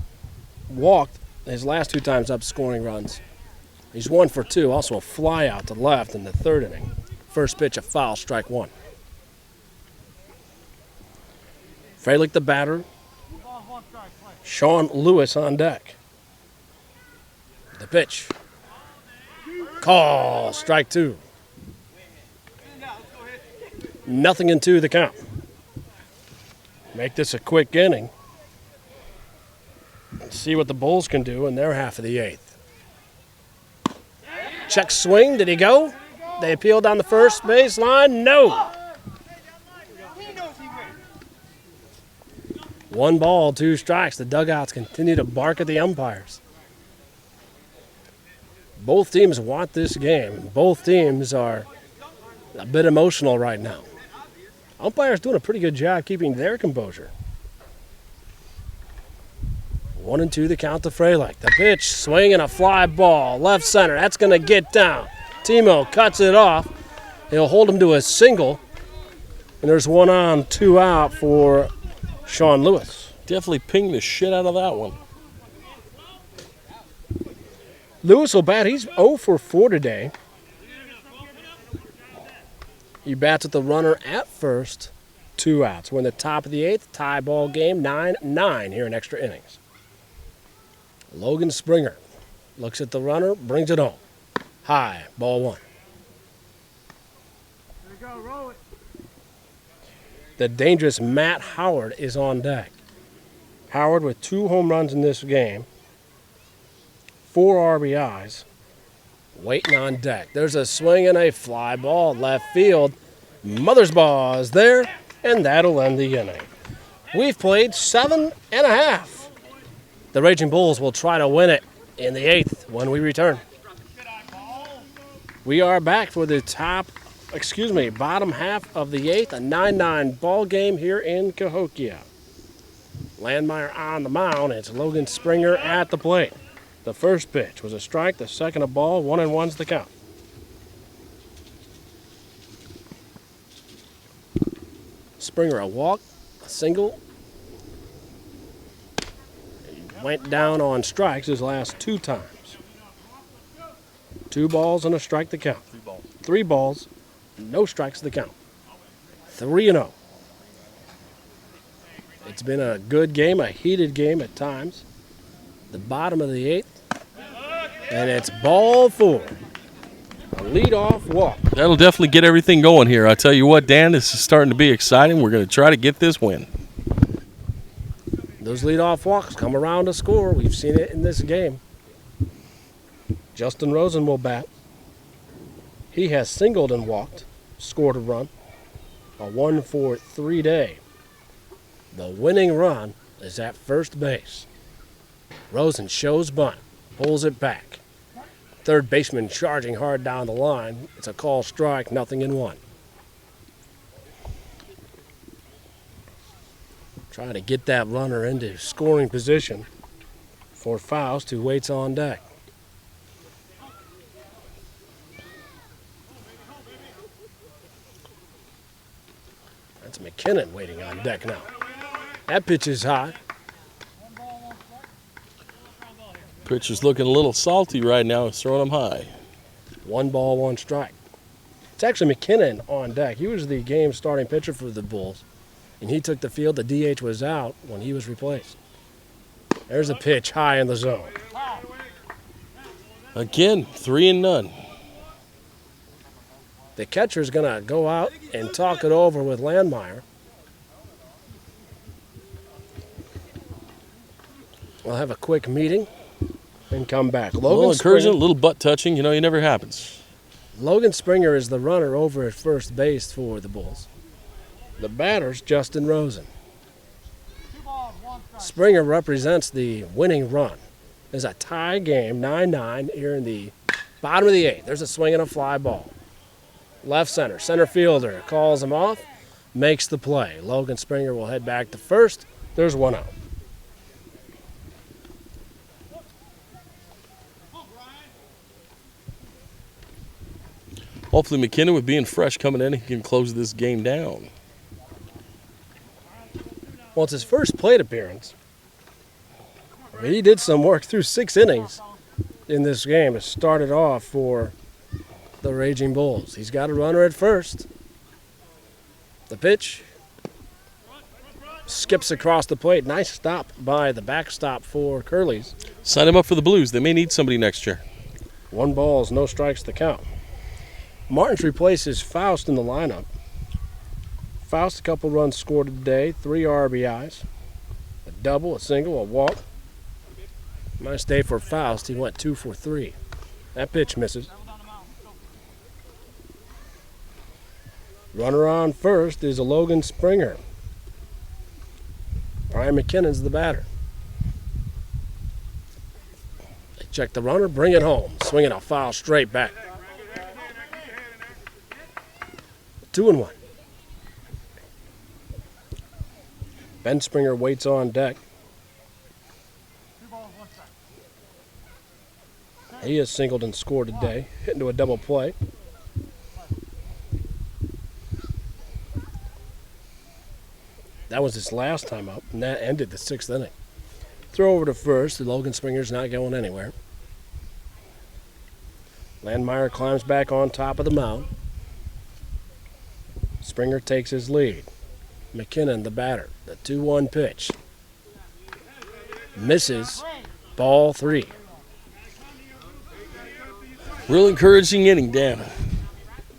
walked his last 2 times up scoring runs. He's 1 for 2, also a fly out to left in the third inning. First pitch, a foul, strike 1. Fralick the batter. Sean Lewis on deck. The pitch. Call, strike 2. Nothing in 2 the count. Make this a quick inning. Let's see what the Bulls can do in their half of the 8th. Check swing, did he go? They appealed down the first baseline, no. 1 ball, 2 strikes. The dugouts continue to bark at the umpires. Both teams want this game. Both teams are a bit emotional right now. Umpires doing a pretty good job keeping their composure. 1-2 the count to Fralick. The pitch, swing and a fly ball. Left center, that's going to get down. Timo cuts it off. He'll hold him to a single. And there's 1 on, 2 out for Sean Lewis. Definitely pinged the shit out of that one. Lewis will bat. He's 0 for 4 today. He bats with the runner at first, 2 outs. We're in the top of the 8th, tie ball game, 9-9 here in extra innings. Logan Springer looks at the runner, brings it home. High, ball 1. There you go, roll it. The dangerous Matt Howard is on deck. Howard with 2 home runs in this game, 4 RBIs, waiting on deck. There's a swing and a fly ball left field. Mother's ball is there, and that'll end the inning. We've played 7.5. The Raging Bulls will try to win it in the 8th when we return. We are back for the bottom half of the 8th, a 9-9 ball game here in Cahokia. Landmeyer on the mound. It's Logan Springer at the plate. The first pitch was a strike, the second a ball, 1-1's the count. Springer a walk, a single. He went down on strikes his last 2 times. 2 balls and a strike the count. 3 balls, no strikes the count. 3-0. It's been a good game, a heated game at times. The bottom of the 8th. And it's ball 4. A leadoff walk. That'll definitely get everything going here. I tell you what, Dan, this is starting to be exciting. We're going to try to get this win. Those leadoff walks come around to score. We've seen it in this game. Justin Rosen will bat. He has singled and walked, scored a run. A 1-for-3 day. The winning run is at first base. Rosen shows bunt, pulls it back. Third baseman charging hard down the line. It's a call strike, nothing in 1. Trying to get that runner into scoring position for Faust, who waits on deck. That's McKinnon waiting on deck now. That pitch is high. Pitcher's looking a little salty right now. He's throwing him high. 1 ball, 1 strike. It's actually McKinnon on deck. He was the game's starting pitcher for the Bulls, and he took the field. The DH was out when he was replaced. There's a pitch high in the zone. Again, 3-0. The catcher's going to go out and talk it over with Landmeyer. We'll have a quick meeting and come back. A little encouraging, a Springer, little butt touching. You know, it never happens. Logan Springer is the runner over at first base for the Bulls. The batter's Justin Rosen. Springer represents the winning run. It's a tie game, 9-9 here in the bottom of the 8th. There's a swing and a fly ball. Left center fielder calls him off, makes the play. Logan Springer will head back to first. There's one out. Hopefully McKinnon, with being fresh coming in, he can close this game down. Well, it's his first plate appearance. He did some work through 6 innings in this game. It started off for the Raging Bulls. He's got a runner at first. The pitch skips across the plate. Nice stop by the backstop for Curleys. Sign him up for the Blues. They may need somebody next year. 1 ball, no strikes to count. Martins replaces Faust in the lineup. Faust, a couple runs scored today, 3 RBIs, a double, a single, a walk. Nice day for Faust. He went 2 for 3. That pitch misses. Runner on first is a Logan Springer. Brian McKinnon's the batter. They check the runner, bring it home. Swinging a foul straight back. 2-1. Ben Springer waits on deck. He has singled and scored today, hit into a double play. That was his last time up, and that ended the 6th inning. Throw over to first. Logan Springer's not going anywhere. Landmeyer climbs back on top of the mound. Springer takes his lead. McKinnon, the batter. The 2-1 pitch. Misses. Ball 3. Real encouraging inning, Dan.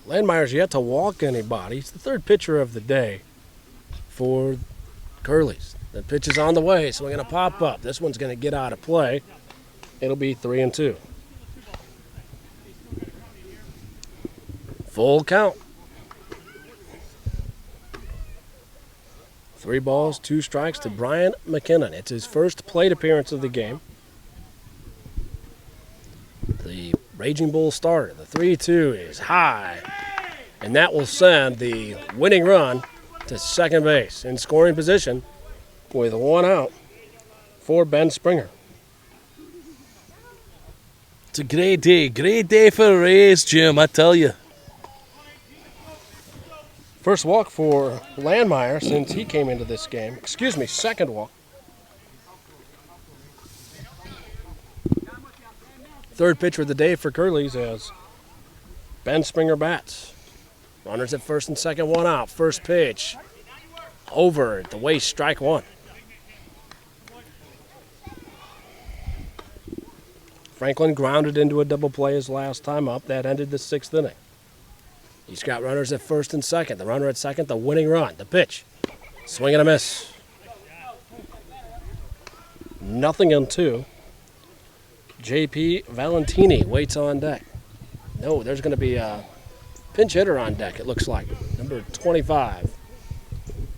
Landmeyer's yet to walk anybody. He's the 3rd pitcher of the day for Curleys. The pitch is on the way, so we're going to pop up. This one's going to get out of play. It'll be 3-2. Full count. 3 balls, 2 strikes to Brian McKinnon. It's his first plate appearance of the game. The Raging Bull starter. The 3-2 is high, and that will send the winning run to second base in scoring position with 1 out for Ben Springer. It's a great day for a race, Jim, I tell you. First walk for Landmeyer since he came into this game. Excuse me, second walk. 3rd pitcher of the day for Curleys as Ben Springer bats. Runners at first and second, 1 out. First pitch over at the waist, strike 1. Franklin grounded into a double play his last time up. That ended the 6th inning. He's got runners at first and second. The runner at second, the winning run. The pitch. Swing and a miss. 0-2. J.P. Valentini waits on deck. No, there's going to be a pinch hitter on deck, it looks like. Number 25.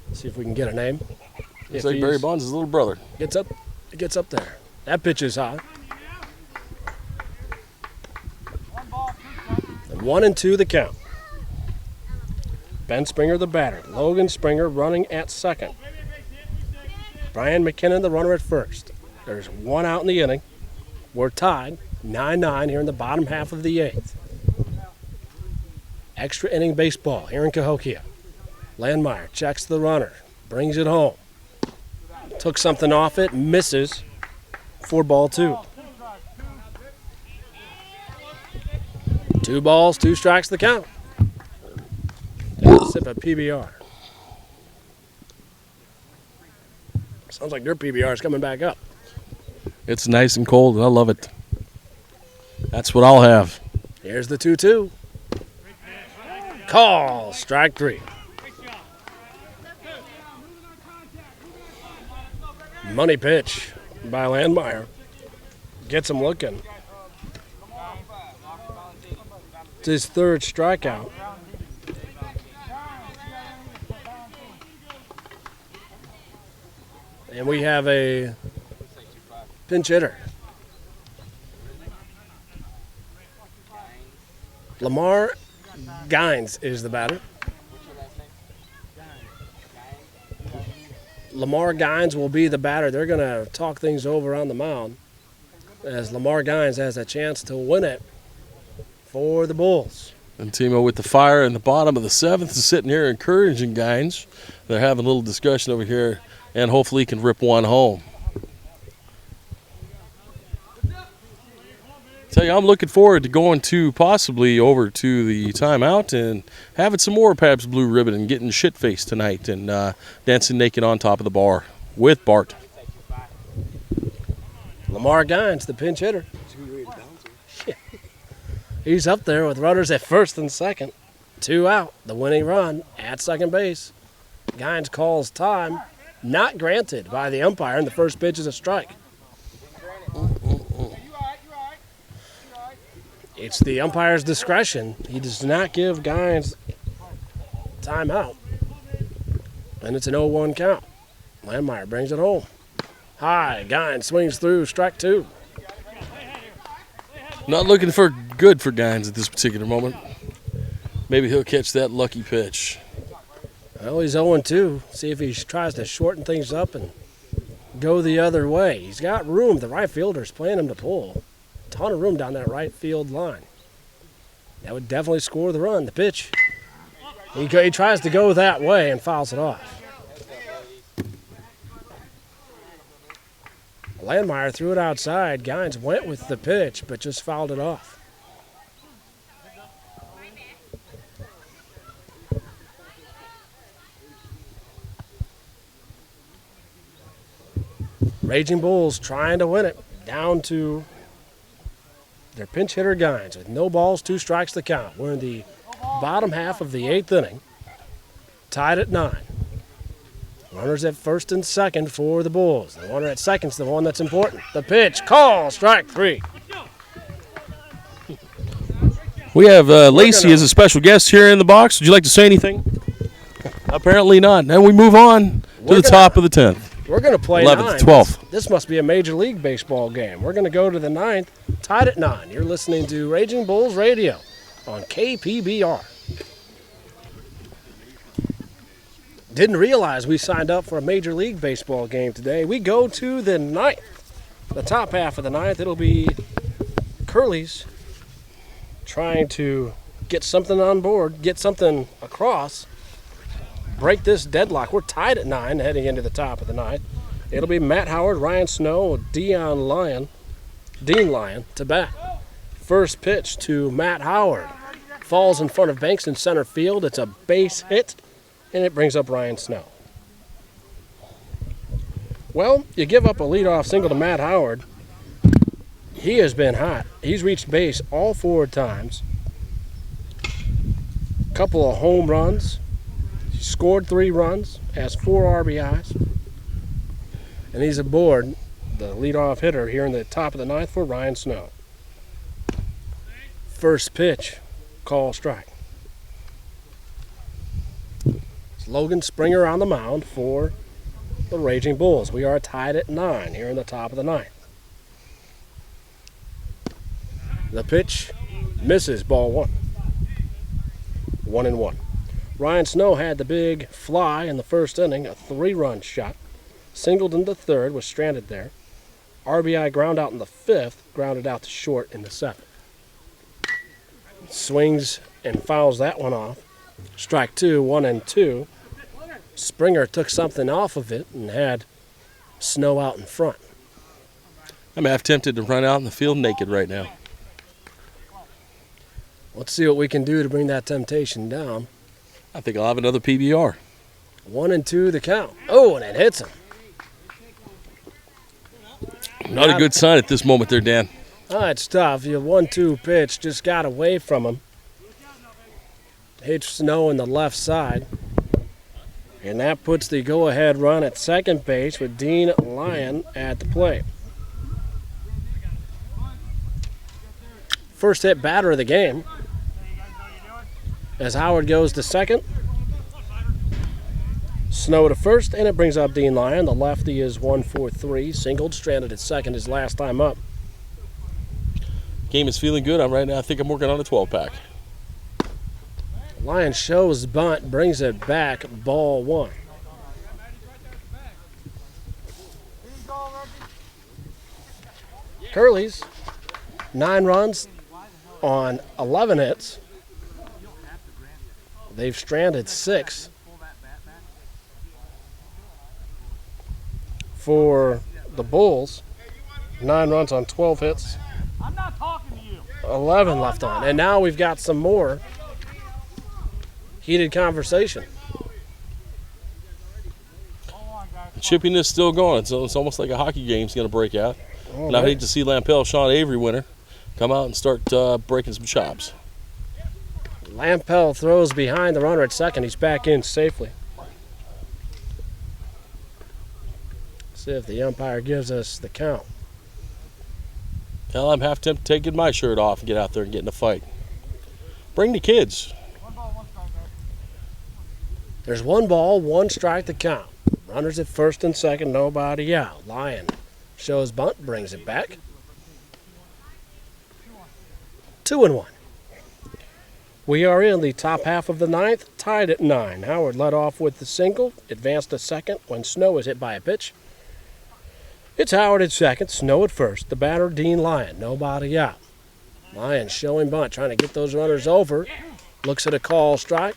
Let's see if we can get a name. Looks like Barry Bonds' little brother. Gets up there. That pitch is high. 1-2 the count. Ben Springer, the batter. Logan Springer running at second. Brian McKinnon, the runner at first. There's 1 out in the inning. We're tied 9-9 here in the bottom half of the 8th. Extra inning baseball here in Cahokia. Landmeyer checks the runner, brings it home. Took something off it, misses for ball 2. 2 balls, 2 strikes the count. Sip of PBR. Sounds like their PBR is coming back up. It's nice and cold, and I love it. That's what I'll have. Here's the 2-2. Call, strike 3. Money pitch. by Landmeyer. Gets him looking. It's his third strikeout. And we have a pinch hitter. Lamar Gines is the batter. Lamar Gines will be the batter. They're going to talk things over on the mound as Lamar Gines has a chance to win it for the Bulls. And Timo with the fire in the bottom of the seventh is sitting here encouraging Gines. They're having a little discussion over here, and hopefully he can rip one home. Tell you, I'm looking forward to going to possibly over to the timeout and having some more Pabst Blue Ribbon and getting shit-faced tonight and dancing naked on top of the bar with Bart. Lamar Gines, the pinch hitter. He's up there with runners at first and second. 2 out, the winning run at second base. Gines calls time, not granted by the umpire, and the first pitch is a strike. It's the umpire's discretion. He does not give Gines timeout. And it's an 0-1 count. Landmeyer brings it home. High, Gines swings through, strike 2. Not looking for good for Gines at this particular moment. Maybe he'll catch that lucky pitch. Well, he's 0-2. See if he tries to shorten things up and go the other way. He's got room. The right fielder's playing him to pull. Ton of room down that right field line. That would definitely score the run. The pitch. He tries to go that way and fouls it off. Landmeyer threw it outside. Gines went with the pitch, but just fouled it off. Raging Bulls trying to win it. Down to their pinch hitter Gines with no balls, 2 strikes to count. We're in the bottom half of the 8th inning. Tied at 9. Runners at first and second for the Bulls. The runner at second's the one that's important. The pitch, call, strike 3. We have Lacey as a special guest here in the box. Would you like to say anything? Apparently not. And we move on to the top of the 10th. We're going to play 11th, 9. 12th. This must be a Major League Baseball game. We're going to go to the 9th, tied at 9. You're listening to Raging Bulls Radio on KPBR. Didn't realize we signed up for a Major League Baseball game today. We go to the 9th, the top half of the 9th. It'll be Curleys trying to get something on board, get something across, break this deadlock. We're tied at 9 heading into the top of the 9th. It'll be Matt Howard, Ryan Snow, Dean Lyon to bat. First pitch to Matt Howard. Falls in front of Banks in center field. It's a base hit, and it brings up Ryan Snow. Well, you give up a leadoff single to Matt Howard. He has been hot. He's reached base all 4 times. Couple of home runs. He scored 3 runs, has 4 RBIs. And he's aboard the leadoff hitter here in the top of the 9th for Ryan Snow. First pitch, call strike. It's Logan Springer on the mound for the Raging Bulls. We are tied at 9 here in the top of the 9th. The pitch misses, ball 1. 1-1. Ryan Snow had the big fly in the first inning, a 3-run shot. Singled into third, was stranded there. RBI ground out in the 5th, grounded out to short in the 7th. Swings and fouls that one off. Strike 2, 1-2. Springer took something off of it and had Snow out in front. I'm half tempted to run out in the field naked right now. Let's see what we can do to bring that temptation down. I think I'll have another PBR. 1-2 the count. Oh, and it hits him. Not a good sign at this moment there, Dan. Oh, it's tough. Your 1-2 pitch just got away from him. Hits Snow in the left side. And that puts the go-ahead run at second base with Dean Lyon at the plate. first hit batter of the game. As Howard goes to second. Snow to first, and it brings up Dean Lyon. The lefty is 1-for-3, singled, stranded at second his last time up. Game is feeling good. Right now, I think I'm working on a 12-pack. Lyon shows bunt, brings it back, ball one. Curleys, 9 runs on 11 hits. They've stranded 6. For the Bulls, 9 runs on 12 hits. 11 left on. And now we've got some more heated conversation. The chippiness still going. So it's almost like a hockey game's going to break out. And I hate to see Lampell, Sean Avery winner, come out and start breaking some chops. Lampell throws behind the runner at second. He's back in safely. See if the umpire gives us the count. Hell, I'm half tempted to take my shirt off and get out there and get in a fight. Bring the kids. There's 1 ball, 1 strike to count. Runners at first and second, nobody out. Lyon shows bunt, brings it back. 2-1. We are in the top half of the 9th, tied at 9. Howard led off with the single, advanced to second when Snow is hit by a pitch. It's Howard at second, Snow at first. The batter, Dean Lyon, nobody out. Lyon showing bunt, trying to get those runners over. Looks at a call strike.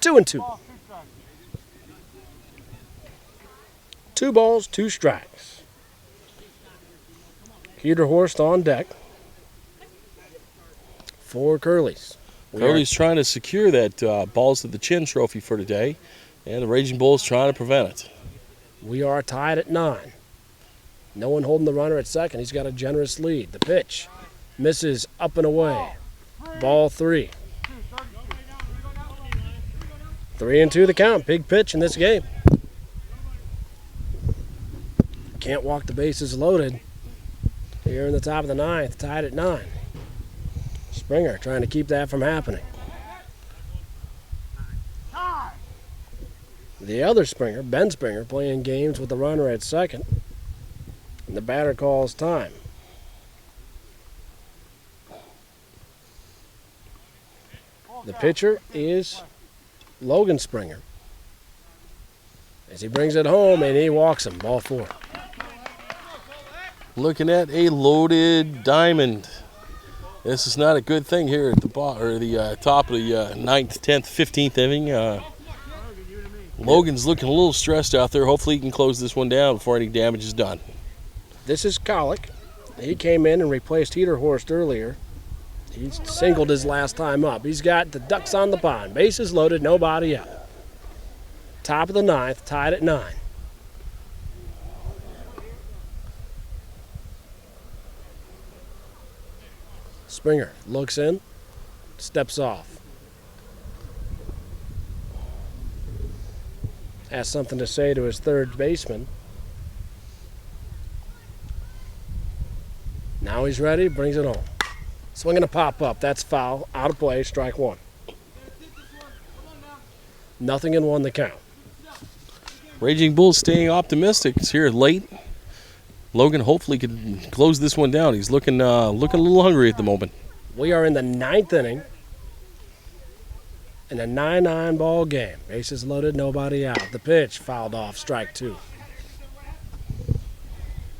2-2. 2 balls, 2 strikes. Peter Horst on deck for Curleys. Curleys trying to secure that balls to the chin trophy for today, and the Raging Bulls trying to prevent it. We are tied at 9. No one holding the runner at second. He's got a generous lead. The pitch misses up and away. Ball 3. 3-2 the count. Big pitch in this game. Can't walk the bases loaded. Here in the top of the 9th, tied at 9. Springer trying to keep that from happening. The other Springer, Ben Springer, playing games with the runner at second. And the batter calls time. The pitcher is Logan Springer. As he brings it home and he walks him. Ball 4. Looking at a loaded diamond. This is not a good thing here at the top of the 9th, 10th, 15th inning. Logan's looking a little stressed out there. Hopefully he can close this one down before any damage is done. This is Colic. He came in and replaced Heater Horst earlier. He singled his last time up. He's got the ducks on the pond. Bases loaded, nobody out. Top of the 9th, tied at 9. Springer looks in, steps off. Has something to say to his third baseman. Now he's ready, brings it home. Swinging a pop-up, that's foul, out of play, strike 1. 0-1 the count. Raging Bulls staying optimistic. It's here late. Logan hopefully can close this one down. He's looking a little hungry at the moment. We are in the 9th inning in a 9-9 ball game. Bases loaded, nobody out. The pitch fouled off, strike 2.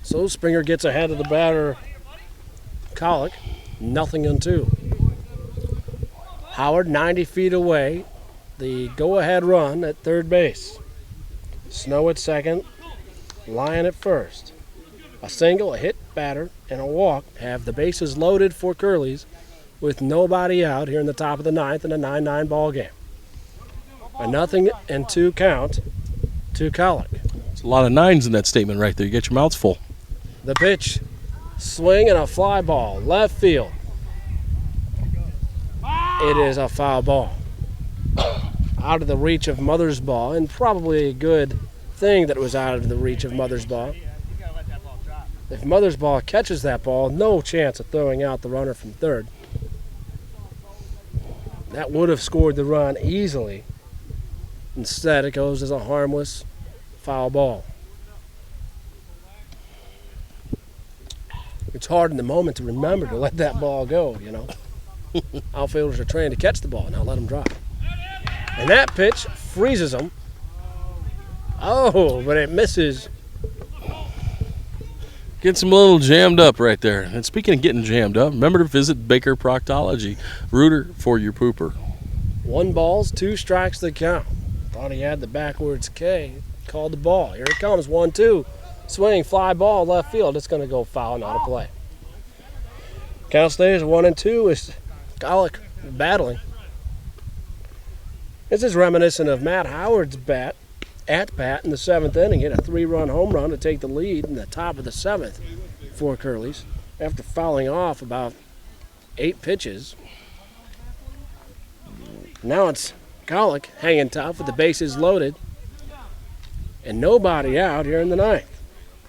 So Springer gets ahead of the batter, Colic, 0-2. Howard 90 feet away, the go-ahead run at third base. Snow at second, Lyon at first. A single, a hit batter, and a walk have the bases loaded for Curleys with nobody out here in the top of the 9th in a 9-9 ball game. A 0-2 count to Colic. There's a lot of 9s in that statement right there. You get your mouths full. The pitch, swing and a fly ball, left field. It is a foul ball. Out of the reach of Mother's Ball, and probably a good thing that it was out of the reach of Mother's Ball. If Mothersbaugh catches that ball, no chance of throwing out the runner from third. That would have scored the run easily. Instead, it goes as a harmless foul ball. It's hard in the moment to remember to let that ball go, you know. Outfielders are trained to catch the ball, now let them drop. And that pitch freezes them. Oh, but it misses. Gets him a little jammed up right there. And speaking of getting jammed up, remember to visit Baker Proctology. Rooter for your pooper. 1 ball, 2 strikes the count. Thought he had the backwards K. Called the ball. Here it comes, 1-2. Swing, fly ball, left field. It's going to go foul, not a play. Count stays 1-2 as Golick battling. This is reminiscent of Matt Howard's at-bat in the 7th inning. Hit a 3-run home run to take the lead in the top of the 7th for Curleys after fouling off about 8 pitches. Now it's Golick hanging tough with the bases loaded and nobody out here in the 9th.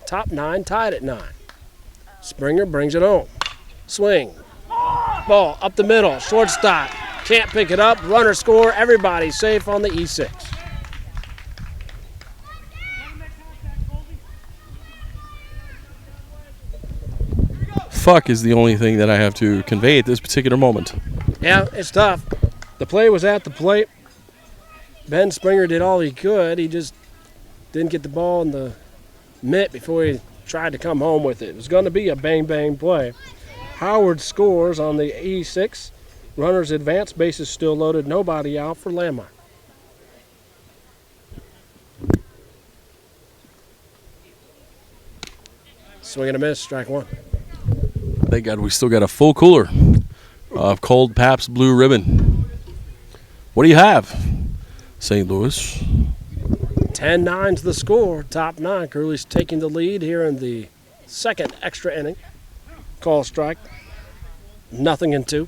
Top 9 tied at 9. Springer brings it home. Swing. Ball up the middle. Shortstop. Can't pick it up. Runner score. Everybody safe on the E6. Fuck is the only thing that I have to convey at this particular moment. Yeah, it's tough. The play was at the plate. Ben Springer did all he could. He just didn't get the ball in the mitt before he tried to come home with it. It was going to be a bang-bang play. Howard scores on the E6. Runners advance, bases still loaded, nobody out for Landmark. Swing and a miss, strike 1. Thank God we still got a full cooler of cold Pabst Blue Ribbon. What do you have, St. Louis? 10-9's the score, top 9. Curleys taking the lead here in the 2nd extra inning. Call strike, 0-2.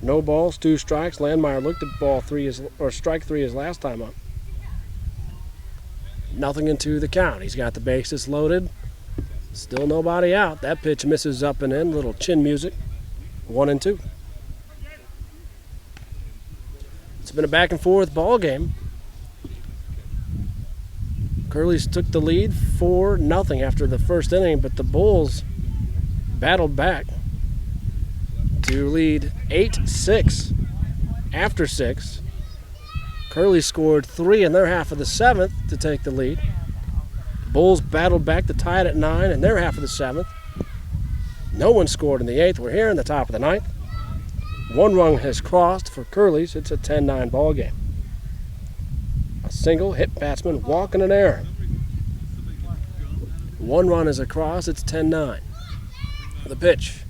No balls, 2 strikes. Landmeyer looked at strike 3 his last time up. 0-2 the count. He's got the bases loaded. Still nobody out. That pitch misses up and in. Little chin music. 1-2. It's been a back and forth ball game. Curleys took the lead 4-0 after the first inning, but the Bulls battled back to lead 8-6 after 6. Curleys scored 3 in their half of the 7th to take the lead. Bulls battled back to tie it at 9 in their half of the 7th. No one scored in the 8th. We're here in the top of the 9th. 1 run has crossed for Curleys. It's a 10-9 ball game. A single hit batsman walking an error. 1 run is across. It's 10-9. The pitch.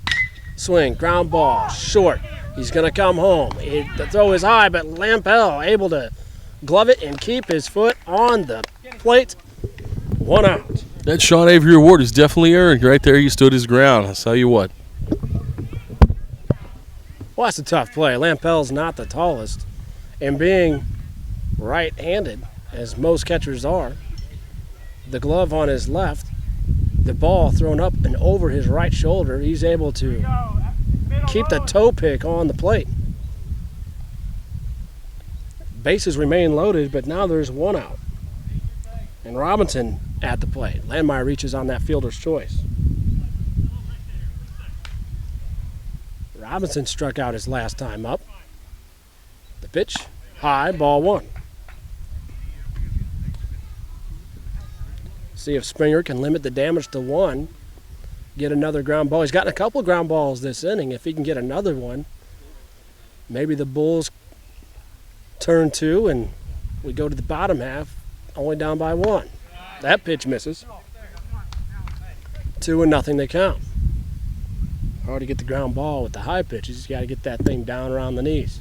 Swing. Ground ball. Short. He's going to come home. The throw is high, but Lampel able to glove it and keep his foot on the plate. 1 out. That Sean Avery award is definitely earned. Right there, he stood his ground. I'll tell you what. Well, that's a tough play. Lampel's not the tallest. And being right-handed, as most catchers are, the glove on his left, the ball thrown up and over his right shoulder, he's able to keep the toe pick on the plate. Bases remain loaded, but now there's 1 out. And Robinson at the plate. Landmeyer reaches on that fielder's choice. Robinson struck out his last time up. The pitch, high, ball 1. See if Springer can limit the damage to 1. Get another ground ball. He's gotten a couple ground balls this inning. If he can get another one, maybe the Bulls turn 2 and we go to the bottom half, only down by 1. That pitch misses. 2-0 the count. Hard to get the ground ball with the high pitch. You just got to get that thing down around the knees.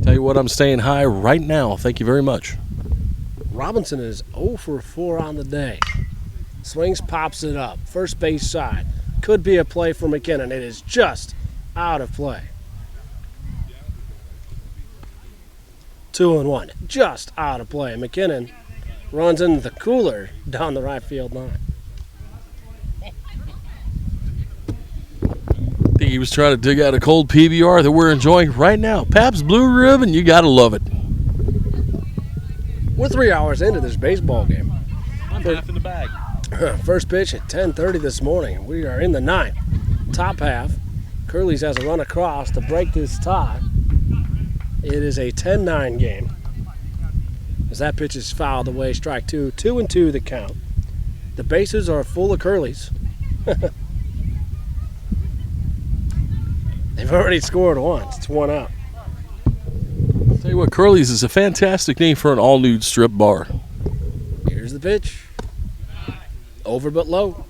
Tell you what, I'm staying high right now. Thank you very much. Robinson is 0 for 4 on the day. Swings, pops it up. First base side. Could be a play for McKinnon. It is just out of play. 2-1. Just out of play. McKinnon runs into the cooler down the right field line. I think he was trying to dig out a cold PBR that we're enjoying right now. Pabst Blue Ribbon, you gotta love it. We're 3 hours into this baseball game. I'm half in the bag. First pitch at 10:30 this morning. We are in the ninth. Top half. Curleys has a run across to break this tie. It is a 10-9 game. As that pitch is fouled away, strike two. 2-2 the count. The bases are full of Curleys. They've already scored once. It's 1 out. Tell you what, Curleys is a fantastic name for an all-nude strip bar. Here's the pitch. Over but low.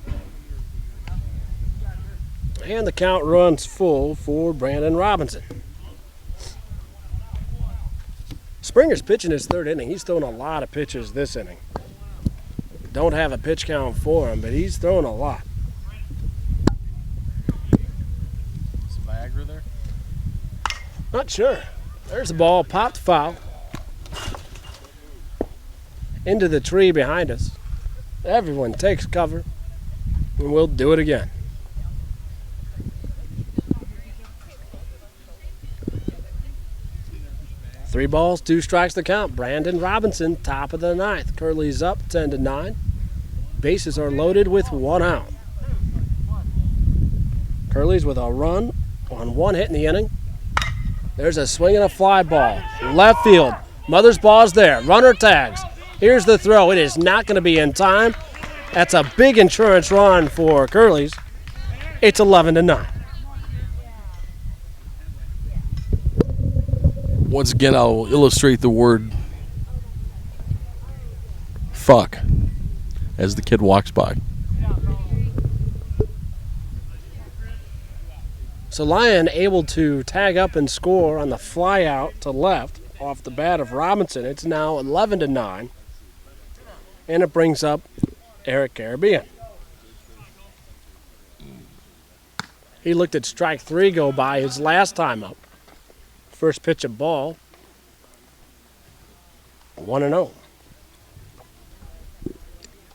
And the count runs full for Brandon Robinson. Springer's pitching his third inning. He's thrown a lot of pitches this inning. Don't have a pitch count for him, but he's thrown a lot. Some Viagra there? Not sure. There's the ball, popped foul. Into the tree behind us. Everyone takes cover, and we'll do it again. Three balls, 2 strikes the count. Brandon Robinson, top of the ninth. Curleys up 10-9. Bases are loaded with 1 out. Curleys with a run on 1 hit in the inning. There's a swing and a fly ball. Left field. Mother's ball is there. Runner tags. Here's the throw. It is not going to be in time. That's a big insurance run for Curleys. It's 11-9. Once again, I'll illustrate the word fuck as the kid walks by. So Lyon able to tag up and score on the fly out to left off the bat of Robinson. It's now 11-9. And it brings up Eric Caribbean. He looked at strike 3 go by his last time up. First pitch of ball. 1-0.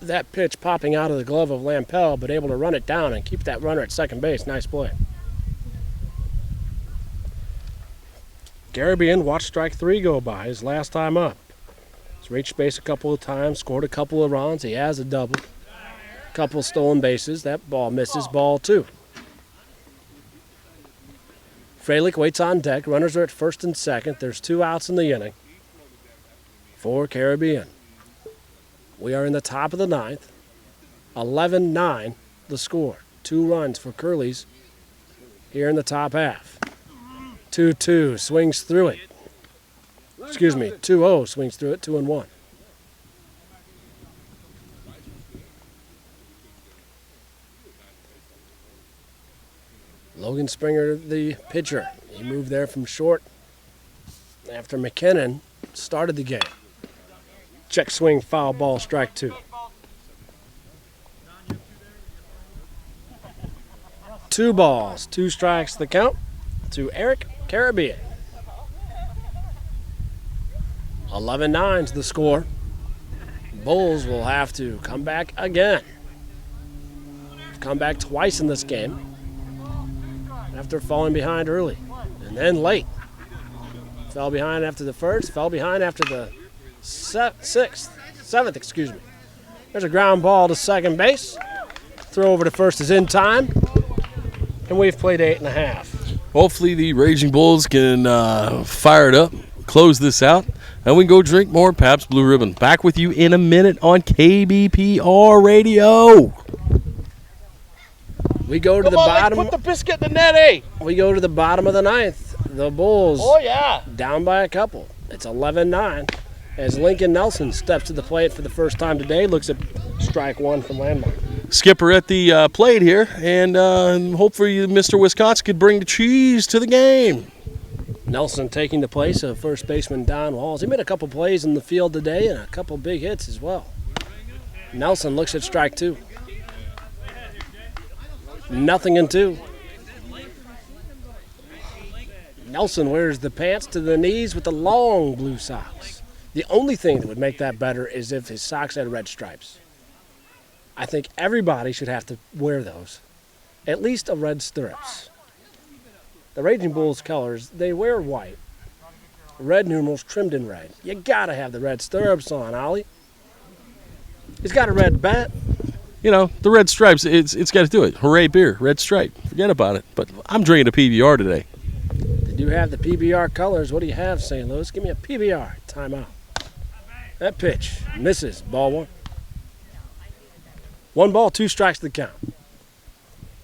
That pitch popping out of the glove of Lampel, but able to run it down and keep that runner at second base. Nice play. Caribbean watched strike 3 go by his last time up. He's reached base a couple of times, scored a couple of runs. He has a double. Couple stolen bases. That ball misses, ball 2. Fralick waits on deck. Runners are at first and second. There's 2 outs in the inning for Caribbean. We are in the top of the ninth. 11-9 the score. 2 runs for Curleys here in the top half. 2-2 swings through it. Excuse me, 2-0 swings through it, 2-1. Logan Springer, the pitcher. He moved there from short after McKinnon started the game. Check swing, foul ball, strike 2. 2 balls, 2 strikes the count to Eric Caribbean. 11-9's the score. Bulls will have to come back again. Come back twice in this game after falling behind early and then late. Fell behind after the first, fell behind after the seventh, excuse me. There's a ground ball to second base. Throw over to first is in time, and we've played 8.5. Hopefully the Raging Bulls can fire it up, close this out, and we can go drink more Pabst Blue Ribbon. Back with you in a minute on KBPR Radio. We go to the bottom. Put the biscuit in the net, eh? We go to the bottom of the ninth. The Bulls yeah. down by a couple. It's 11-9 as Lincoln Nelson steps to the plate for the first time today. Looks at strike 1 from Landmark. Skipper at the plate here, and hopefully Mr. Wisconsin could bring the cheese to the game. Nelson taking the place of first baseman Don Walls. He made a couple plays in the field today and a couple big hits as well. Nelson looks at strike 2. 0-2. Nelson wears the pants to the knees with the long blue socks. The only thing that would make that better is if his socks had red stripes. I think everybody should have to wear those. At least a red stirrups. The Raging Bulls colors, they wear white. Red numerals trimmed in red. You gotta have the red stirrups on, Ollie. He's got a red bat. You know, the red stripes, it's got to do it. Hooray beer, red stripe. Forget about it. But I'm drinking a PBR today. They do have the PBR colors. What do you have, St. Louis? Give me a PBR. Timeout. That pitch misses. Ball one. 1 ball, 2 strikes to the count.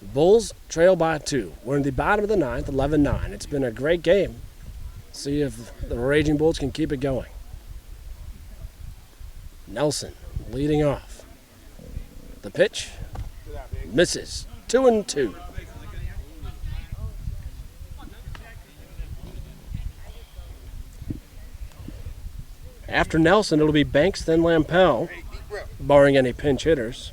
Bulls trail by 2. We're in the bottom of the 9th, 11-9. It's been a great game. See if the Raging Bulls can keep it going. Nelson leading off. The pitch misses. 2-2. After Nelson, it'll be Banks, then Lampel, barring any pinch hitters.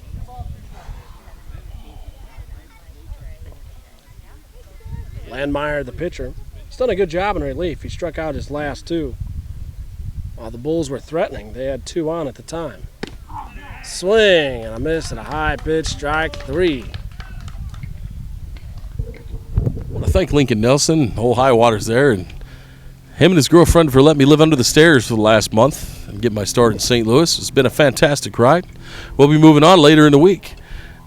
Landmeyer, the pitcher, he's done a good job in relief. He struck out his last 2. While the Bulls were threatening, they had 2 on at the time. Swing and a miss and a high pitch, strike 3. I want to thank Lincoln Nelson, old High Waters there, and him and his girlfriend for letting me live under the stairs for the last month and get my start in St. Louis. It's been a fantastic ride. We'll be moving on later in the week.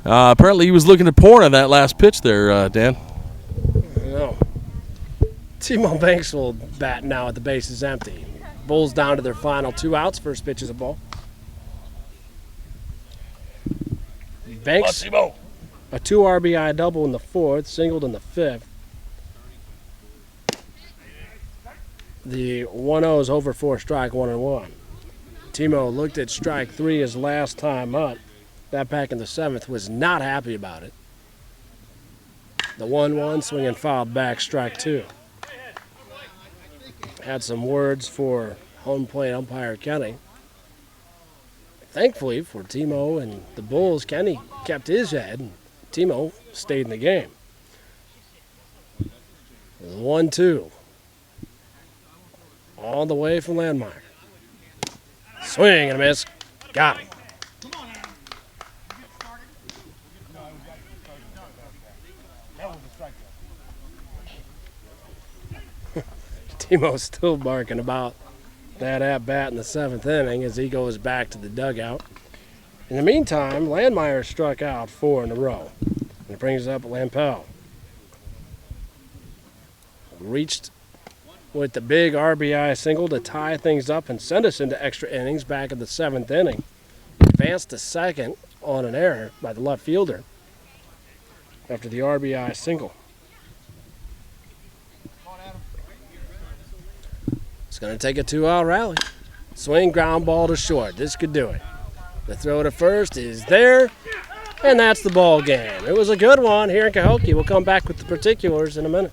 Apparently he was looking at porn on that last pitch there, Dan. No. Timo Banks will bat now at the base is empty. Bulls down to their final 2 outs. First pitch is a ball. Banks, a 2 RBI double in the 4th, singled in the 5th. The 1-0 is over 4 strike, 1-1. Timo looked at strike 3 his last time up. That back in the 7th, was not happy about it. The 1-1 swinging fouled back, strike 2. Had some words for home plate umpire Kenny. Thankfully for Timo and the Bulls, Kenny kept his head, and Timo stayed in the game. 1-2. All the way from Landmeyer. Swing and a miss. Got him. Timo's still barking about that at-bat in the 7th inning as he goes back to the dugout. In the meantime, Landmeyer struck out 4 in a row. And it brings up Lampel. Reached with the big RBI single to tie things up and send us into extra innings back in the 7th inning. Advanced to second on an error by the left fielder after the RBI single. It's going to take a 2-out rally. Swing, ground ball to short. This could do it. The throw to first is there, and that's the ball game. It was a good one here in Cahokia. We'll come back with the particulars in a minute.